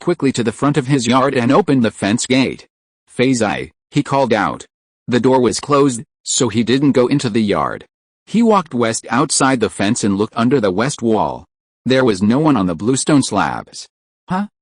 quickly to the front of his yard and opened the fence gate. "Feiyu," he called out. The door was closed, so he didn't go into the yard. He walked west outside the fence and looked under the west wall. There was no one on the bluestone slabs.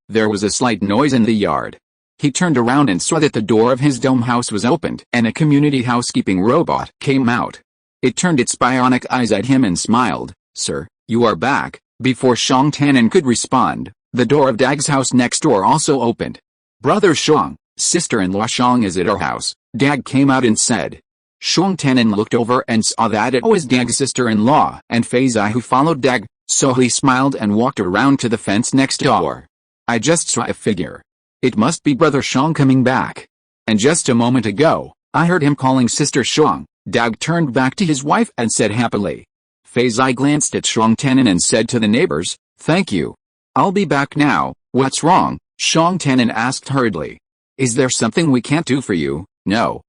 There was a slight noise in the yard. He turned around and saw that the door of his dome house was opened and a community housekeeping robot came out. It turned its bionic eyes at him and smiled. "Sir, you are back." Before Shuang Tianan could respond, the door of Dag's house next door also opened. "Brother Shuang, sister-in-law Shuang is at our house," Dag came out and said. Shuang Tianan looked over and saw that it was Dag's sister-in-law and Feiyu who followed Dag, so he smiled and walked around to the fence next door. "I just saw a figure. It must be Brother Shuang coming back. And just a moment ago, I heard him calling Sister Shuang." Dag turned back to his wife and said happily. Feiyu glanced at Shuang Tianan and said to the neighbors, "Thank you. I'll be back now." "What's wrong?" Shuang Tianan asked hurriedly. "Is there something we can't do for you?" No,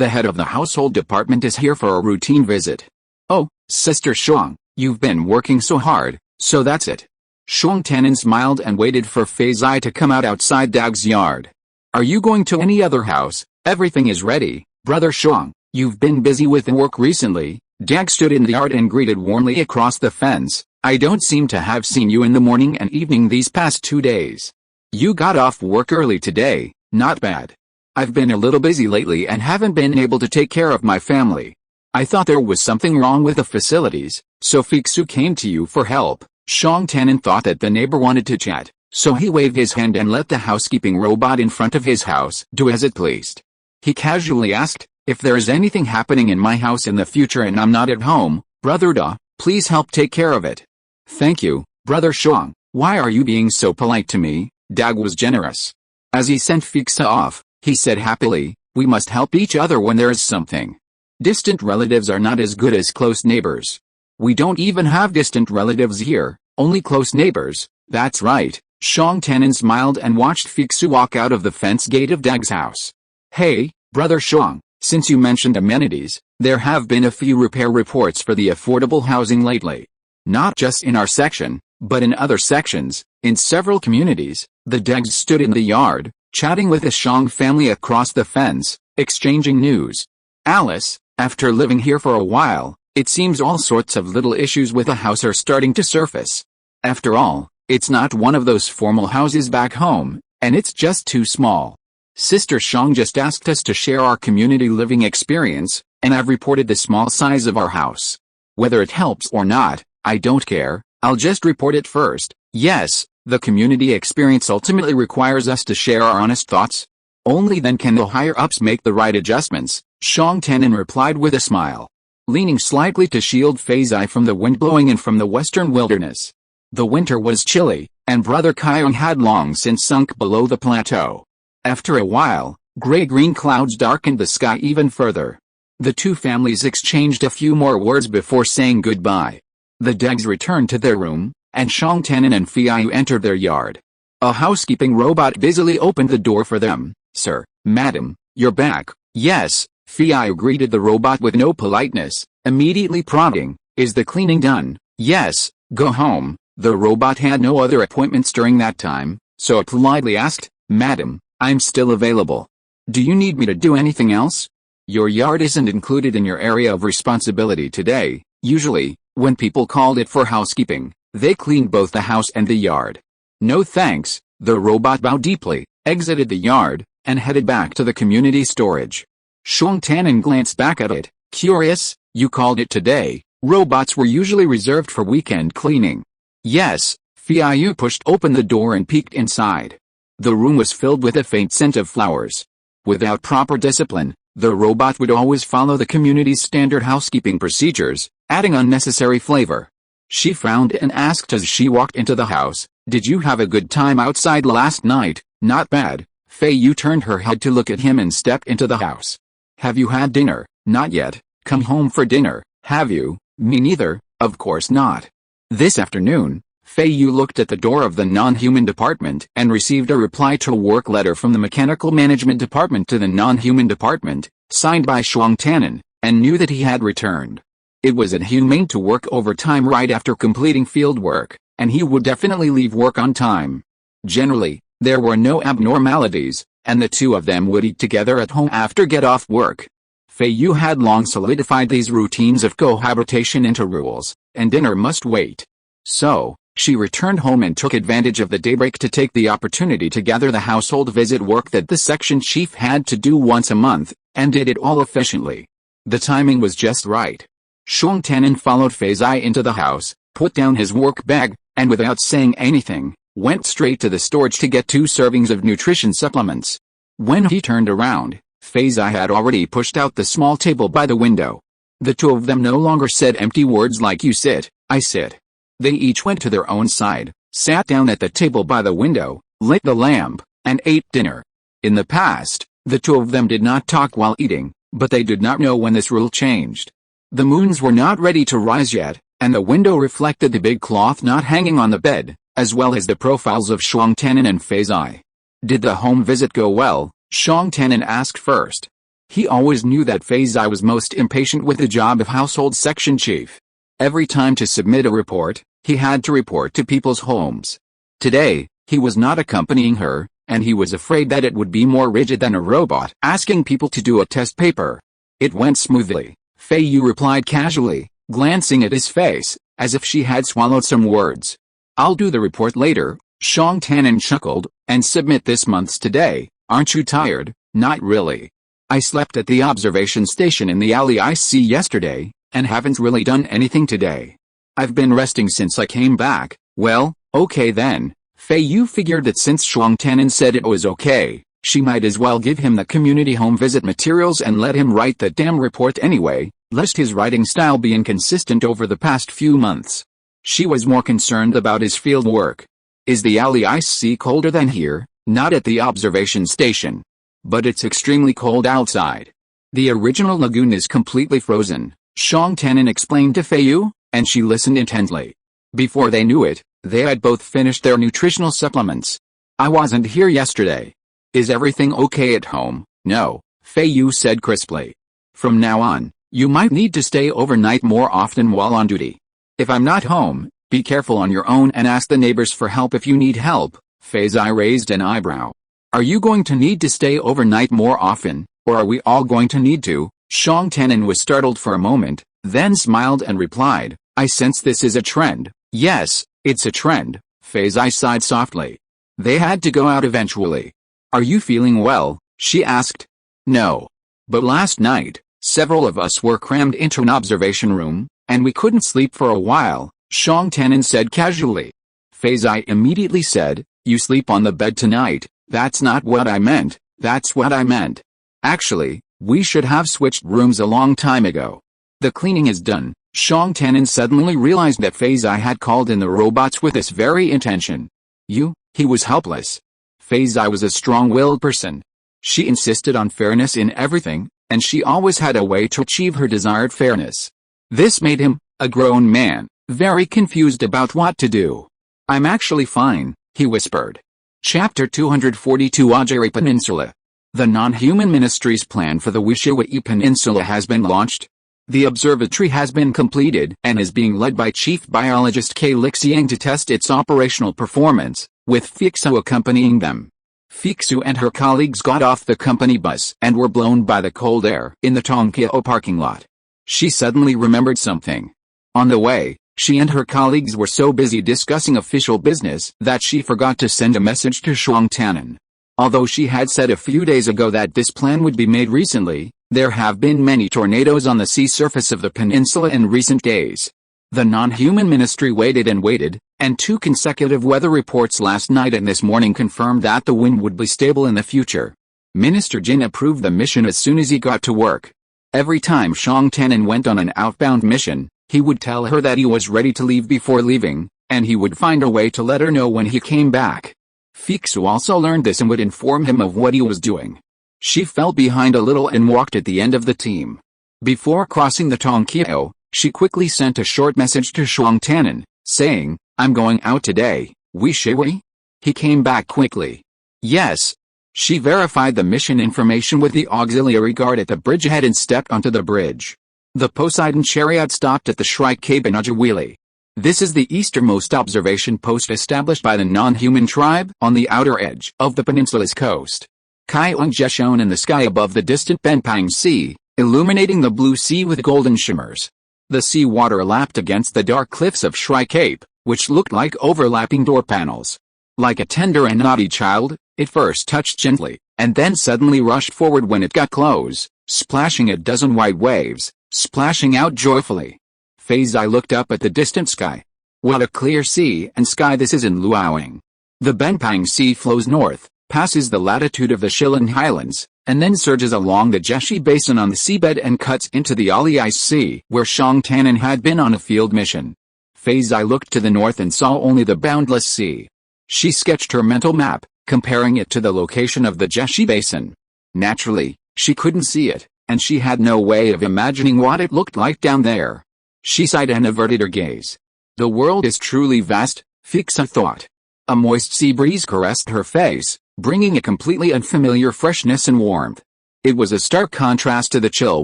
the head of the household department is here for a routine visit." "Oh, Sister Shuang, you've been working so hard, so that's it." Shuang Tianan smiled and waited for Feiyu to come out outside Dag's yard. "Are you going to any other house?" "Everything is ready, Brother Shuang. You've been busy with work recently." Dag stood in the yard and greeted warmly across the fence. "I don't seem to have seen you in the morning and evening these past 2 days. You got off work early today." "Not bad. I've been a little busy lately and haven't been able to take care of my family. I thought there was something wrong with the facilities, so Feiyu came to you for help." Shuang Tianan thought that the neighbor wanted to chat, so he waved his hand and let the housekeeping robot in front of his house do as it pleased. He casually asked, "If there is anything happening in my house in the future and I'm not at home, Brother Da, please help take care of it." "Thank you, Brother Shuang. Why are you being so polite to me?" Dag was generous. As he sent Feiyu off, he said happily, "We must help each other when there is something." Distant relatives are not as good as close neighbors. We don't even have distant relatives here, only close neighbors. That's right. Xiong Tannen smiled and watched Feiyu walk out of the fence gate of Dag's house. Hey, brother Xiong, since you mentioned amenities, there have been a few repair reports for the affordable housing lately. Not just in our section, but in other sections, in several communities. The Dags stood in the yard, chatting with the Xiong family across the fence, exchanging news. Alice, after living here for a while, it seems all sorts of little issues with the house are starting to surface. After all, it's not one of those formal houses back home, and it's just too small. Sister Xiong just asked us to share our community living experience, and I've reported the small size of our house. Whether it helps or not, I don't care, I'll just report it first. Yes, the community experience ultimately requires us to share our honest thoughts. Only then can the higher-ups make the right adjustments, Xiong Tannen replied with a smile, leaning slightly to shield Feiyu from the wind blowing in from the western wilderness. The winter was chilly, and Brother Qiyong had long since sunk below the plateau. After a while, gray-green clouds darkened the sky even further. The two families exchanged a few more words before saying goodbye. The Dags returned to their room, and Xiong Tannen and Feiyu entered their yard. A housekeeping robot busily opened the door for them. Sir, madam, you're back. Yes, Feiyu greeted the robot with no politeness, immediately prompting, is the cleaning done? Yes, go home. The robot had no other appointments during that time, so it politely asked, Madam, I'm still available. Do you need me to do anything else? Your yard isn't included in your area of responsibility today. Usually, when people called it for housekeeping, they cleaned both the house and the yard. No thanks. The robot bowed deeply, exited the yard, and headed back to the community storage. Xiong Tannen glanced back at it, curious. You called it today. Robots were usually reserved for weekend cleaning. Yes, Feiyu pushed open the door and peeked inside. The room was filled with a faint scent of flowers. Without proper discipline, the robot would always follow the community's standard housekeeping procedures, adding unnecessary flavor. She frowned and asked as she walked into the house, Did you have a good time outside last night? Not bad. Feiyu turned her head to look at him and stepped into the house. Have you had dinner? Not yet. Come home for dinner, have you? Me neither, of course not. This afternoon, Feiyu looked at the door of the non-human department and received a reply to a work letter from the mechanical management department to the non-human department, signed by Xiong Tannen, and knew that he had returned. It was inhumane to work overtime right after completing field work, and he would definitely leave work on time. Generally, there were no abnormalities, and the two of them would eat together at home after get-off work. Feiyu had long solidified these routines of cohabitation into rules, and dinner must wait. So, she returned home and took advantage of the daybreak to take the opportunity to gather the household visit work that the section chief had to do once a month, and did it all efficiently. The timing was just right. Xiong Tannen followed Feiyu into the house, put down his work bag, and without saying anything, went straight to the storage to get 2 servings of nutrition supplements. When he turned around, Feiyu had already pushed out the small table by the window. The two of them no longer said empty words like you sit, I sit. They each went to their own side, sat down at the table by the window, lit the lamp, and ate dinner. In the past, the two of them did not talk while eating, but they did not know when this rule changed. The moons were not ready to rise yet, and the window reflected the big cloth not hanging on the bed, as well as the profiles of Xiong Tannen and Feiyu. Did the home visit go well? Xiong Tannen asked first. He always knew that Feiyu was most impatient with the job of household section chief. Every time to submit a report, he had to report to people's homes. Today, he was not accompanying her, and he was afraid that it would be more rigid than a robot asking people to do a test paper. It went smoothly, Feiyu replied casually, glancing at his face, as if she had swallowed some words. I'll do the report later, Xiong Tannen chuckled, and submit this month's today. Aren't you tired? Not really. I slept at the observation station in the alley I see yesterday, and haven't really done anything today. I've been resting since I came back. Well, okay then. Feiyu figured that since Xiong Tannen said it was okay, she might as well give him the community home visit materials and let him write the damn report anyway, lest his writing style be inconsistent over the past few months. She was more concerned about his field work. Is the alley I see colder than here? Not at the observation station. But it's extremely cold outside. The original lagoon is completely frozen, Shang Tanin explained to Feiyu, and she listened intently. Before they knew it, they had both finished their nutritional supplements. I wasn't here yesterday. Is everything okay at home? No, Feiyu said crisply. From now on, you might need to stay overnight more often while on duty. If I'm not home, be careful on your own and ask the neighbors for help if you need help. Feiyu raised an eyebrow. Are you going to need to stay overnight more often, or are we all going to need to? Shang Tanin was startled for a moment, then smiled and replied, I sense this is a trend. Yes, it's a trend, Feiyu sighed softly. They had to go out eventually. Are you feeling well? She asked. No. But last night, several of us were crammed into an observation room, and we couldn't sleep for a while, Shang Tanin said casually. Feiyu immediately said, you sleep on the bed tonight. That's not what I meant, that's what I meant. Actually, we should have switched rooms a long time ago. The cleaning is done. Shang Tanin suddenly realized that Feiyu had called in the robots with this very intention. He was helpless. Feiyu was a strong-willed person. She insisted on fairness in everything, and she always had a way to achieve her desired fairness. This made him, a grown man, very confused about what to do. I'm actually fine, he whispered. Chapter 242 Ajari Peninsula. The non-human ministry's plan for the Wishiwai Peninsula has been launched. The observatory has been completed and is being led by Chief Biologist Qi Changgong to test its operational performance, with Feiyu accompanying them. Feiyu and her colleagues got off the company bus and were blown by the cold air in the Tongqiao parking lot. She suddenly remembered something. On the way, she and her colleagues were so busy discussing official business that she forgot to send a message to Shang Tanin. Although she had said a few days ago that this plan would be made recently, there have been many tornadoes on the sea surface of the peninsula in recent days. The non-human ministry waited and waited, and 2 consecutive weather reports last night and this morning confirmed that the wind would be stable in the future. Minister Jin approved the mission as soon as he got to work. Every time Shang Tanin went on an outbound mission, he would tell her that he was ready to leave before leaving, and he would find a way to let her know when he came back. Feiyu also learned this and would inform him of what he was doing. She fell behind a little and walked at the end of the team. Before crossing the Tongqiao, she quickly sent a short message to Shang Tanin, saying, I'm going out today, Wishiwai? He came back quickly. Yes. She verified the mission information with the auxiliary guard at the bridgehead and stepped onto the bridge. The Poseidon chariot stopped at the Shrike Cape in Ajawili. This is the easternmost observation post established by the non-human tribe on the outer edge of the peninsula's coast. Qi shone in the sky above the distant Benpang Sea, illuminating the blue sea with golden shimmers. The sea water lapped against the dark cliffs of Shrike Cape, which looked like overlapping door panels. Like a tender and naughty child, it first touched gently, and then suddenly rushed forward when it got close, splashing a dozen white waves, splashing out joyfully. Feiyu looked up at the distant sky. What a clear sea and sky this is in Luoyang. The Benpang Sea flows north, passes the latitude of the Shilin Highlands, and then surges along the Jeshi Basin on the seabed and cuts into the Alii Sea, where Shang Tanin had been on a field mission. Feiyu looked to the north and saw only the boundless sea. She sketched her mental map, comparing it to the location of the Jeshi Basin. Naturally, she couldn't see it, and she had no way of imagining what it looked like down there. She sighed and averted her gaze. The world is truly vast, Feiyu thought. A moist sea breeze caressed her face, bringing a completely unfamiliar freshness and warmth. It was a stark contrast to the chill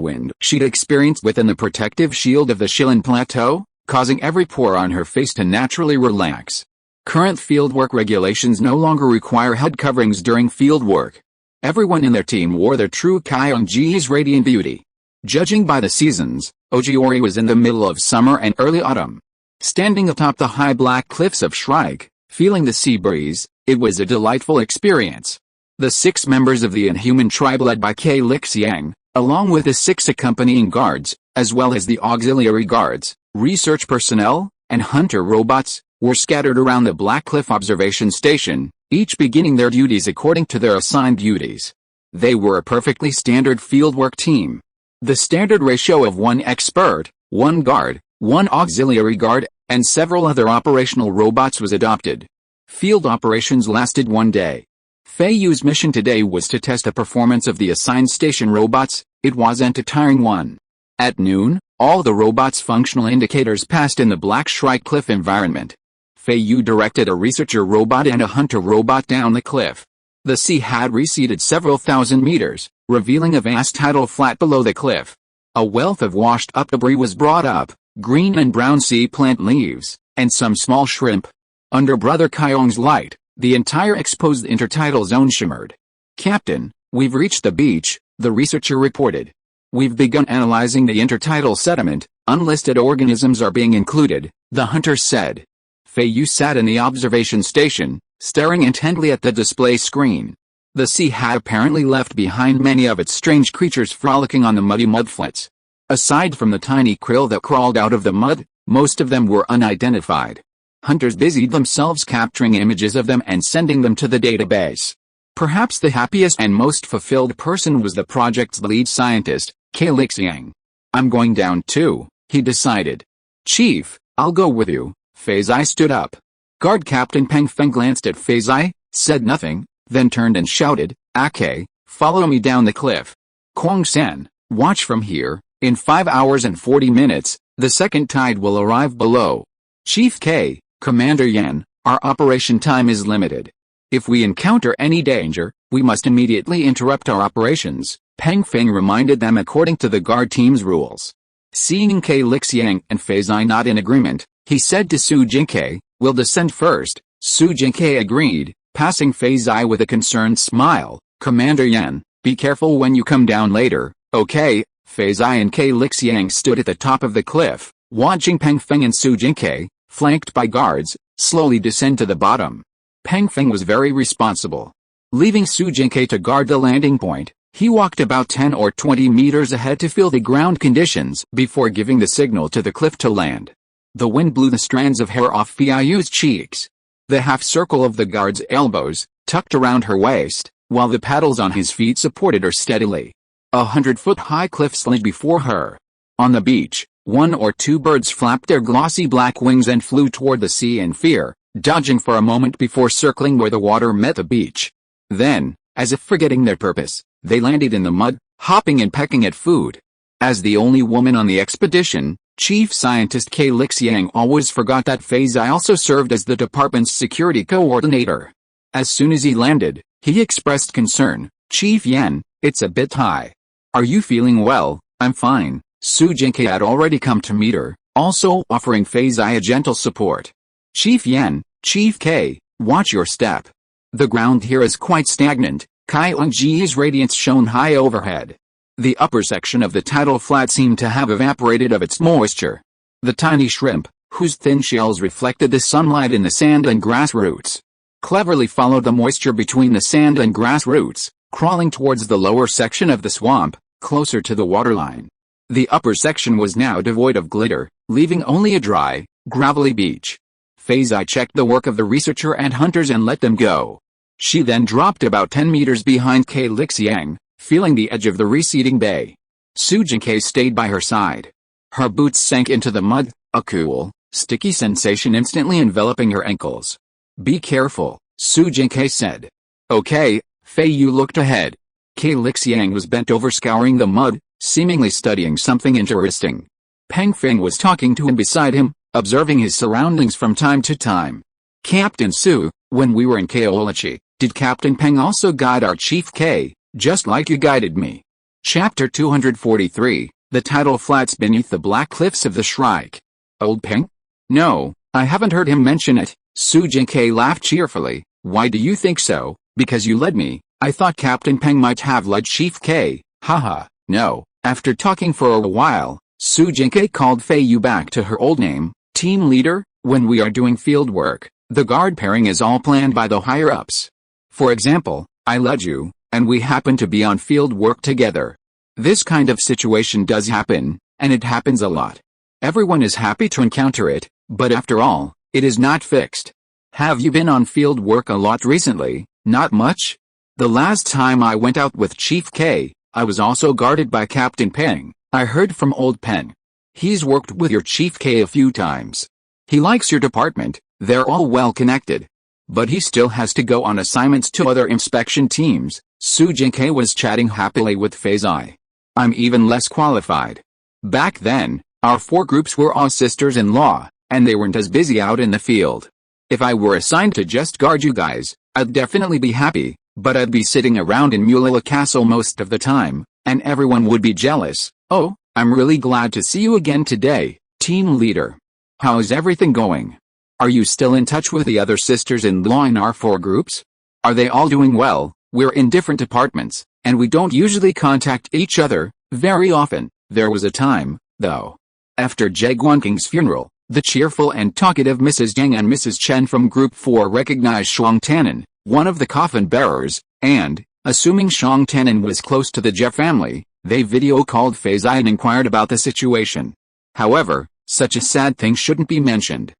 wind she'd experienced within the protective shield of the Shilin Plateau, causing every pore on her face to naturally relax. Current fieldwork regulations no longer require head coverings during fieldwork. Everyone in their team wore their true Qionji's radiant beauty. Judging by the seasons, Ojiori was in the middle of summer and early autumn. Standing atop the high black cliffs of Shrike, feeling the sea breeze, it was a delightful experience. The 6 members of the Inhuman tribe led by Qi Changgong, along with the 6 accompanying guards, as well as the auxiliary guards, research personnel, and hunter robots, were scattered around the Black Cliff Observation Station, each beginning their duties according to their assigned duties. They were a perfectly standard fieldwork team. The standard ratio of 1 expert, 1 guard, 1 auxiliary guard, and several other operational robots was adopted. Field operations lasted 1 day. Feiyu's mission today was to test the performance of the assigned station robots, It wasn't a tiring one. At noon, all the robot's functional indicators passed in the Black Shrike Cliff environment. Feiyu directed a researcher robot and a hunter robot down the cliff. The sea had receded several thousand meters, revealing a vast tidal flat below the cliff. A wealth of washed-up debris was brought up, green and brown sea plant leaves, and some small shrimp. Under Brother Kyong's light, the entire exposed intertidal zone shimmered. "Captain, we've reached the beach," the researcher reported. "We've begun analyzing the intertidal sediment, unlisted organisms are being included," the hunter said. Feiyu sat in the observation station, staring intently at the display screen. The sea had apparently left behind many of its strange creatures frolicking on the muddy mudflats. Aside from the tiny krill that crawled out of the mud, most of them were unidentified. Hunters busied themselves capturing images of them and sending them to the database. Perhaps the happiest and most fulfilled person was the project's lead scientist, Qi Changgong. "I'm going down too," he decided. "Chief, I'll go with you." Feiyu stood up. Guard Captain Peng Feng glanced at Feiyu, said nothing, then turned and shouted, "Okay, follow me down the cliff. Kwang-san, watch from here. In 5 hours and 40 minutes, the second tide will arrive below." "Chief K, Commander Yan, our operation time is limited. If we encounter any danger, we must immediately interrupt our operations," Peng Feng reminded them according to the guard team's rules. Seeing Qi Changgong and Feiyu not in agreement, he said to Su Jinkei, "We'll descend first." Su Jinkei agreed, passing Feiyu with a concerned smile. "Commander Yan, be careful when you come down later." "Okay." Feiyu and Qi Changgong stood at the top of the cliff, watching Peng Feng and Su Jinkei, flanked by guards, slowly descend to the bottom. Peng Feng was very responsible. Leaving Su Jinkei to guard the landing point, he walked about 10 or 20 meters ahead to feel the ground conditions before giving the signal to the cliff to land. The wind blew the strands of hair off Feiyu's cheeks. The half-circle of the guard's elbows, tucked around her waist, while the paddles on his feet supported her steadily. 100-foot-high cliff slid before her. On the beach, 1 or 2 birds flapped their glossy black wings and flew toward the sea in fear, dodging for a moment before circling where the water met the beach. Then, as if forgetting their purpose, they landed in the mud, hopping and pecking at food. As the only woman on the expedition, Chief Scientist Qi Changgong always forgot that Feiyu also served as the department's security coordinator. As soon as he landed, he expressed concern. "Chief Yan, it's a bit high. Are you feeling well?" "I'm fine." Su Jinkei had already come to meet her, also offering Feiyu a gentle support. "Chief Yan, Chief K, watch your step. The ground here is quite stagnant." Kyungji's radiance shone high overhead. The upper section of the tidal flat seemed to have evaporated of its moisture. The tiny shrimp, whose thin shells reflected the sunlight in the sand and grass roots, cleverly followed the moisture between the sand and grass roots, crawling towards the lower section of the swamp, closer to the waterline. The upper section was now devoid of glitter, leaving only a dry, gravelly beach. Feiyu checked the work of the researcher and hunters and let them go. She then dropped about 10 meters behind Qi Changgong, feeling the edge of the receding bay. Su Jinkei stayed by her side. Her boots sank into the mud, a cool, sticky sensation instantly enveloping her ankles. "Be careful," Su Jinkei said. "Okay." Feiyu looked ahead. Qi Changgong was bent over scouring the mud, seemingly studying something interesting. Peng Feng was talking to him beside him, observing his surroundings from time to time. "Captain Su, when we were in Kaolachi, did Captain Peng also guide our Chief K, just like you guided me?" Chapter 243, The Tidal Flats Beneath the Black Cliffs of the Shrike. "Old Peng? No, I haven't heard him mention it." Su Jinkei laughed cheerfully. "Why do you think so?" "Because you led me. I thought Captain Peng might have led Chief K. Haha, no." After talking for a while, Su Jinkei called Feiyu back to her old name. "Team leader, when we are doing field work, the guard pairing is all planned by the higher-ups. For example, I led you, and we happen to be on field work together. This kind of situation does happen, and it happens a lot. Everyone is happy to encounter it, but after all, it is not fixed. Have you been on field work a lot recently?" "Not much. The last time I went out with Chief K, I was also guarded by Captain Peng. I heard from old Peng. He's worked with your Chief K a few times. He likes your department, they're all well connected. But he still has to go on assignments to other inspection teams." Su Jinkei was chatting happily with Feiyu. I'm even less qualified. Back then, our 4 groups were all sisters-in-law, and they weren't as busy out in the field. If I were assigned to just guard you guys, I'd definitely be happy, but I'd be sitting around in Mulila Castle most of the time, and everyone would be jealous. Oh, I'm really glad to see you again today, team leader. How's everything going? Are you still in touch with the other sisters-in-law in our 4 groups? Are they all doing well? We're in different departments, and we don't usually contact each other very often. There was a time, though. After Jaguanking's funeral, the cheerful and talkative Mrs. Jiang and Mrs. Chen from Group 4 recognized Shuang Tannen, one of the coffin bearers, and, assuming Shuang Tannen was close to the Jie family, they video-called Feiyu and inquired about the situation. However, such a sad thing shouldn't be mentioned.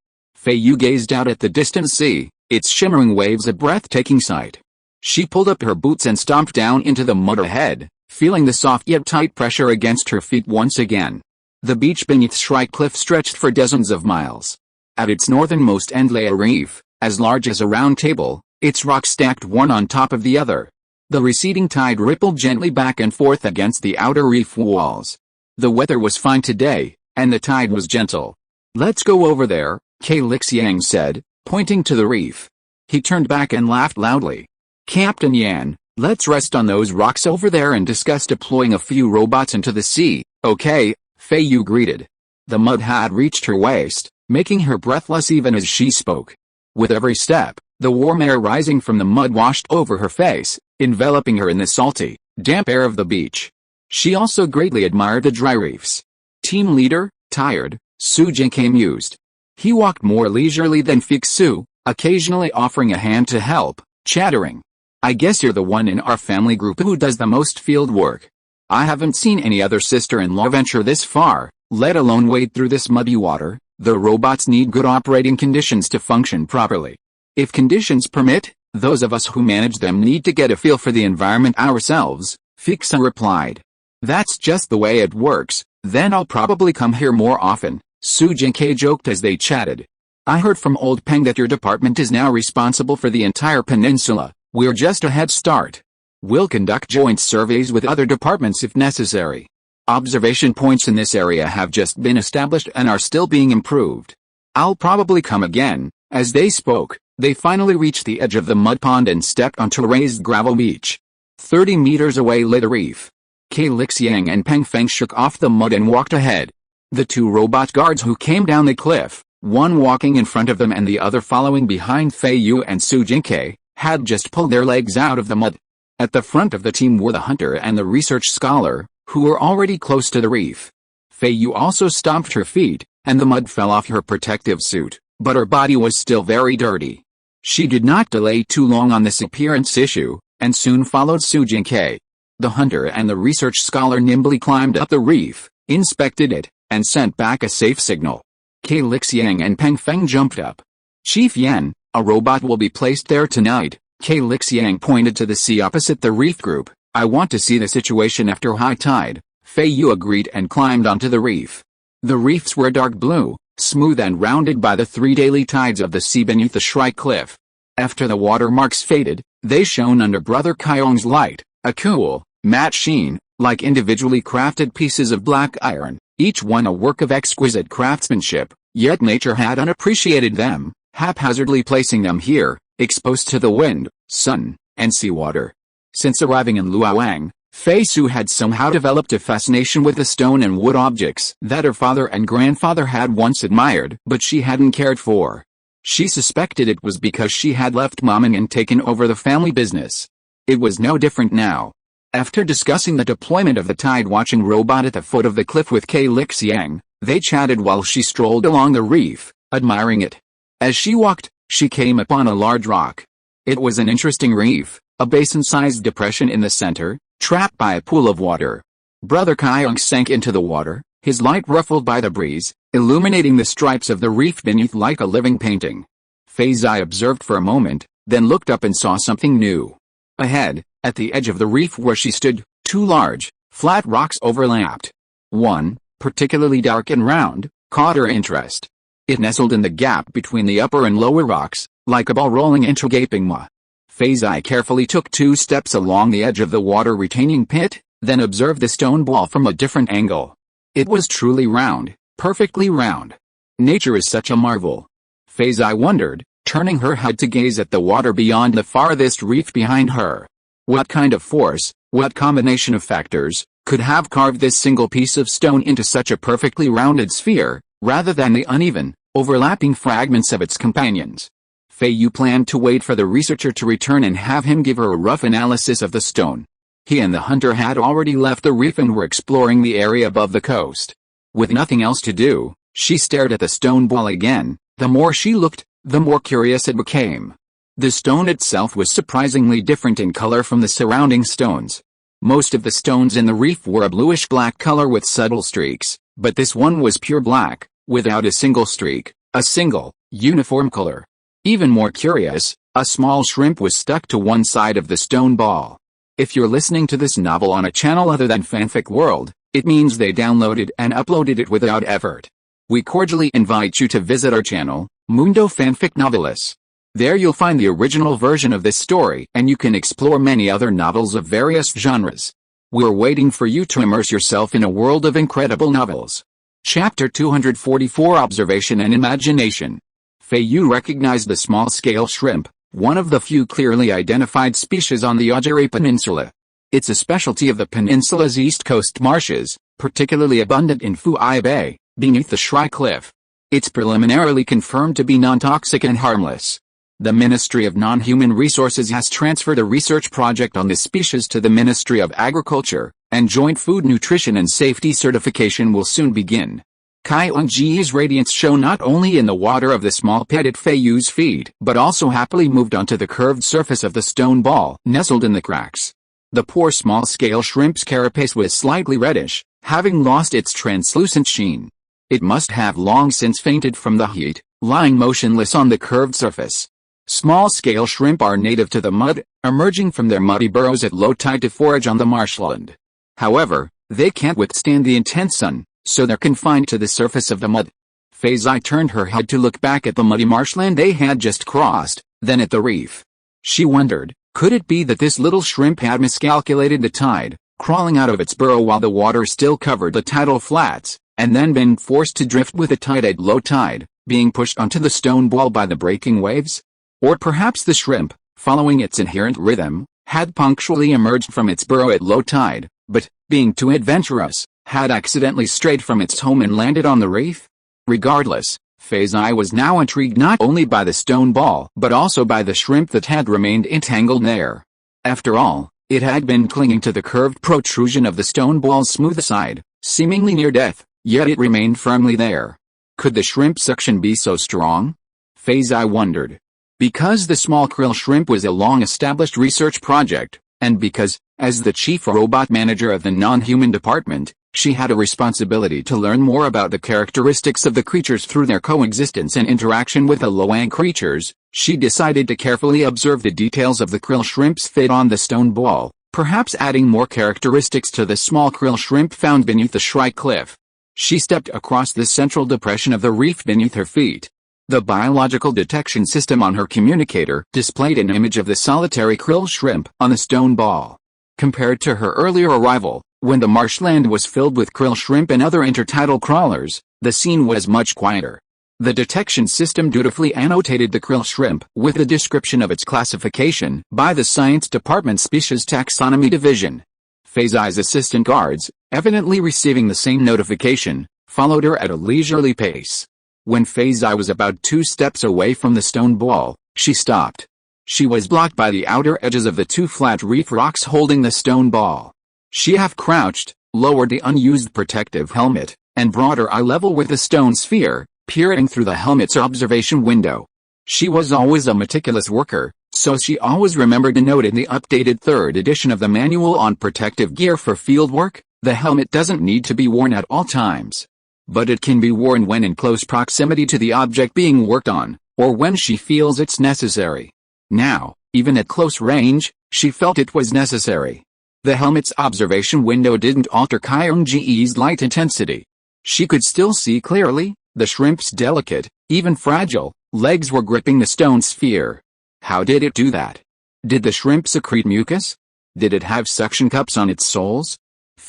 Feiyu gazed out at the distant sea, its shimmering waves a breathtaking sight. She pulled up her boots and stomped down into the mud ahead, feeling the soft yet tight pressure against her feet once again. The beach beneath Shrike Cliff stretched for dozens of miles. At its northernmost end lay a reef, as large as a round table, its rocks stacked one on top of the other. The receding tide rippled gently back and forth against the outer reef walls. The weather was fine today, and the tide was gentle. Let's go over there, Qi Changgong said, pointing to the reef. He turned back and laughed loudly. Captain Yan, let's rest on those rocks over there and discuss deploying a few robots into the sea. Okay, Feiyu greeted. The mud had reached her waist, making her breathless even as she spoke. With every step, the warm air rising from the mud washed over her face, enveloping her in the salty, damp air of the beach. She also greatly admired the dry reefs. Team leader, tired, Su Jinkei mused. He walked more leisurely than Feiyu, occasionally offering a hand to help, chattering. I guess you're the one in our family group who does the most field work. I haven't seen any other sister-in-law venture this far, let alone wade through this muddy water. The robots need good operating conditions to function properly. If conditions permit, those of us who manage them need to get a feel for the environment ourselves, Feiyu replied. That's just the way it works, then I'll probably come here more often, Su Jinkei joked as they chatted. I heard from old Peng that your department is now responsible for the entire peninsula. We're just a head start. We'll conduct joint surveys with other departments if necessary. Observation points in this area have just been established and are still being improved. I'll probably come again. As they spoke, they finally reached the edge of the mud pond and stepped onto a raised gravel beach. 30 meters away lay the reef. Qi Changgong and Peng Feng shook off the mud and walked ahead. The 2 robot guards who came down the cliff, one walking in front of them and the other following behind Feiyu and Su Jinkei, had just pulled their legs out of the mud. At the front of the team were the hunter and the research scholar, who were already close to the reef. Feiyu also stomped her feet, and the mud fell off her protective suit, but her body was still very dirty. She did not delay too long on this appearance issue, and soon followed Su Jinkei. The hunter and the research scholar nimbly climbed up the reef, inspected it, and sent back a safe signal. Qi Changgong and Peng Feng jumped up. Chief Yan, a robot will be placed there tonight. Qi Changgong pointed to the sea opposite the reef group. I want to see the situation after high tide. Feiyu agreed and climbed onto the reef. The reefs were dark blue, smooth and rounded by the 3 daily tides of the sea beneath the Shrike Cliff. After the watermarks faded, they shone under Brother Kyong's light, a cool, matte sheen, like individually crafted pieces of black iron, each one a work of exquisite craftsmanship, yet nature had unappreciated them, haphazardly placing them here, exposed to the wind, sun, and seawater. Since arriving in Luoyang, Feiyu had somehow developed a fascination with the stone and wood objects that her father and grandfather had once admired but she hadn't cared for. She suspected it was because she had left Mom and taken over the family business. It was no different now. After discussing the deployment of the tide-watching robot at the foot of the cliff with Qi Changgong, they chatted while she strolled along the reef, admiring it. As she walked, she came upon a large rock. It was an interesting reef, a basin-sized depression in the center, trapped by a pool of water. Brother Kyong sank into the water, his light ruffled by the breeze, illuminating the stripes of the reef beneath like a living painting. Feiyu observed for a moment, then looked up and saw something new. Ahead, at the edge of the reef where she stood, 2 large, flat rocks overlapped. One, particularly dark and round, caught her interest. It nestled in the gap between the upper and lower rocks, like a ball rolling into a gaping maw. Feiyu carefully took 2 steps along the edge of the water-retaining pit, Then observe the stone ball from a different angle. It was truly round, perfectly round. Nature is such a marvel. Feiyu wondered, turning her head to gaze at the water beyond the farthest reef behind her. What kind of force, what combination of factors, could have carved this single piece of stone into such a perfectly rounded sphere, rather than the uneven, overlapping fragments of its companions? Feiyu planned to wait for the researcher to return and have him give her a rough analysis of the stone. He and the hunter had already left the reef and were exploring the area above the coast. With nothing else to do, she stared at the stone ball again. The more she looked, the more curious it became. The stone itself was surprisingly different in color from the surrounding stones. Most of the stones in the reef were a bluish-black color with subtle streaks, but this one was pure black, without a single streak, a single, uniform color. Even more curious, a small shrimp was stuck to one side of the stone ball. If you're listening to this novel on a channel other than Fanfic World, it means they downloaded and uploaded it without effort. We cordially invite you to visit our channel, Mundo Fanfic Novelis. There you'll find the original version of this story and you can explore many other novels of various genres. We're waiting for you to immerse yourself in a world of incredible novels. Chapter 244 Observation and Imagination. Feiyu recognized the small-scale shrimp, one of the few clearly identified species on the Ujiri Peninsula. It's a specialty of the peninsula's east coast marshes, particularly abundant in Feiyu Bay, beneath the Shrike Cliff. It's preliminarily confirmed to be non-toxic and harmless. The Ministry of Non-Human Resources has transferred a research project on this species to the Ministry of Agriculture, and Joint Food Nutrition and Safety certification will soon begin. Qi Changgong's radiance shone not only in the water of the small pit at Feiyu's feet, but also happily moved onto the curved surface of the stone ball, nestled in the cracks. The poor small-scale shrimp's carapace was slightly reddish, having lost its translucent sheen. It must have long since fainted from the heat, lying motionless on the curved surface. Small-scale shrimp are native to the mud, emerging from their muddy burrows at low tide to forage on the marshland. However, they can't withstand the intense sun, so they're confined to the surface of the mud. Feiyu turned her head to look back at the muddy marshland they had just crossed, then at the reef. She wondered, could it be that this little shrimp had miscalculated the tide, crawling out of its burrow while the water still covered the tidal flats, and then been forced to drift with the tide at low tide, being pushed onto the stone ball by the breaking waves? Or perhaps the shrimp, following its inherent rhythm, had punctually emerged from its burrow at low tide, but, being too adventurous, had accidentally strayed from its home and landed on the reef? Regardless, Feiyu was now intrigued not only by the stone ball but also by the shrimp that had remained entangled there. After all, it had been clinging to the curved protrusion of the stone ball's smooth side, seemingly near death, yet it remained firmly there. Could the shrimp suction be so strong? Feiyu wondered. Because the small krill shrimp was a long-established research project, and because, as the chief robot manager of the non-human department, she had a responsibility to learn more about the characteristics of the creatures through their coexistence and interaction with the loang creatures, she decided to carefully observe the details of the krill shrimp's fate on the stone ball, perhaps adding more characteristics to the small krill shrimp found beneath the Shrike Cliff. She stepped across the central depression of the reef beneath her feet. The biological detection system on her communicator displayed an image of the solitary krill shrimp on the stone ball. Compared to her earlier arrival, when the marshland was filled with krill shrimp and other intertidal crawlers, the scene was much quieter. The detection system dutifully annotated the krill shrimp with a description of its classification by the Science Department Species Taxonomy Division. Feiyu's assistant guards, evidently receiving the same notification, followed her at a leisurely pace. When Feiyu was about 2 steps away from the stone ball, she stopped. She was blocked by the outer edges of the 2 flat reef rocks holding the stone ball. She half-crouched, lowered the unused protective helmet, and brought her eye level with the stone sphere, peering through the helmet's observation window. She was always a meticulous worker, so she always remembered to note in the updated 3rd edition of the Manual on Protective Gear for Fieldwork, the helmet doesn't need to be worn at all times. But it can be worn when in close proximity to the object being worked on, or when she feels it's necessary. Now, even at close range, she felt it was necessary. The helmet's observation window didn't alter Qi Changgong's light intensity. She could still see clearly. The shrimp's delicate, even fragile, legs were gripping the stone sphere. How did it do that? Did the shrimp secrete mucus? Did it have suction cups on its soles?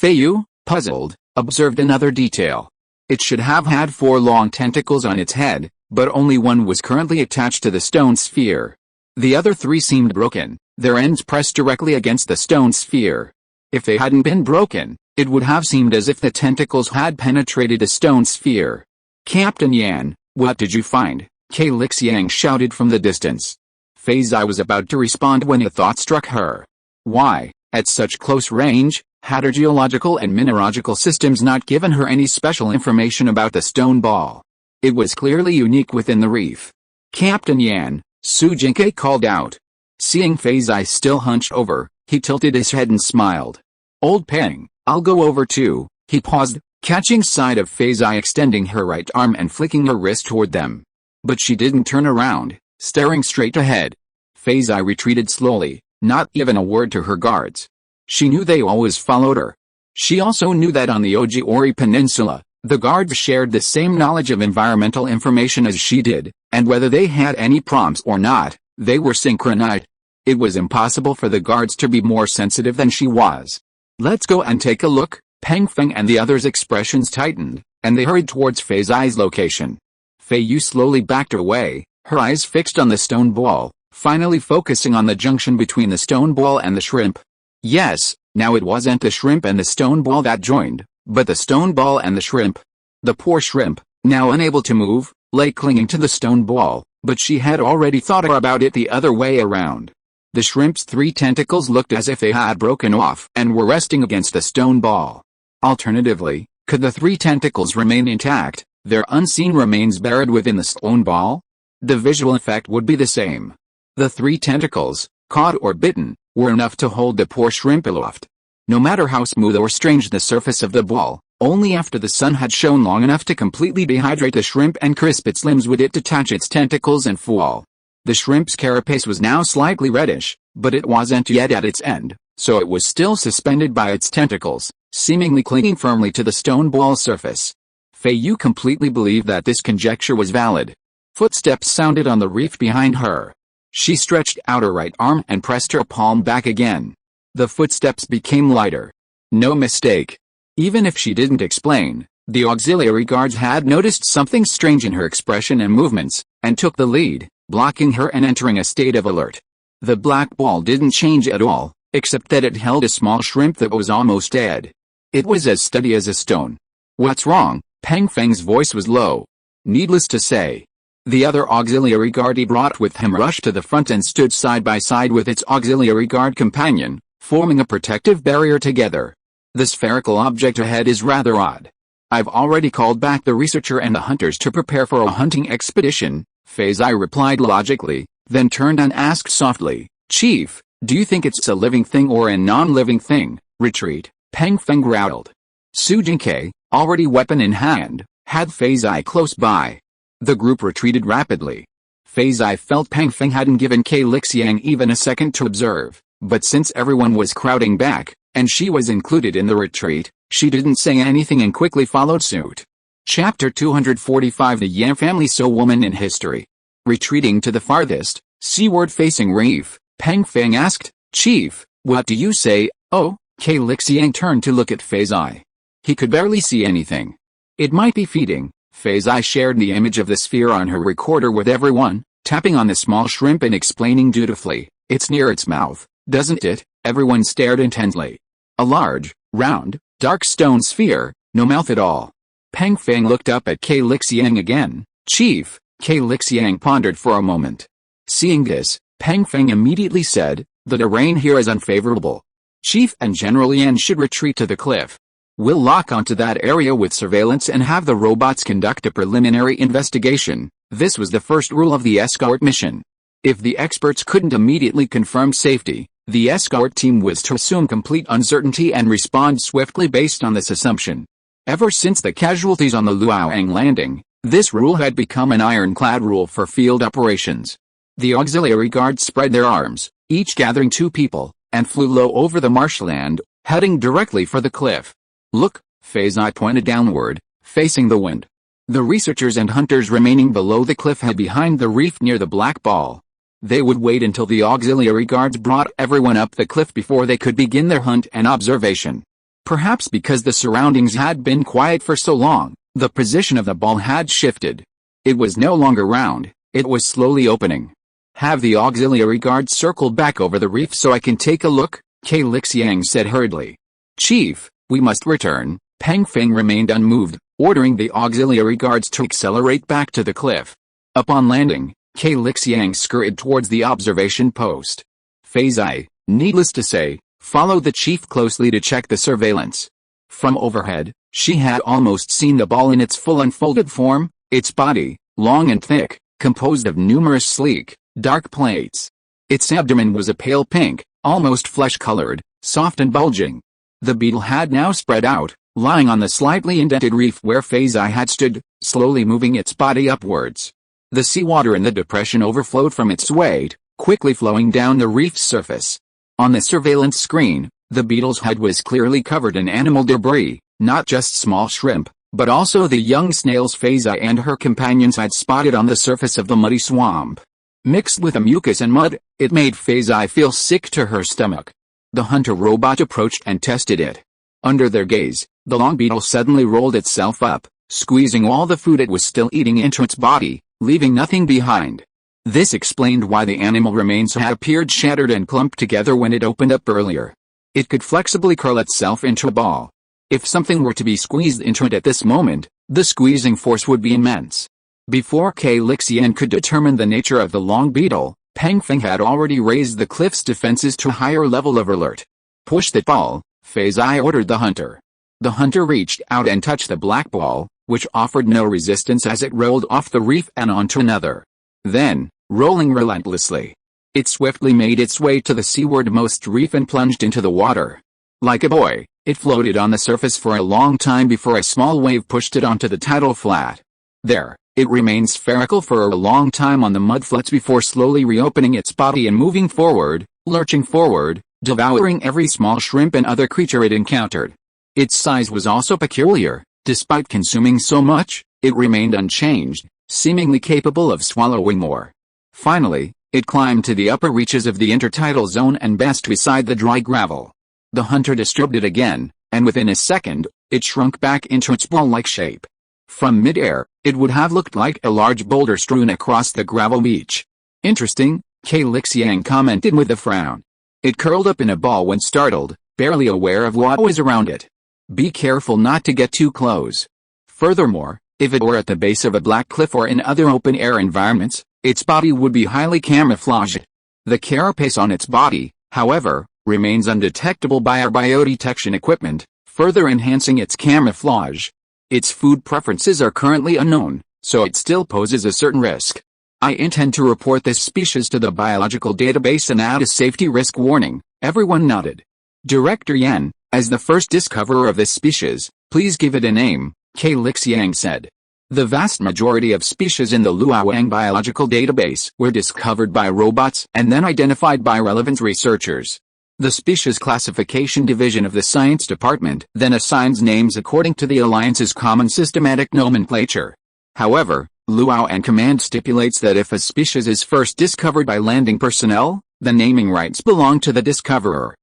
Feiyu, puzzled, observed another detail. It should have had 4 long tentacles on its head, but only one was currently attached to the stone sphere. The other 3 seemed broken, their ends pressed directly against the stone sphere. If they hadn't been broken, it would have seemed as if the tentacles had penetrated the stone sphere. "Captain Yan, what did you find?" Qi Changgong shouted from the distance. Feiyu was about to respond when a thought struck her. Why, at such close range, had her geological and mineralogical systems not given her any special information about the stone ball? It was clearly unique within the reef. "Captain Yan," Su Jinke called out. Seeing Feiyu still hunched over, he tilted his head and smiled. "Old Peng, I'll go over too." He paused, catching sight of Feiyu extending her right arm and flicking her wrist toward them. But she didn't turn around, staring straight ahead. Feiyu retreated slowly, not even a word to her guards. She knew they always followed her. She also knew that on the Ojiori Peninsula, the guards shared the same knowledge of environmental information as she did, and whether they had any prompts or not, they were synchronized. It was impossible for the guards to be more sensitive than she was. "Let's go and take a look." Peng Feng and the others' expressions tightened, and they hurried towards Feiyu's location. Feiyu slowly backed away, her eyes fixed on the stone ball, finally focusing on the junction between the stone ball and the shrimp. Yes, now it wasn't the shrimp and the stone ball that joined, but the stone ball and the shrimp. The poor shrimp, now unable to move, lay clinging to the stone ball, but she had already thought about it the other way around. The shrimp's 3 tentacles looked as if they had broken off and were resting against the stone ball. Alternatively, could the 3 tentacles remain intact, their unseen remains buried within the stone ball? The visual effect would be the same. The 3 tentacles, caught or bitten, were enough to hold the poor shrimp aloft. No matter how smooth or strange the surface of the ball, only after the sun had shone long enough to completely dehydrate the shrimp and crisp its limbs would it detach its tentacles and fall. The shrimp's carapace was now slightly reddish, but it wasn't yet at its end, so it was still suspended by its tentacles, seemingly clinging firmly to the stone ball surface. Feiyu completely believed that this conjecture was valid. Footsteps sounded on the reef behind her. She stretched out her right arm and pressed her palm back again. The footsteps became lighter. No mistake. Even if she didn't explain, the auxiliary guards had noticed something strange in her expression and movements, and took the lead, blocking her and entering a state of alert. The black ball didn't change at all, except that it held a small shrimp that was almost dead. It was as steady as a stone. "What's wrong?" Peng Feng's voice was low. Needless to say, the other auxiliary guard he brought with him rushed to the front and stood side by side with its auxiliary guard companion, forming a protective barrier together. "The spherical object ahead is rather odd. I've already called back the researcher and the hunters to prepare for a hunting expedition," Feiyu replied logically, then turned and asked softly, "Chief, do you think it's a living thing or a non-living thing?" "Retreat," Peng Feng growled. Su Jinke, already weapon in hand, had Feiyu close by. The group retreated rapidly. Feiyu felt Peng Feng hadn't given Qi Changgong even a second to observe, but since everyone was crowding back, and she was included in the retreat, she didn't say anything and quickly followed suit. Chapter 245 The Yan family sole woman in history. Retreating to the farthest, seaward-facing reef, Peng Feng asked, "Chief, what do you say?" "Oh," Qi Changgong turned to look at Feiyu. He could barely see anything. "It might be feeding." Feiyu shared the image of the sphere on her recorder with everyone, tapping on the small shrimp and explaining dutifully, "It's near its mouth, doesn't it?" Everyone stared intently. A large, round, dark stone sphere, no mouth at all. Peng Feng looked up at Qi Changgong again. "Chief," Qi Changgong pondered for a moment. Seeing this, Peng Feng immediately said, "The terrain here is unfavorable. Chief and General Yan should retreat to the cliff. We'll lock onto that area with surveillance and have the robots conduct a preliminary investigation." This was the first rule of the escort mission. If the experts couldn't immediately confirm safety, the escort team was to assume complete uncertainty and respond swiftly based on this assumption. Ever since the casualties on the Luoyang landing, this rule had become an ironclad rule for field operations. The auxiliary guards spread their arms, each gathering 2 people, and flew low over the marshland, heading directly for the cliff. "Look," Feiyu pointed downward, facing the wind. The researchers and hunters remaining below the cliff had behind the reef near the black ball. They would wait until the auxiliary guards brought everyone up the cliff before they could begin their hunt and observation. Perhaps because the surroundings had been quiet for so long, the position of the ball had shifted. It was no longer round, it was slowly opening. "Have the auxiliary guards circle back over the reef so I can take a look," Qi Changgong said hurriedly. "Chief, we must return." Peng Feng remained unmoved, ordering the auxiliary guards to accelerate back to the cliff. Upon landing, Qi Changgong scurried towards the observation post. Feiyu, needless to say, followed the chief closely to check the surveillance. From overhead, she had almost seen the ball in its full unfolded form, its body, long and thick, composed of numerous sleek, dark plates. Its abdomen was a pale pink, almost flesh-colored, soft and bulging. The beetle had now spread out, lying on the slightly indented reef where Feiyu had stood, slowly moving its body upwards. The seawater in the depression overflowed from its weight, quickly flowing down the reef's surface. On the surveillance screen, the beetle's head was clearly covered in animal debris, not just small shrimp, but also the young snails Feiyu and her companions had spotted on the surface of the muddy swamp. Mixed with the mucus and mud, it made Feiyu feel sick to her stomach. The hunter robot approached and tested it. Under their gaze, the long beetle suddenly rolled itself up, squeezing all the food it was still eating into its body, leaving nothing behind. This explained why the animal remains had appeared shattered and clumped together when it opened up earlier. It could flexibly curl itself into a ball. If something were to be squeezed into it at this moment, the squeezing force would be immense. Before Qi Changgong could determine the nature of the long beetle, Peng Feng had already raised the cliff's defenses to a higher level of alert. "Push that ball," Feiyu ordered the hunter. The hunter reached out and touched the black ball, which offered no resistance as it rolled off the reef and onto another. Then, rolling relentlessly, it swiftly made its way to the seaward-most reef and plunged into the water. Like a buoy, it floated on the surface for a long time before a small wave pushed it onto the tidal flat. There, it remained spherical for a long time on the mud flats before slowly reopening its body and moving forward, lurching forward, devouring every small shrimp and other creature it encountered. Its size was also peculiar. Despite consuming so much, it remained unchanged, seemingly capable of swallowing more. Finally, it climbed to the upper reaches of the intertidal zone and basked beside the dry gravel. The hunter disturbed it again, and within a second, it shrunk back into its ball-like shape. From mid-air, it would have looked like a large boulder strewn across the gravel beach. "Interesting," Qi Changgong commented with a frown. It curled up in a ball when startled, barely aware of what was around it. "Be careful not to get too close." Furthermore, if it were at the base of a black cliff or in other open-air environments, its body would be highly camouflaged. The carapace on its body, however, remains undetectable by our biodetection equipment, further enhancing its camouflage. Its food preferences are currently unknown, so it still poses a certain risk. I intend to report this species to the biological database and add a safety risk warning. Everyone nodded. "Director Yan, as the first discoverer of this species, please give it a name," Qi Changgong said. The vast majority of species in the Luoyang biological database were discovered by robots and then identified by relevant researchers. The Species Classification Division of the Science Department then assigns names according to the Alliance's common systematic nomenclature. However, Luoyang Command stipulates that if a species is first discovered by landing personnel, the naming rights belong to the discoverer.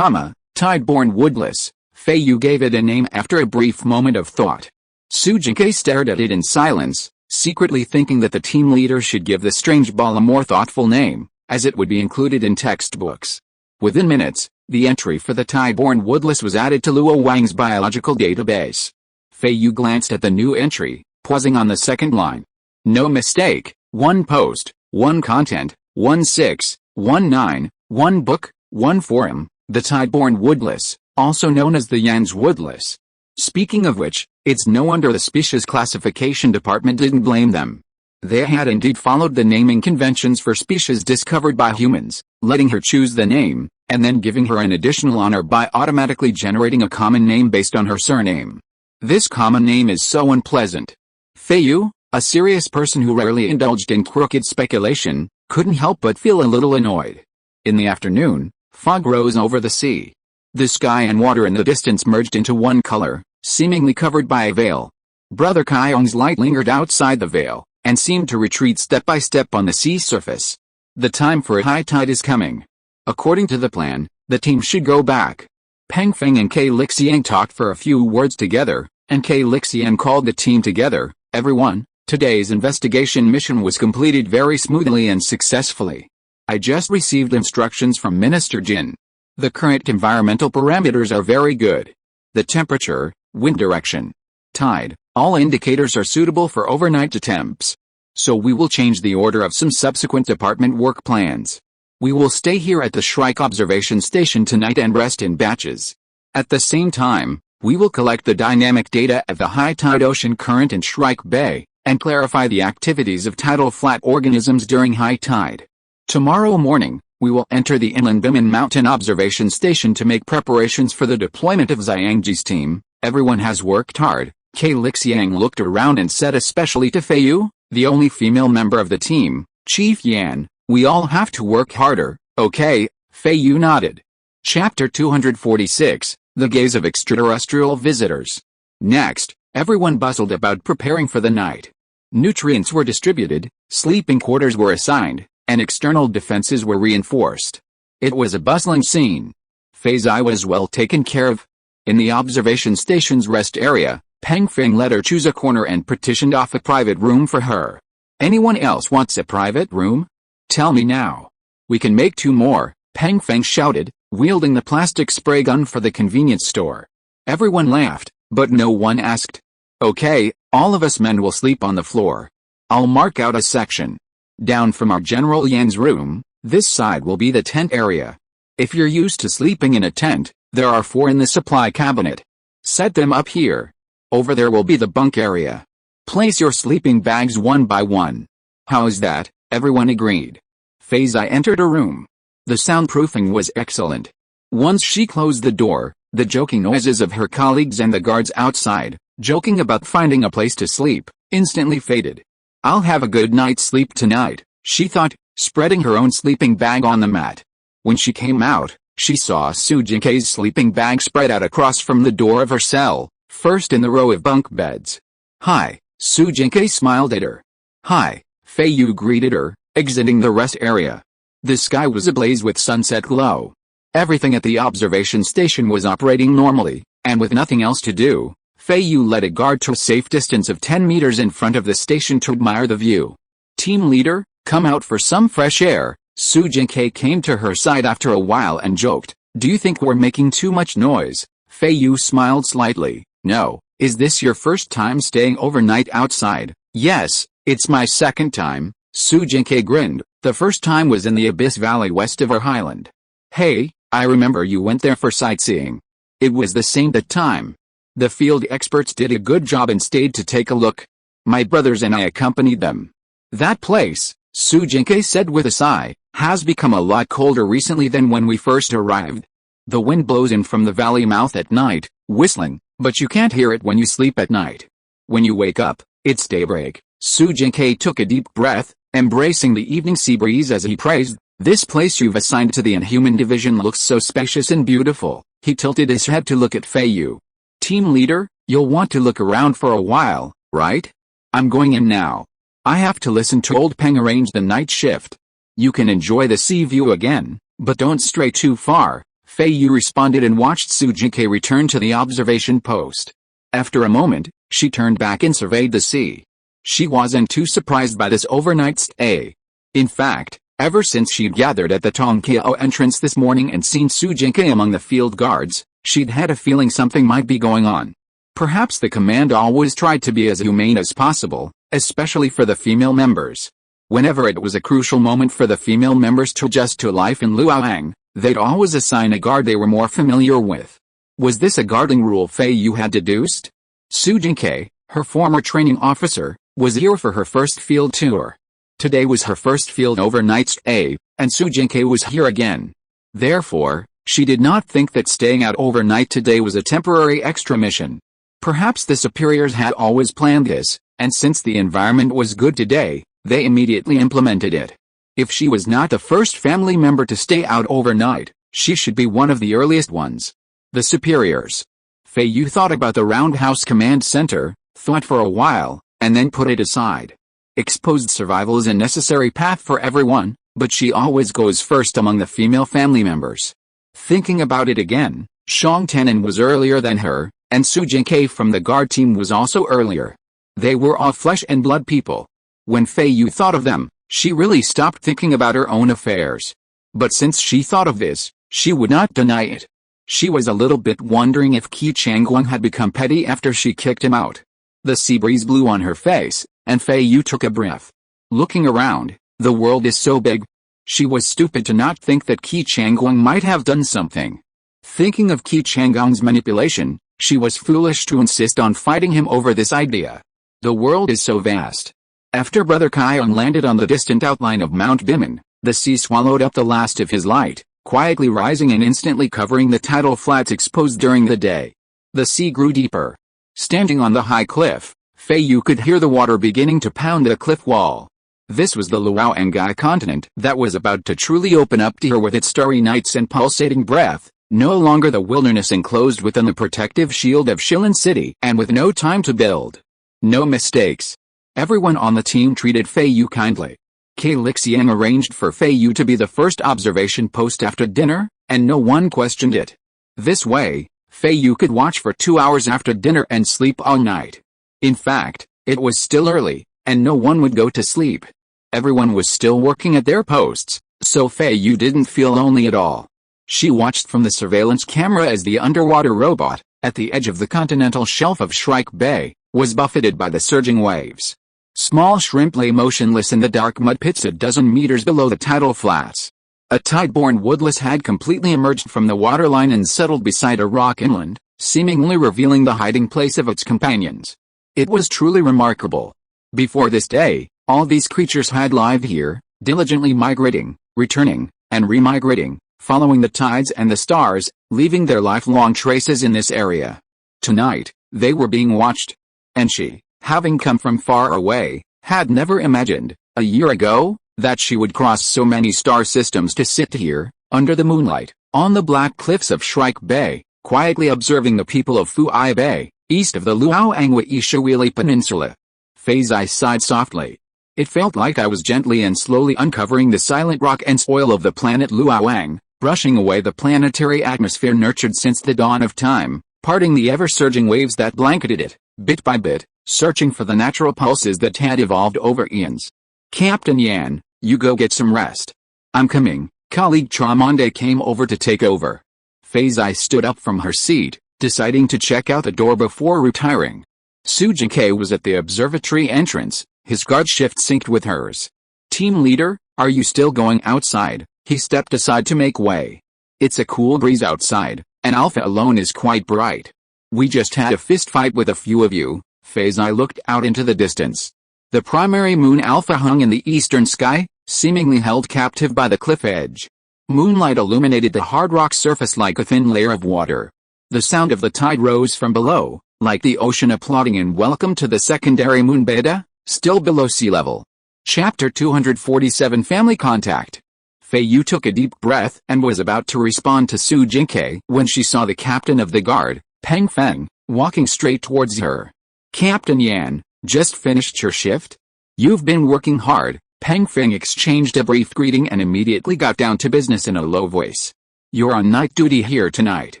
Tide-born woodlice, Feiyu gave it a name after a brief moment of thought. Su Jinkei stared at it in silence, secretly thinking that the team leader should give the strange ball a more thoughtful name, as it would be included in textbooks. Within minutes, the entry for the tide-born woodlice was added to Luoyang's biological database. Feiyu glanced at the new entry, pausing on the second line. No mistake, 1 post, 1 content, 1619, 1 book, 1 forum, the tide-born woodlice, also known as the Yan's woodlice. Speaking of which, it's no wonder the Species Classification Department didn't blame them. They had indeed followed the naming conventions for species discovered by humans, letting her choose the name, and then giving her an additional honor by automatically generating a common name based on her surname. This common name is so unpleasant. Feiyu, a serious person who rarely indulged in crooked speculation, couldn't help but feel a little annoyed. In the afternoon, fog rose over the sea. The sky and water in the distance merged into one color, seemingly covered by a veil. Brother Kyong's light lingered outside the veil, and seemed to retreat step by step on the sea surface. The time for a high tide is coming. According to the plan, the team should go back. Peng Feng and Qi Lixiang talked for a few words together, and Qi Lixiang called the team together. Everyone, today's investigation mission was completed very smoothly and successfully. I just received instructions from Minister Jin. The current environmental parameters are very good. The temperature, wind direction, tide, all indicators are suitable for overnight attempts. So we will change the order of some subsequent department work plans. We will stay here at the Shrike observation station tonight and rest in batches. At the same time, we will collect the dynamic data of the high tide ocean current in Shrike Bay, and clarify the activities of tidal flat organisms during high tide. Tomorrow morning, we will enter the inland Biman Mountain observation station to make preparations for the deployment of Xiangji's team. Everyone has worked hard. Qi Lixiang looked around and said, especially to Feiyu, the only female member of the team, Chief Yan, we all have to work harder, okay? Feiyu nodded. Chapter 246, The Gaze of Extraterrestrial Visitors. Next, everyone bustled about preparing for the night. Nutrients were distributed, sleeping quarters were assigned, and external defenses were reinforced. It was a bustling scene. Feiyu was well taken care of. In the observation station's rest area, Peng Feng let her choose a corner and partitioned off a private room for her. Anyone else wants a private room? Tell me now. We can make 2 more, Peng Feng shouted, wielding the plastic spray gun for the convenience store. Everyone laughed, but no one asked. Okay, all of us men will sleep on the floor. I'll mark out a section. Down from our General Yan's room, this side will be the tent area. If you're used to sleeping in a tent, there are 4 in the supply cabinet. Set them up here. Over there will be the bunk area. Place your sleeping bags one by one. How's that? Everyone agreed. Feiyu entered a room. The soundproofing was excellent. Once she closed the door, the joking noises of her colleagues and the guards outside, joking about finding a place to sleep, instantly faded. I'll have a good night's sleep tonight, she thought, spreading her own sleeping bag on the mat. When she came out, she saw Su Jinkei's sleeping bag spread out across from the door of her cell, first in the row of bunk beds. Hi, Su Jinkei smiled at her. Hi, Feiyu greeted her, exiting the rest area. The sky was ablaze with sunset glow. Everything at the observation station was operating normally, and with nothing else to do, Feiyu led a guard to a safe distance of 10 meters in front of the station to admire the view. Team leader, come out for some fresh air. Su Jinkei came to her side after a while and joked, do you think we're making too much noise? Feiyu smiled slightly. No, is this your first time staying overnight outside? Yes, it's my second time, Su Jinkei grinned. The first time was in the Abyss Valley west of our highland. Hey, I remember you went there for sightseeing. It was the same that time. The field experts did a good job and stayed to take a look. My brothers and I accompanied them. That place, Su Jinkei said with a sigh, has become a lot colder recently than when we first arrived. The wind blows in from the valley mouth at night, whistling, but you can't hear it when you sleep at night. When you wake up, it's daybreak. Su Jinkei took a deep breath, embracing the evening sea breeze as he praised, this place you've assigned to the Inhuman Division looks so spacious and beautiful. He tilted his head to look at Feiyu. Team leader, you'll want to look around for a while, right? I'm going in now. I have to listen to old Peng arrange the night shift. You can enjoy the sea view again, but don't stray too far. Feiyu responded and watched Su Jinkei return to the observation post. After a moment, she turned back and surveyed the sea. She wasn't too surprised by this overnight stay. In fact, ever since she'd gathered at the Tongqiao entrance this morning and seen Su Jinkei among the field guards, she'd had a feeling something might be going on. Perhaps the command always tried to be as humane as possible, especially for the female members. Whenever it was a crucial moment for the female members to adjust to life in Luoyang, they'd always assign a guard they were more familiar with. Was this a guarding rule Feiyu had deduced? Su Jinkei, her former training officer, was here for her first field tour. Today was her first field overnight stay, and Su Jinkei was here again. Therefore, she did not think that staying out overnight today was a temporary extra mission. Perhaps the superiors had always planned this, and since the environment was good today, they immediately implemented it. If she was not the first family member to stay out overnight, she should be one of the earliest ones. The superiors. Feiyu thought about the roundhouse command center, thought for a while, and then put it aside. Exposed survival is a necessary path for everyone, but she always goes first among the female family members. Thinking about it again, Shang Tanan was earlier than her, and Su Jinkei from the guard team was also earlier. They were all flesh and blood people. When Feiyu thought of them, she really stopped thinking about her own affairs. But since she thought of this, she would not deny it. She was a little bit wondering if Qi Changgong had become petty after she kicked him out. The sea breeze blew on her face, and Feiyu took a breath. Looking around, the world is so big. She was stupid to not think that Qi Changgong might have done something. Thinking of Qi Changgong's manipulation, she was foolish to insist on fighting him over this idea. The world is so vast. After Brother Kion landed on the distant outline of Mount Bimen, the sea swallowed up the last of his light, quietly rising and instantly covering the tidal flats exposed during the day. The sea grew deeper. Standing on the high cliff, Feiyu could hear the water beginning to pound the cliff wall. This was the Luoangai continent that was about to truly open up to her with its starry nights and pulsating breath, no longer the wilderness enclosed within the protective shield of Shilin City and with no time to build. No mistakes. Everyone on the team treated Feiyu kindly. Kei Lixiang arranged for Feiyu to be the first observation post after dinner, and no one questioned it. This way, Feiyu could watch for 2 hours after dinner and sleep all night. In fact, it was still early, and no one would go to sleep. Everyone was still working at their posts, so Feiyu didn't feel lonely at all. She watched from the surveillance camera as the underwater robot, at the edge of the continental shelf of Shrike Bay, was buffeted by the surging waves. Small shrimp lay motionless in the dark mud pits a dozen meters below the tidal flats. A tide-borne woodlice had completely emerged from the waterline and settled beside a rock inland, seemingly revealing the hiding place of its companions. It was truly remarkable. Before this day, all these creatures had lived here, diligently migrating, returning, and remigrating, following the tides and the stars, leaving their lifelong traces in this area. Tonight, they were being watched. And she, having come from far away, had never imagined, a year ago, that she would cross so many star systems to sit here, under the moonlight, on the black cliffs of Shrike Bay, quietly observing the people of Fu'ai Bay, east of the Luoangwa Ishawili Peninsula. Feiyu sighed softly. It felt like I was gently and slowly uncovering the silent rock and soil of the planet Luoang, brushing away the planetary atmosphere nurtured since the dawn of time, parting the ever-surging waves that blanketed it, bit by bit, searching for the natural pulses that had evolved over eons. Captain Yan, you go get some rest. I'm coming. Colleague Tramonde came over to take over. Feiyu stood up from her seat, deciding to check out the door before retiring. Su Jinkei was at the observatory entrance, his guard shift synced with hers. Team leader, are you still going outside? He stepped aside to make way. It's a cool breeze outside, and Alpha alone is quite bright. We just had a fist fight with a few of you. Feiyu looked out into the distance. The primary moon Alpha hung in the eastern sky, seemingly held captive by the cliff edge. Moonlight illuminated the hard rock surface like a thin layer of water. The sound of the tide rose from below, like the ocean applauding in welcome to the secondary moon Beta, still below sea level. Chapter 247 Family Contact. Feiyu took a deep breath and was about to respond to Su Jinkei when she saw the captain of the guard, Peng Feng, walking straight towards her. Captain Yan, just finished your shift? You've been working hard. Peng Feng exchanged a brief greeting and immediately got down to business in a low voice. You're on night duty here tonight.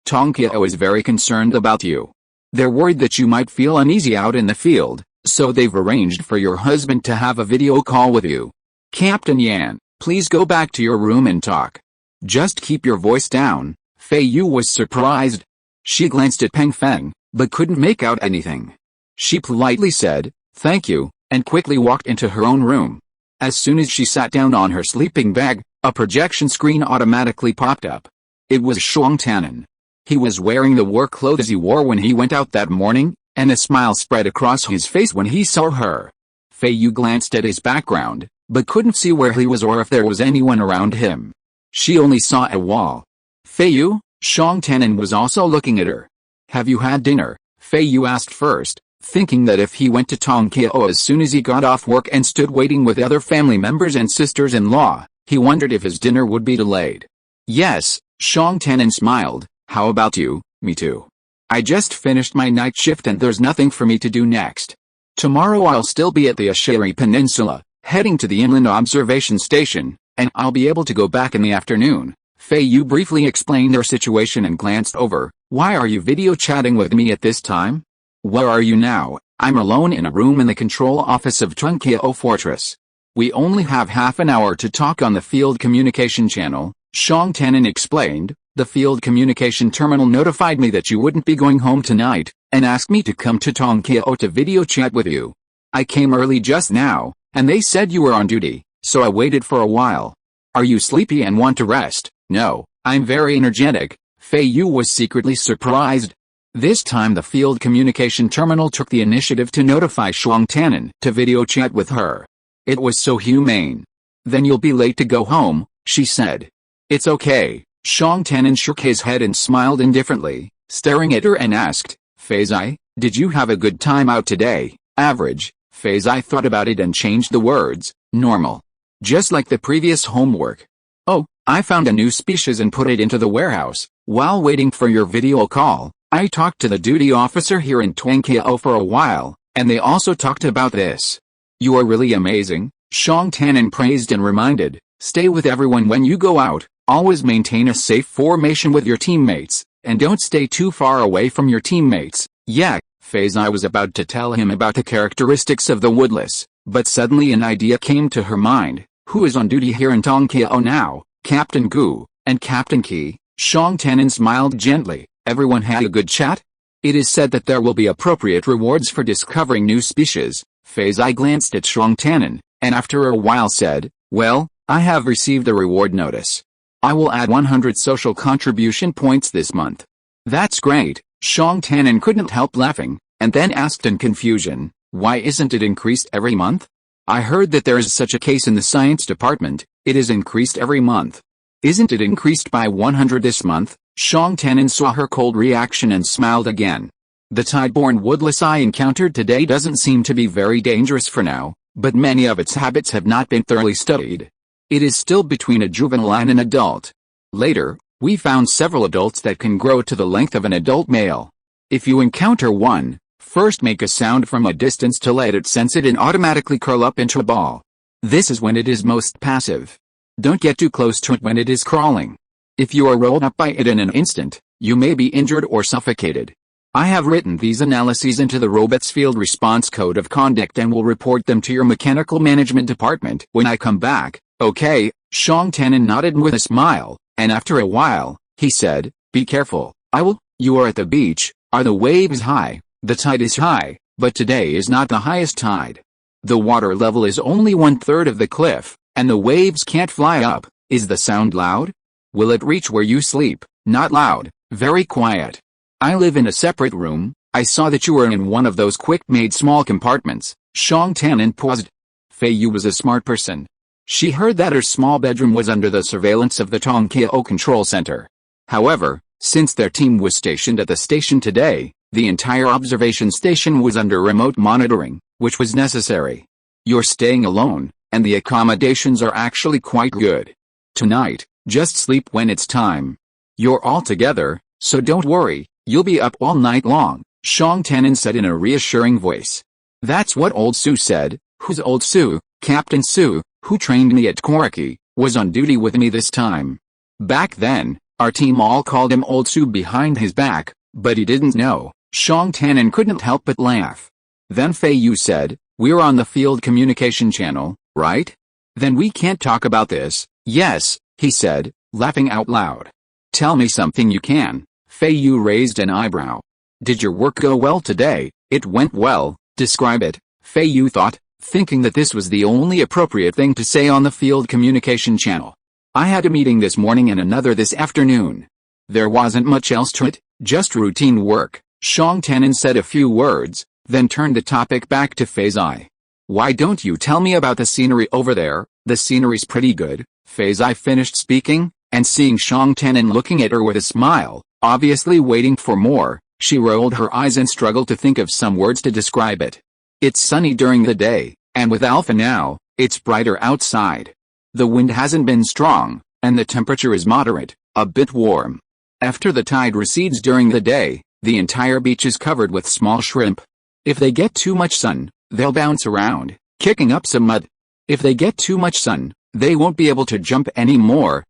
Tongqiao is very concerned about you. They're worried that you might feel uneasy out in the field, so they've arranged for your husband to have a video call with you. Captain Yan, please go back to your room and talk. Just keep your voice down. Feiyu was surprised. She glanced at Peng Feng, but couldn't make out anything. She politely said, thank you, and quickly walked into her own room. As soon as she sat down on her sleeping bag, a projection screen automatically popped up. It was Shang Tanan. He was wearing the work clothes he wore when he went out that morning, and a smile spread across his face when he saw her. Feiyu glanced at his background, but couldn't see where he was or if there was anyone around him. She only saw a wall. Feiyu, Shang Tanan was also looking at her. Have you had dinner? Feiyu asked first, thinking that if he went to Tongqiao as soon as he got off work and stood waiting with other family members and sisters-in-law, he wondered if his dinner would be delayed. Yes, Shang Tanan smiled. How about you? Me too. I just finished my night shift and there's nothing for me to do next. Tomorrow I'll still be at the Asheri Peninsula, heading to the inland observation station, and I'll be able to go back in the afternoon. Feiyu briefly explained their situation and glanced over. Why are you video chatting with me at this time? Where are you now? I'm alone in a room in the control office of Qi Fortress. We only have half an hour to talk on the field communication channel, Shang Tanin explained. The field communication terminal notified me that you wouldn't be going home tonight, and asked me to come to Tongkio to video chat with you. I came early just now, and they said you were on duty, so I waited for a while. Are you sleepy and want to rest? No, I'm very energetic. Feiyu was secretly surprised. This time the field communication terminal took the initiative to notify Shang Tanin to video chat with her. It was so humane. Then you'll be late to go home, she said. It's okay. Shang Tanin shook his head and smiled indifferently, staring at her and asked, Feizai, did you have a good time out today? Average. Feizai thought about it and changed the words. Normal. Just like the previous homework. Oh, I found a new species and put it into the warehouse. While waiting for your video call, I talked to the duty officer here in Tongkio for a while, and they also talked about this. You are really amazing, Shang Tanin praised and reminded. Stay with everyone when you go out, always maintain a safe formation with your teammates, and don't stay too far away from your teammates. Yeah, Feizai was about to tell him about the characteristics of the woodless, but suddenly an idea came to her mind. Who is on duty here in Tongkio now? Captain Gu and Captain Qi. Shang Tanin smiled gently. Everyone had a good chat? It is said that there will be appropriate rewards for discovering new species. Feizai glanced at Shang Tanin, and after a while said, well, I have received a reward notice. I will add 100 social contribution points this month. That's great. Shang Tanin couldn't help laughing, and then asked in confusion, why isn't it increased every month? I heard that there is such a case in the science department. It is increased every month. Isn't it increased by 100 this month? Shang Tanin saw her cold reaction and smiled again. The Tideborn woodless I encountered today doesn't seem to be very dangerous for now, but many of its habits have not been thoroughly studied. It is still between a juvenile and an adult. Later, we found several adults that can grow to the length of an adult male. If you encounter one, first make a sound from a distance to let it sense it and automatically curl up into a ball. This is when it is most passive. Don't get too close to it when it is crawling. If you are rolled up by it in an instant, you may be injured or suffocated. I have written these analyses into the Robot's Field Response Code of Conduct and will report them to your Mechanical Management Department when I come back. Okay, Shang Tanin nodded with a smile, and after a while, he said, be careful. I will. You are at the beach. Are the waves high? The tide is high, but today is not the highest tide. The water level is only 1/3 of the cliff, and the waves can't fly up. Is the sound loud? Will it reach where you sleep? Not loud, very quiet. I live in a separate room. I saw that you were in one of those quick-made small compartments. Shang Tanin paused. Feiyu was a smart person. She heard that her small bedroom was under the surveillance of the Tongkio Control Center. However, since their team was stationed at the station today, the entire observation station was under remote monitoring, which was necessary. You're staying alone, and the accommodations are actually quite good. Tonight, just sleep when it's time. You're all together, so don't worry, you'll be up all night long, Shang Tanin said in a reassuring voice. That's what old Su said. Who's old Su? Captain Su, who trained me at Koriki, was on duty with me this time. Back then, our team all called him Old Su behind his back, but he didn't know. Shang Tanin couldn't help but laugh. Then Feiyu said, we're on the field communication channel, right? Then we can't talk about this. Yes, he said, laughing out loud. Tell me something you can. Feiyu raised an eyebrow. Did your work go well today? It went well. Describe it. Feiyu thought, thinking that this was the only appropriate thing to say on the field communication channel. I had a meeting this morning and another this afternoon. There wasn't much else to it, just routine work. Shang Tanin said a few words, then turned the topic back to Feizai. Why don't you tell me about the scenery over there? The scenery's pretty good. Feizai finished speaking, and seeing Shang Tanin looking at her with a smile, obviously waiting for more, she rolled her eyes and struggled to think of some words to describe it. It's sunny during the day, and with Alpha now, it's brighter outside. The wind hasn't been strong, and the temperature is moderate, a bit warm. After the tide recedes during the day, the entire beach is covered with small shrimp. If they get too much sun, they'll bounce around, kicking up some mud. If they get too much sun, they won't be able to jump anymore.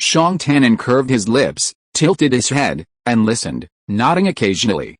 Shang Tanin curved his lips, tilted his head, and listened, nodding occasionally.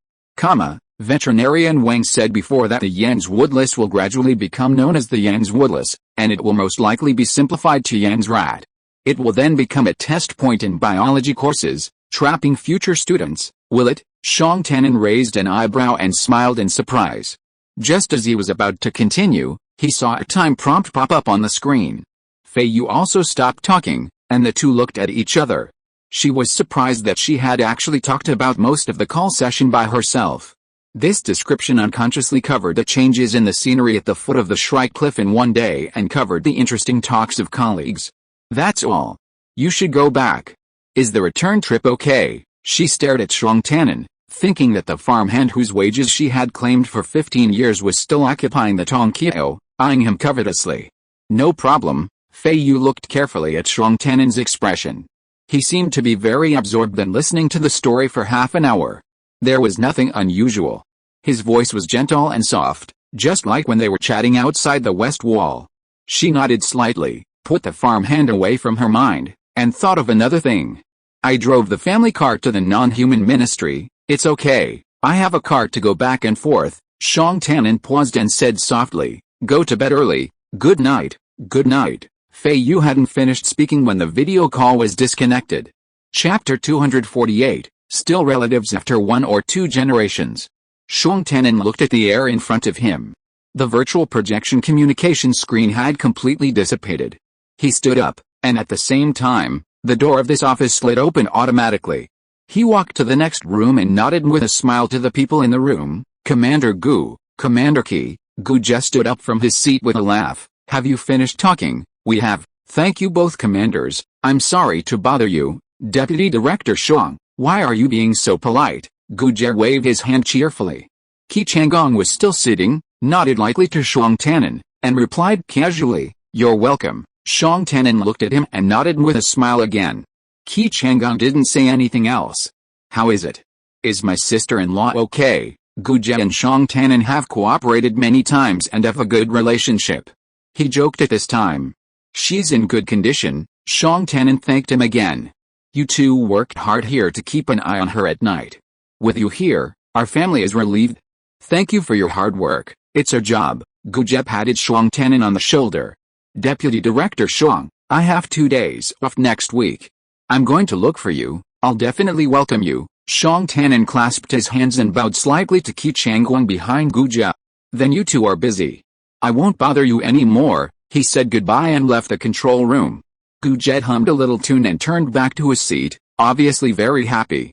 Veterinarian Wang said before that the Yan's woodlice will gradually become known as the Yan's woodlice, and it will most likely be simplified to Yan's rat. It will then become a test point in biology courses, trapping future students, will it? Shang Tanin raised an eyebrow and smiled in surprise. Just as he was about to continue, he saw a time prompt pop up on the screen. Feiyu also stopped talking, and the two looked at each other. She was surprised that she had actually talked about most of the call session by herself. This description unconsciously covered the changes in the scenery at the foot of the Shrike Cliff in one day and covered the interesting talks of colleagues. That's all. You should go back. Is the return trip okay? She stared at Shang Tanin, thinking that the farmhand whose wages she had claimed for 15 years was still occupying the Tongqiao, eyeing him covetously. No problem. Feiyu looked carefully at Shang Tanin's expression. He seemed to be very absorbed in listening to the story for half an hour. There was nothing unusual. His voice was gentle and soft, just like when they were chatting outside the west wall. She nodded slightly, put the farmhand away from her mind, and thought of another thing. I drove the family car to the non-human ministry. It's okay, I have a car to go back and forth. Shang Tanin paused and said softly, go to bed early, good night, good night. Feiyu hadn't finished speaking when the video call was disconnected. Chapter 248. Still relatives after 1 or 2 generations. Shang Tanin looked at the air in front of him. The virtual projection communication screen had completely dissipated. He stood up, and at the same time, the door of this office slid open automatically. He walked to the next room and nodded with a smile to the people in the room. Commander Gu, Commander Qi. Gu just stood up from his seat with a laugh. Have you finished talking? We have. Thank you both commanders. I'm sorry to bother you. Deputy Director Shang. Why are you being so polite? Gu Jie waved his hand cheerfully. Qi Changgong was still sitting, nodded lightly to Shang Tanin, and replied casually, you're welcome. Shang Tanin looked at him and nodded with a smile again. Qi Changgong didn't say anything else. How is it? Is my sister-in-law okay? Gu Jie and Shang Tanin have cooperated many times and have a good relationship. He joked at this time. She's in good condition. Shang Tanin thanked him again. You two worked hard here to keep an eye on her at night. With you here, our family is relieved. Thank you for your hard work. It's our job. Gu Jie patted Shang Tanin on the shoulder. Deputy Director Shang, I have 2 days off next week. I'm going to look for you. I'll definitely welcome you. Shang Tanin clasped his hands and bowed slightly to Qi Changgong behind Gu Jie. Then you two are busy. I won't bother you anymore. He said goodbye and left the control room. Gu Jie hummed a little tune and turned back to his seat, obviously very happy.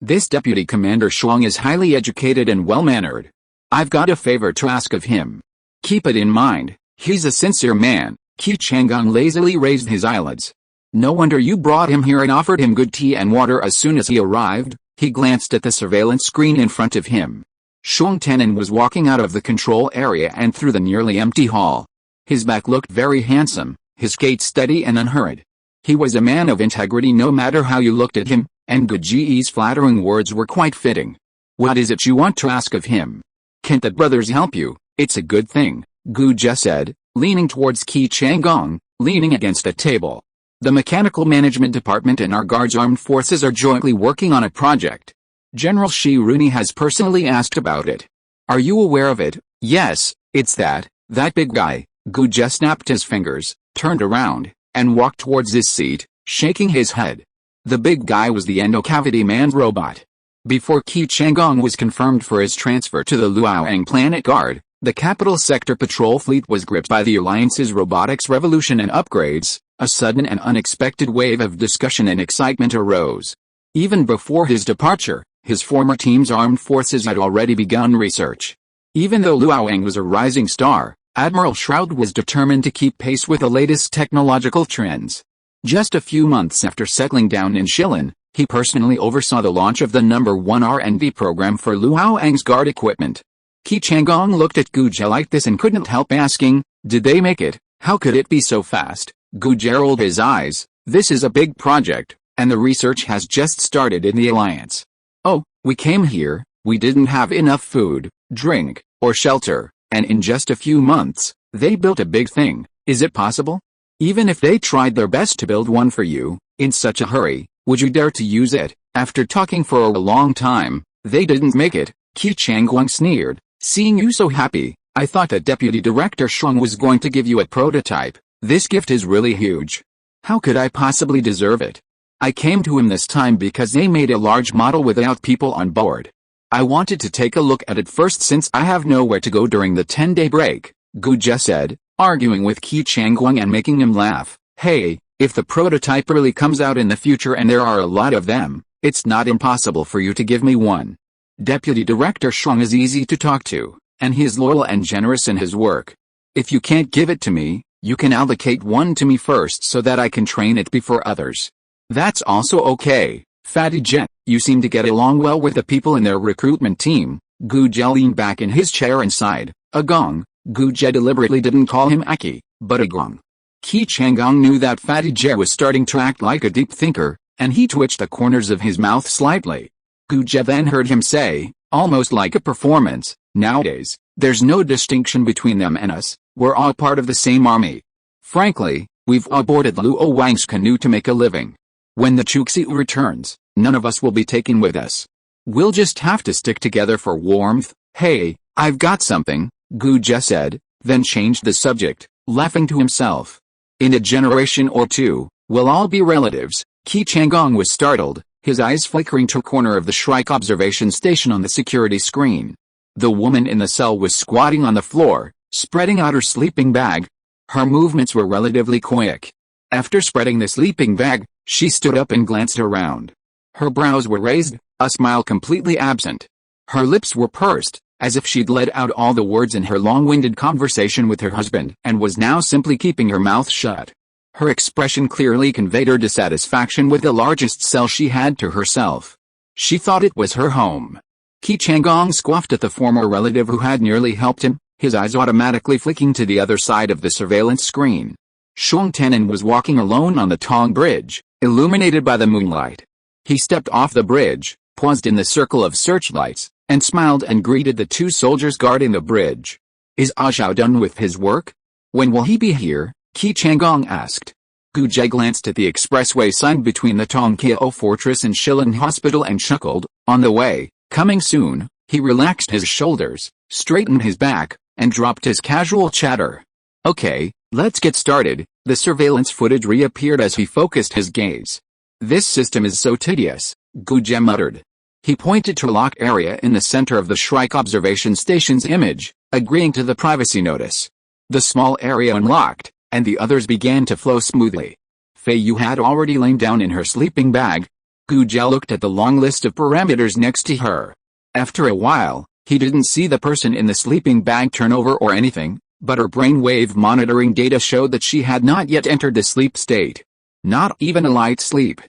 This Deputy Commander Shang is highly educated and well-mannered. I've got a favor to ask of him. Keep it in mind, he's a sincere man. Qi Changgong lazily raised his eyelids. No wonder you brought him here and offered him good tea and water as soon as he arrived. He glanced at the surveillance screen in front of him. Shang Tanin was walking out of the control area and through the nearly empty hall. His back looked very handsome, his gait steady and unhurried. He was a man of integrity no matter how you looked at him, and Gu Jie's flattering words were quite fitting. What is it you want to ask of him? Can't the brothers help you? It's a good thing, Gu Jie said, leaning towards Qi Changgong, leaning against a table. The Mechanical Management Department and our Guards Armed Forces are jointly working on a project. General Shi Rooney has personally asked about it. Are you aware of it? Yes, it's that big guy. Gu Jie snapped his fingers, turned around, and walked towards his seat, shaking his head. The big guy was the endocavity man's robot. Before Qi Changgong was confirmed for his transfer to the Luoyang Planet Guard, the Capital Sector Patrol Fleet was gripped by the Alliance's robotics revolution and upgrades. A sudden and unexpected wave of discussion and excitement arose. Even before his departure, his former team's armed forces had already begun research. Even though Luoyang was a rising star, Admiral Shroud was determined to keep pace with the latest technological trends. Just a few months after settling down in Shilin, he personally oversaw the launch of the #1 R&D program for Luoyang's guard equipment. Qi Changgong looked at Gu Jie like this and couldn't help asking, did they make it? How could it be so fast? Gu Jie rolled his eyes. This is a big project, and the research has just started in the Alliance. Oh, we came here, we didn't have enough food, drink, or shelter, and in just a few months, they built a big thing. Is it possible? Even if they tried their best to build one for you, In such a hurry, would you dare to use it? After talking for a long time, they didn't make it, Qi Changgong sneered. Seeing you so happy, I thought that Deputy Director Shuang was going to give you a prototype. This gift is really huge. How could I possibly deserve it? I came to him this time because they made a large model without people on board. I wanted to take a look at it first since I have nowhere to go during the 10-day break, Gu Jie said, arguing with Qi Changgong and making him laugh. Hey, if the prototype really comes out in the future and there are a lot of them, it's not impossible for you to give me one. Deputy Director Shuang is easy to talk to, and he is loyal and generous in his work. If you can't give it to me, you can allocate one to me first so that I can train it before others. That's also okay, Fatty Jet. You seem to get along well with the people in their recruitment team. Gu Jie leaned back in his chair and sighed. Agong. Gu Jie deliberately didn't call him Aki, but Agong. Qi Changgong knew that Fatty Jet was starting to act like a deep thinker, and he twitched the corners of his mouth slightly. Gu Jie then heard him say, almost like a performance, nowadays, there's no distinction between them and us, we're all part of the same army. Frankly, we've all boarded Luo Wang's canoe to make a living. When the Chuxi returns, none of us will be taken with us. We'll just have to stick together for warmth. Hey, I've got something, Gu Jie said, then changed the subject, laughing to himself. In a generation or two, we'll all be relatives. Qi Changgong was startled, his eyes flickering to a corner of the Shrike observation station on the security screen. The woman in the cell was squatting on the floor, spreading out her sleeping bag. Her movements were relatively quick. After spreading the sleeping bag, she stood up and glanced around. Her brows were raised, a smile completely absent. Her lips were pursed, as if she'd let out all the words in her long-winded conversation with her husband and was now simply keeping her mouth shut. Her expression clearly conveyed her dissatisfaction with the largest cell she had to herself. She thought it was her home. Qi Changgong scoffed at the former relative who had nearly helped him, his eyes automatically flicking to the other side of the surveillance screen. Shuang Tenin was walking alone on the Tong Bridge, illuminated by the moonlight. He stepped off the bridge, paused in the circle of searchlights, and smiled and greeted the two soldiers guarding the bridge. Is Zhao done with his work? When will he be here? Qi Changgong asked. Gu Jie glanced at the expressway sign between the Tongqiao Fortress and Shilin Hospital and chuckled. On the way, coming soon. He relaxed his shoulders, straightened his back, and dropped his casual chatter. Okay, let's get started. The surveillance footage reappeared as he focused his gaze. This system is so tedious, Gu Jie muttered. He pointed to a lock area in the center of the Shrike observation station's image, agreeing to the privacy notice. The small area unlocked, and the others began to flow smoothly. Feiyu had already lain down in her sleeping bag. Gu Jie looked at the long list of parameters next to her. After a while, he didn't see the person in the sleeping bag turn over or anything, but her brainwave monitoring data showed that she had not yet entered the sleep state. Not even a light sleep.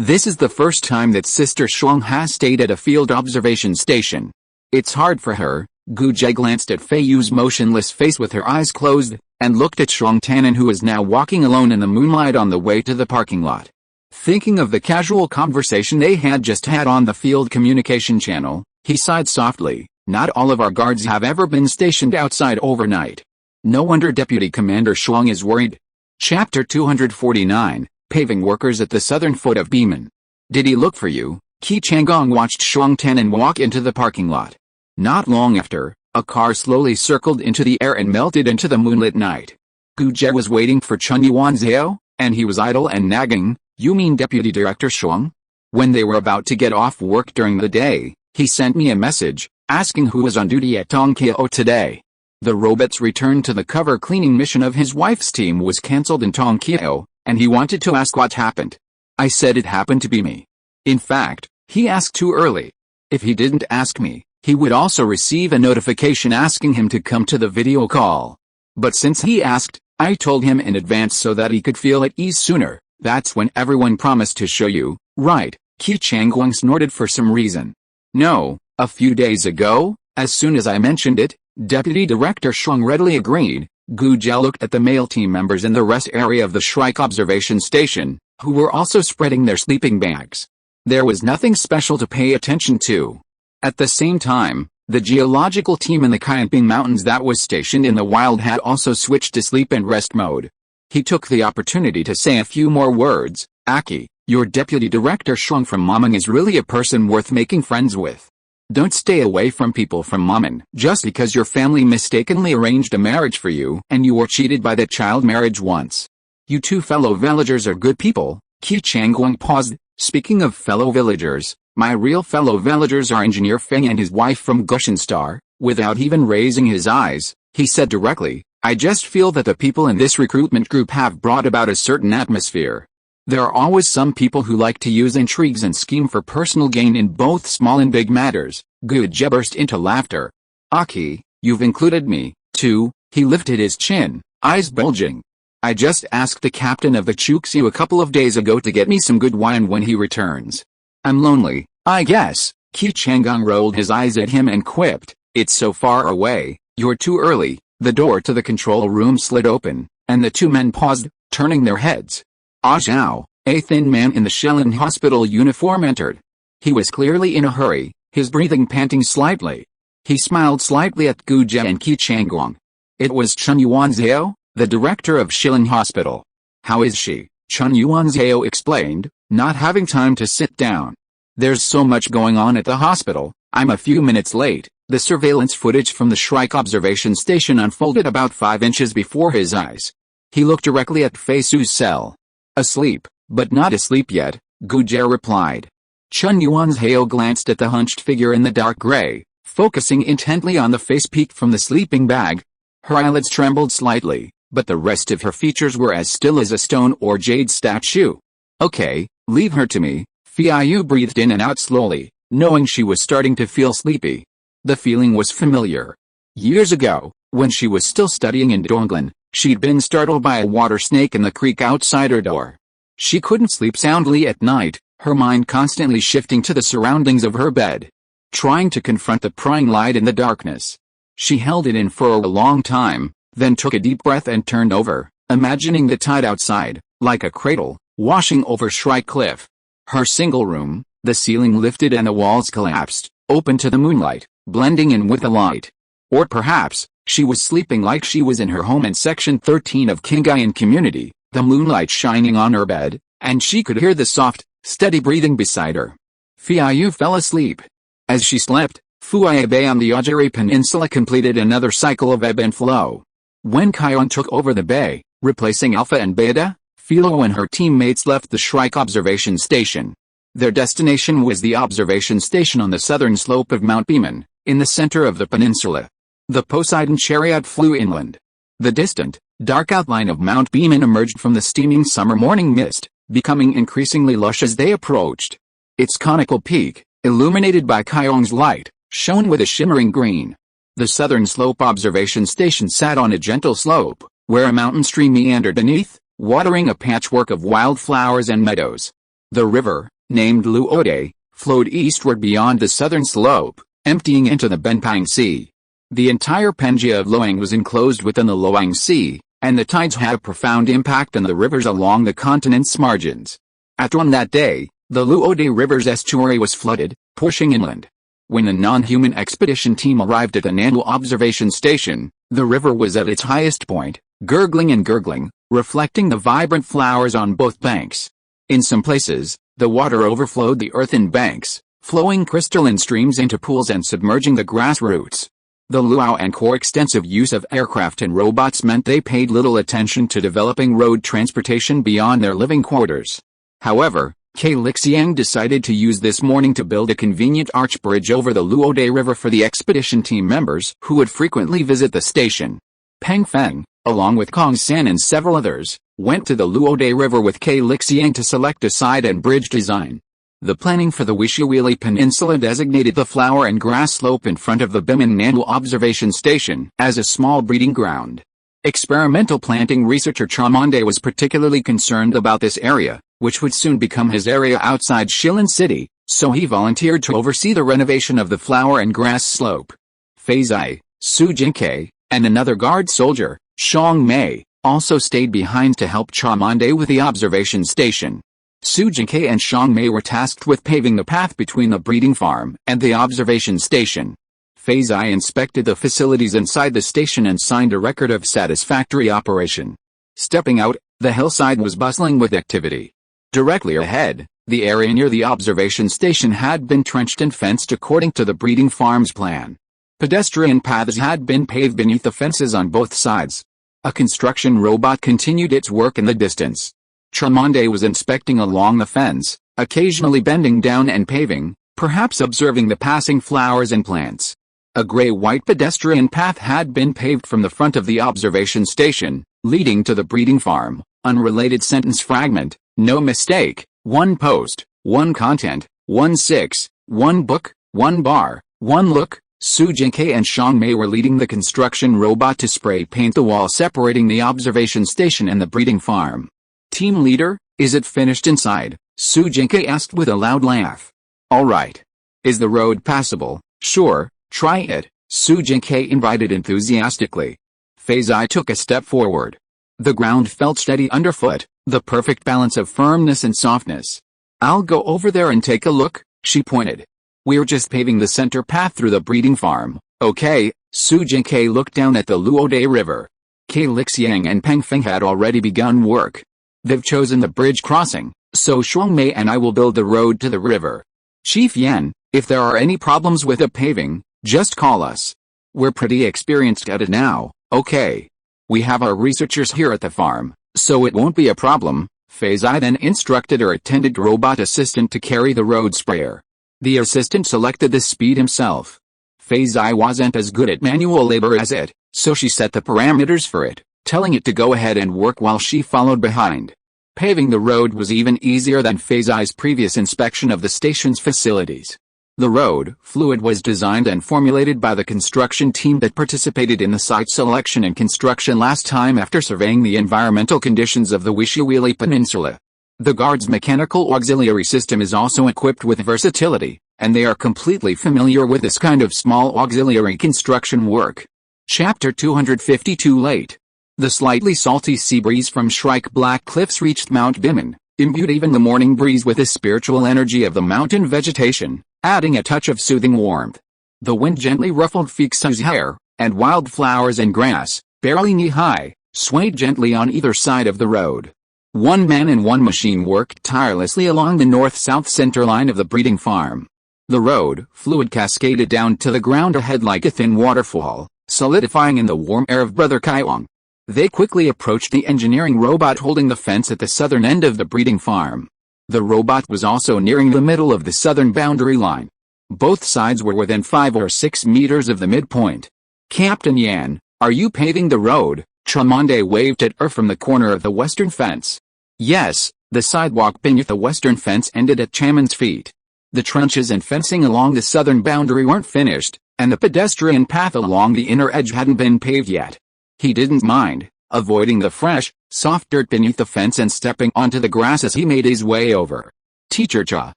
This is the first time that Sister Shuang has stayed at a field observation station. It's hard for her. Gu Jie glanced at Feiyu's motionless face with her eyes closed, and looked at Shuang Tanin who was now walking alone in the moonlight on the way to the parking lot. Thinking of the casual conversation they had just had on the field communication channel, he sighed softly. Not all of our guards have ever been stationed outside overnight. No wonder Deputy Commander Shuang is worried. Chapter 249, Paving Workers at the Southern Foot of Beeman. Did he look for you? Qi Changgong watched Shuang Tanin walk into the parking lot. Not long after, a car slowly circled into the air and melted into the moonlit night. Gu Jie was waiting for Chun Yuanzhao, and he was idle and nagging. You mean Deputy Director Shuang? When they were about to get off work during the day, he sent me a message, asking who was on duty at Tongqiao today. The robot's return to the cover cleaning mission of his wife's team was cancelled in Tongqiao, and he wanted to ask what happened. I said it happened to be me. In fact, he asked too early. If he didn't ask me, he would also receive a notification asking him to come to the video call. But since he asked, I told him in advance so that he could feel at ease sooner. That's when everyone promised to show you, right? Qi Changgong snorted for some reason. No, a few days ago, as soon as I mentioned it, Deputy Director Shuang readily agreed. Gu Jie looked at the male team members in the rest area of the Shrike observation station, who were also spreading their sleeping bags. There was nothing special to pay attention to. At the same time, the geological team in the Qinping Mountains that was stationed in the wild had also switched to sleep and rest mode. He took the opportunity to say a few more words. Aki, Your deputy director Shrung from Mamang is really a person worth making friends with. Don't stay away from people from Mamang just because your family mistakenly arranged a marriage for you and you were cheated by that child marriage once. You two fellow villagers are good people. Qi Changgong paused. Speaking of fellow villagers, my real fellow villagers are Engineer Feiyu and his wife from Gushan Star. Without even raising his eyes, he said directly, I just feel that the people in this recruitment group have brought about a certain atmosphere. There are always some people who like to use intrigues and scheme for personal gain in both small and big matters. Guje burst into laughter. Aki, you've included me, too. He lifted his chin, eyes bulging. I just asked the captain of the Chuxiu a couple of days ago to get me some good wine when he returns. I'm lonely, I guess. Qi Changgong rolled his eyes at him and quipped, it's so far away, you're too early. The door to the control room slid open, and the two men paused, turning their heads. Ah Zhao, a thin man in the Shilin hospital uniform entered. He was clearly in a hurry, his breathing panting slightly. He smiled slightly at Guje and Qi Changgong. It was Chun Yuanzhao, the director of Shilin Hospital. How is she? Chun Yuanzhao explained, not having time to sit down. There's so much going on at the hospital, I'm a few minutes late. The surveillance footage from the Shrike observation station unfolded about 5 inches before his eyes. He looked directly at Feiyu's cell. Asleep, but not asleep yet, Guje replied. Chun Yuanzhao glanced at the hunched figure in the dark gray, focusing intently on the face peeked from the sleeping bag. Her eyelids trembled slightly, but the rest of her features were as still as a stone or jade statue. Okay, leave her to me. Feiyu breathed in and out slowly, knowing she was starting to feel sleepy. The feeling was familiar. Years ago, when she was still studying in Donglan, she'd been startled by a water snake in the creek outside her door. She couldn't sleep soundly at night, her mind constantly shifting to the surroundings of her bed, trying to confront the prying light in the darkness. She held it in for a long time, then took a deep breath and turned over, imagining the tide outside, like a cradle, washing over Shrike Cliff. Her single room, the ceiling lifted and the walls collapsed, open to the moonlight, blending in with the light. Or perhaps, she was sleeping like she was in her home in Section 13 of Qinghai Community, the moonlight shining on her bed, and she could hear the soft, steady breathing beside her. Feiyu fell asleep. As she slept, Fuya Bay on the Ajari Peninsula completed another cycle of ebb and flow. When Kion took over the bay, replacing Alpha and Beta, Philo and her teammates left the Shrike observation station. Their destination was the observation station on the southern slope of Mount Beeman, in the center of the peninsula. The Poseidon chariot flew inland. The distant, dark outline of Mount Beeman emerged from the steaming summer morning mist, becoming increasingly lush as they approached. Its conical peak, illuminated by Kion's light, shone with a shimmering green. The southern slope observation station sat on a gentle slope, where a mountain stream meandered beneath, watering a patchwork of wildflowers and meadows. The river, named Luode, flowed eastward beyond the southern slope, emptying into the Benpang Sea. The entire Penjia of Loang was enclosed within the Loang Sea, and the tides had a profound impact on the rivers along the continent's margins. At dawn that day, the Luode River's estuary was flooded, pushing inland. When the non-human expedition team arrived at the Nandu observation station, the river was at its highest point, gurgling and gurgling, reflecting the vibrant flowers on both banks. In some places, the water overflowed the earthen banks, flowing crystalline streams into pools and submerging the grass roots. The Luo and Core extensive use of aircraft and robots meant they paid little attention to developing road transportation beyond their living quarters. However, Qi Lixiang decided to use this morning to build a convenient arch bridge over the Luode River for the expedition team members who would frequently visit the station. Peng Feng, along with Kong San and several others, went to the Luode River with Qi Lixiang to select a side and bridge design. The planning for the Wishiwili Peninsula designated the flower and grass slope in front of the Biman Nandu observation station as a small breeding ground. Experimental planting researcher Chamonde was particularly concerned about this area, which would soon become his area outside Shilin City, so he volunteered to oversee the renovation of the flower and grass slope. Fei Zai, Su Jinkei, and another guard soldier, Shang Mei, also stayed behind to help Chamonde with the observation station. Su Jinkei and Shang Mei were tasked with paving the path between the breeding farm and the observation station. Fei Zai inspected the facilities inside the station and signed a record of satisfactory operation. Stepping out, the hillside was bustling with activity. Directly ahead, the area near the observation station had been trenched and fenced according to the breeding farm's plan. Pedestrian paths had been paved beneath the fences on both sides. A construction robot continued its work in the distance. Tremonde was inspecting along the fence, occasionally bending down and paving, perhaps observing the passing flowers and plants. A gray-white pedestrian path had been paved from the front of the observation station, leading to the breeding farm. Unrelated sentence fragment, no mistake, one post, one content, 1-6, one book, one bar, one look. Su Jingke and Xiang Mei were leading the construction robot to spray paint the wall separating the observation station and the breeding farm. Team leader, is it finished inside? Su Jingke asked with a loud laugh. All right. Is the road passable? Sure, try it, Su Jingke invited enthusiastically. Feiyu took a step forward. The ground felt steady underfoot, the perfect balance of firmness and softness. I'll go over there and take a look, she pointed. We're just paving the center path through the breeding farm, okay? Su Jingke looked down at the Luode River. Ke Lixiang and Peng Feng had already begun work. They've chosen the bridge crossing, so Xiang Mei and I will build the road to the river. Chief Yan, if there are any problems with the paving, just call us. We're pretty experienced at it now, okay? We have our researchers here at the farm, so it won't be a problem. Feiyu then instructed her attendant robot assistant to carry the road sprayer. The assistant selected the speed himself. Feiyu wasn't as good at manual labor as it, so she set the parameters for it, telling it to go ahead and work while she followed behind. Paving the road was even easier than Feiyu's previous inspection of the station's facilities. The road fluid was designed and formulated by the construction team that participated in the site selection and construction last time after surveying the environmental conditions of the Wishiwili Peninsula. The guard's mechanical auxiliary system is also equipped with versatility, and they are completely familiar with this kind of small auxiliary construction work. Chapter 252 Late. The slightly salty sea breeze from Shrike Black Cliffs reached Mount Biman, imbued even the morning breeze with the spiritual energy of the mountain vegetation, adding a touch of soothing warmth. The wind gently ruffled Feixu's hair, and wildflowers and grass, barely knee-high, swayed gently on either side of the road. One man and one machine worked tirelessly along the north-south center line of the breeding farm. The road fluid cascaded down to the ground ahead like a thin waterfall, solidifying in the warm air of Brother Kaiwang. They quickly approached the engineering robot holding the fence at the southern end of the breeding farm. The robot was also nearing the middle of the southern boundary line. Both sides were within 5 or 6 meters of the midpoint. Captain Yan, are you paving the road? Tremonde waved at her from the corner of the western fence. Yes, the sidewalk beneath the western fence ended at Chairman's feet. The trenches and fencing along the southern boundary weren't finished, and the pedestrian path along the inner edge hadn't been paved yet. He didn't mind, avoiding the fresh, soft dirt beneath the fence and stepping onto the grass as he made his way over. Teacher Cha,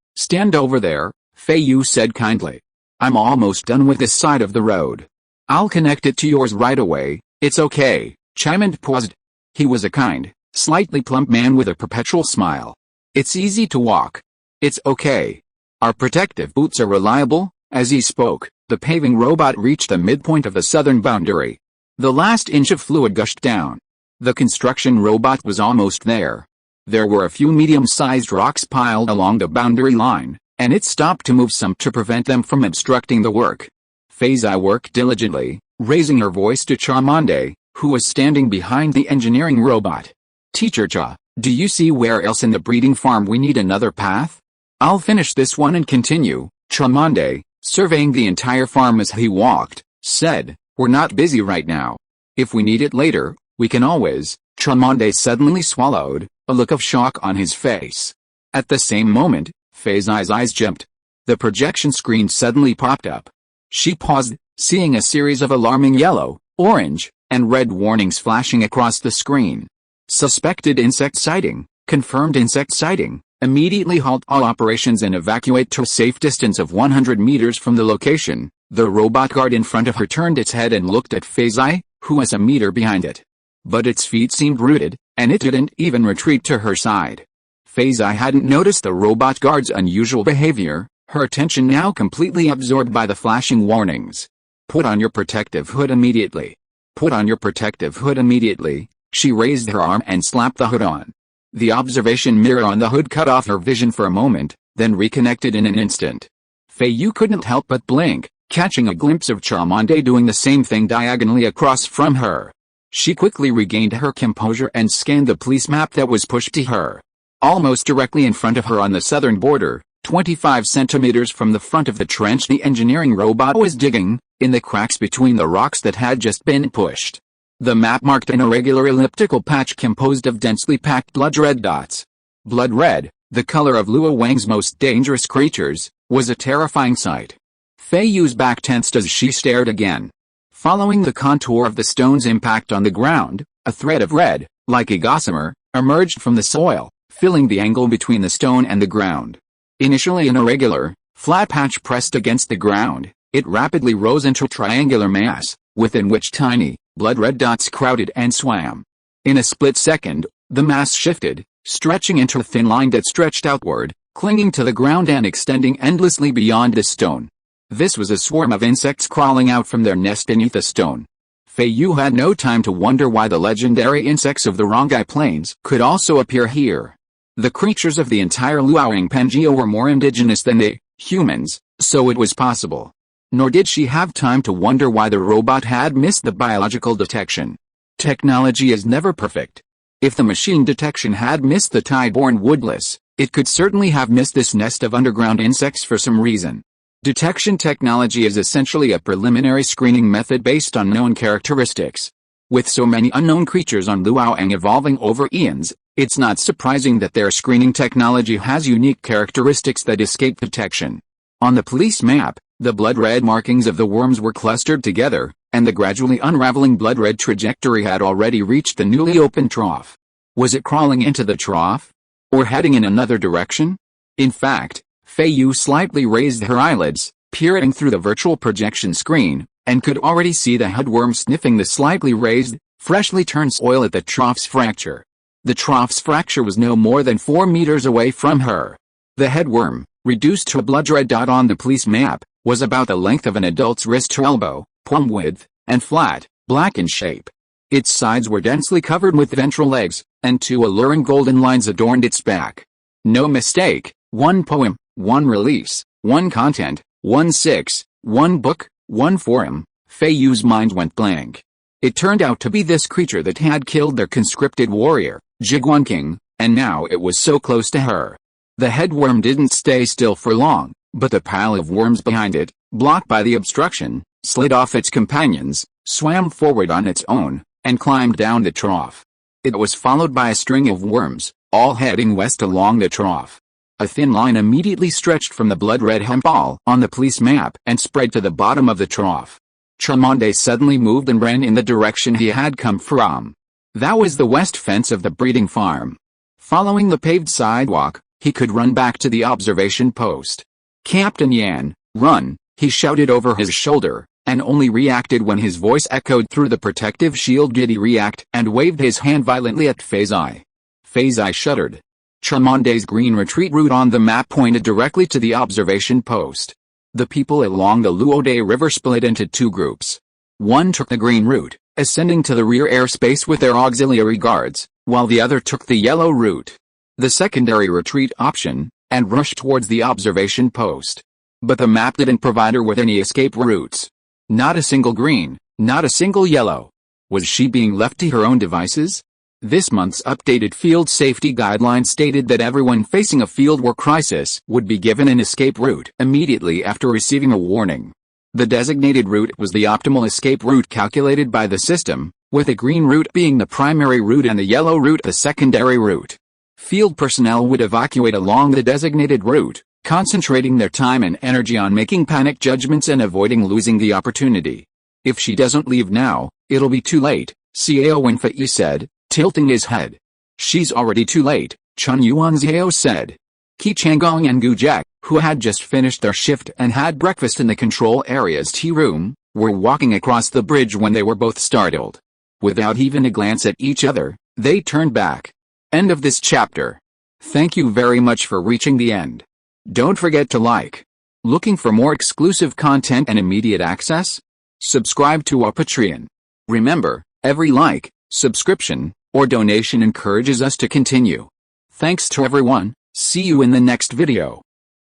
stand over there, Feiyu said kindly. I'm almost done with this side of the road. I'll connect it to yours right away, it's okay. Chairman paused. He was a kind, slightly plump man with a perpetual smile. It's easy to walk. It's okay. Our protective boots are reliable. As he spoke, the paving robot reached the midpoint of the southern boundary. The last inch of fluid gushed down. The construction robot was almost there. There were a few medium-sized rocks piled along the boundary line, and it stopped to move some to prevent them from obstructing the work. Feiyu worked diligently, raising her voice to Tremonde, who was standing behind the engineering robot. Teacher Cha, do you see where else in the breeding farm we need another path? I'll finish this one and continue, Tremonde, surveying the entire farm as he walked, said. We're not busy right now. If we need it later, we can always. Tremonde suddenly swallowed, a look of shock on his face. At the same moment, Feiyu's eyes jumped. The projection screen suddenly popped up. She paused, seeing a series of alarming yellow, orange, and red warnings flashing across the screen. Suspected insect sighting, confirmed insect sighting, immediately halt all operations and evacuate to a safe distance of 100 meters from the location. The robot guard in front of her turned its head and looked at Feiyu, who was a meter behind it. But its feet seemed rooted, and it didn't even retreat to her side. Feiyu hadn't noticed the robot guard's unusual behavior, her attention now completely absorbed by the flashing warnings. Put on your protective hood immediately. Put on your protective hood immediately. She raised her arm and slapped the hood on. The observation mirror on the hood cut off her vision for a moment, then reconnected in an instant. Feiyu couldn't help but blink, catching a glimpse of Charmonde doing the same thing diagonally across from her. She quickly regained her composure and scanned the police map that was pushed to her. Almost directly in front of her on the southern border, 25 centimeters from the front of the trench, the engineering robot was digging, in the cracks between the rocks that had just been pushed. The map marked an irregular elliptical patch composed of densely packed blood-red dots. Blood red, the color of Luo Wang's most dangerous creatures, was a terrifying sight. Feiyu's back tensed as she stared again. Following the contour of the stone's impact on the ground, a thread of red, like a gossamer, emerged from the soil, filling the angle between the stone and the ground. Initially an irregular, flat patch pressed against the ground, it rapidly rose into a triangular mass, within which tiny, blood-red dots crowded and swam. In a split second, the mass shifted, stretching into a thin line that stretched outward, clinging to the ground and extending endlessly beyond the stone. This was a swarm of insects crawling out from their nest beneath the stone. Feiyu had no time to wonder why the legendary insects of the Rongai Plains could also appear here. The creatures of the entire Luoyang Pangeo were more indigenous than the humans, so it was possible. Nor did she have time to wonder why the robot had missed the biological detection. Technology is never perfect. If the machine detection had missed the tide-borne woodlice, it could certainly have missed this nest of underground insects for some reason. Detection technology is essentially a preliminary screening method based on known characteristics. With so many unknown creatures on Luoyang evolving over eons, it's not surprising that their screening technology has unique characteristics that escape detection. On the police map, the blood-red markings of the worms were clustered together, and the gradually unraveling blood-red trajectory had already reached the newly opened trough. Was it crawling into the trough? Or heading in another direction? In fact, Feiyu slightly raised her eyelids, peering through the virtual projection screen, and could already see the headworm sniffing the slightly raised, freshly turned soil at the trough's fracture. The trough's fracture was no more than 4 meters away from her. The headworm, reduced to a blood-red dot on the police map, was about the length of an adult's wrist or elbow, palm width, and flat, black in shape. Its sides were densely covered with ventral legs, and 2 alluring golden lines adorned its back. No mistake, 1 poem, 1 release, 1 content, 1 6, 1 book, 1 forum. Feiyu's mind went blank. It turned out to be this creature that had killed their conscripted warrior, Jiguan King, and now it was so close to her. The headworm didn't stay still for long, but the pile of worms behind it, blocked by the obstruction, slid off its companions, swam forward on its own, and climbed down the trough. It was followed by a string of worms, all heading west along the trough. A thin line immediately stretched from the blood-red hemp ball on the police map and spread to the bottom of the trough. Charmonde suddenly moved and ran in the direction he had come from. That was the west fence of the breeding farm. Following the paved sidewalk, he could run back to the observation post. "Captain Yan, run," he shouted over his shoulder, and only reacted when his voice echoed through the protective shield. Did he react and waved his hand violently at Feiyu. Feiyu shuddered. Charmonde's green retreat route on the map pointed directly to the observation post. The people along the Luode River split into 2 groups. One took the green route, ascending to the rear airspace with their auxiliary guards, while the other took the yellow route, the secondary retreat option, and rushed towards the observation post. But the map didn't provide her with any escape routes. Not a single green, not a single yellow. Was she being left to her own devices? This month's updated field safety guidelines stated that everyone facing a field war crisis would be given an escape route immediately after receiving a warning. The designated route was the optimal escape route calculated by the system, with the green route being the primary route and the yellow route the secondary route. Field personnel would evacuate along the designated route, concentrating their time and energy on making panic judgments and avoiding losing the opportunity. "If she doesn't leave now, it'll be too late," Xiao Wenfei said, tilting his head. "She's already too late," Chun Yuanxiao said. Qi Changgong and Gu Jack, who had just finished their shift and had breakfast in the control area's tea room, were walking across the bridge when they were both startled. Without even a glance at each other, they turned back. End of this chapter. Thank you very much for reaching the end. Don't forget to like. Looking for more exclusive content and immediate access? Subscribe to our Patreon. Remember, every like, subscription, or donation encourages us to continue. Thanks to everyone, see you in the next video.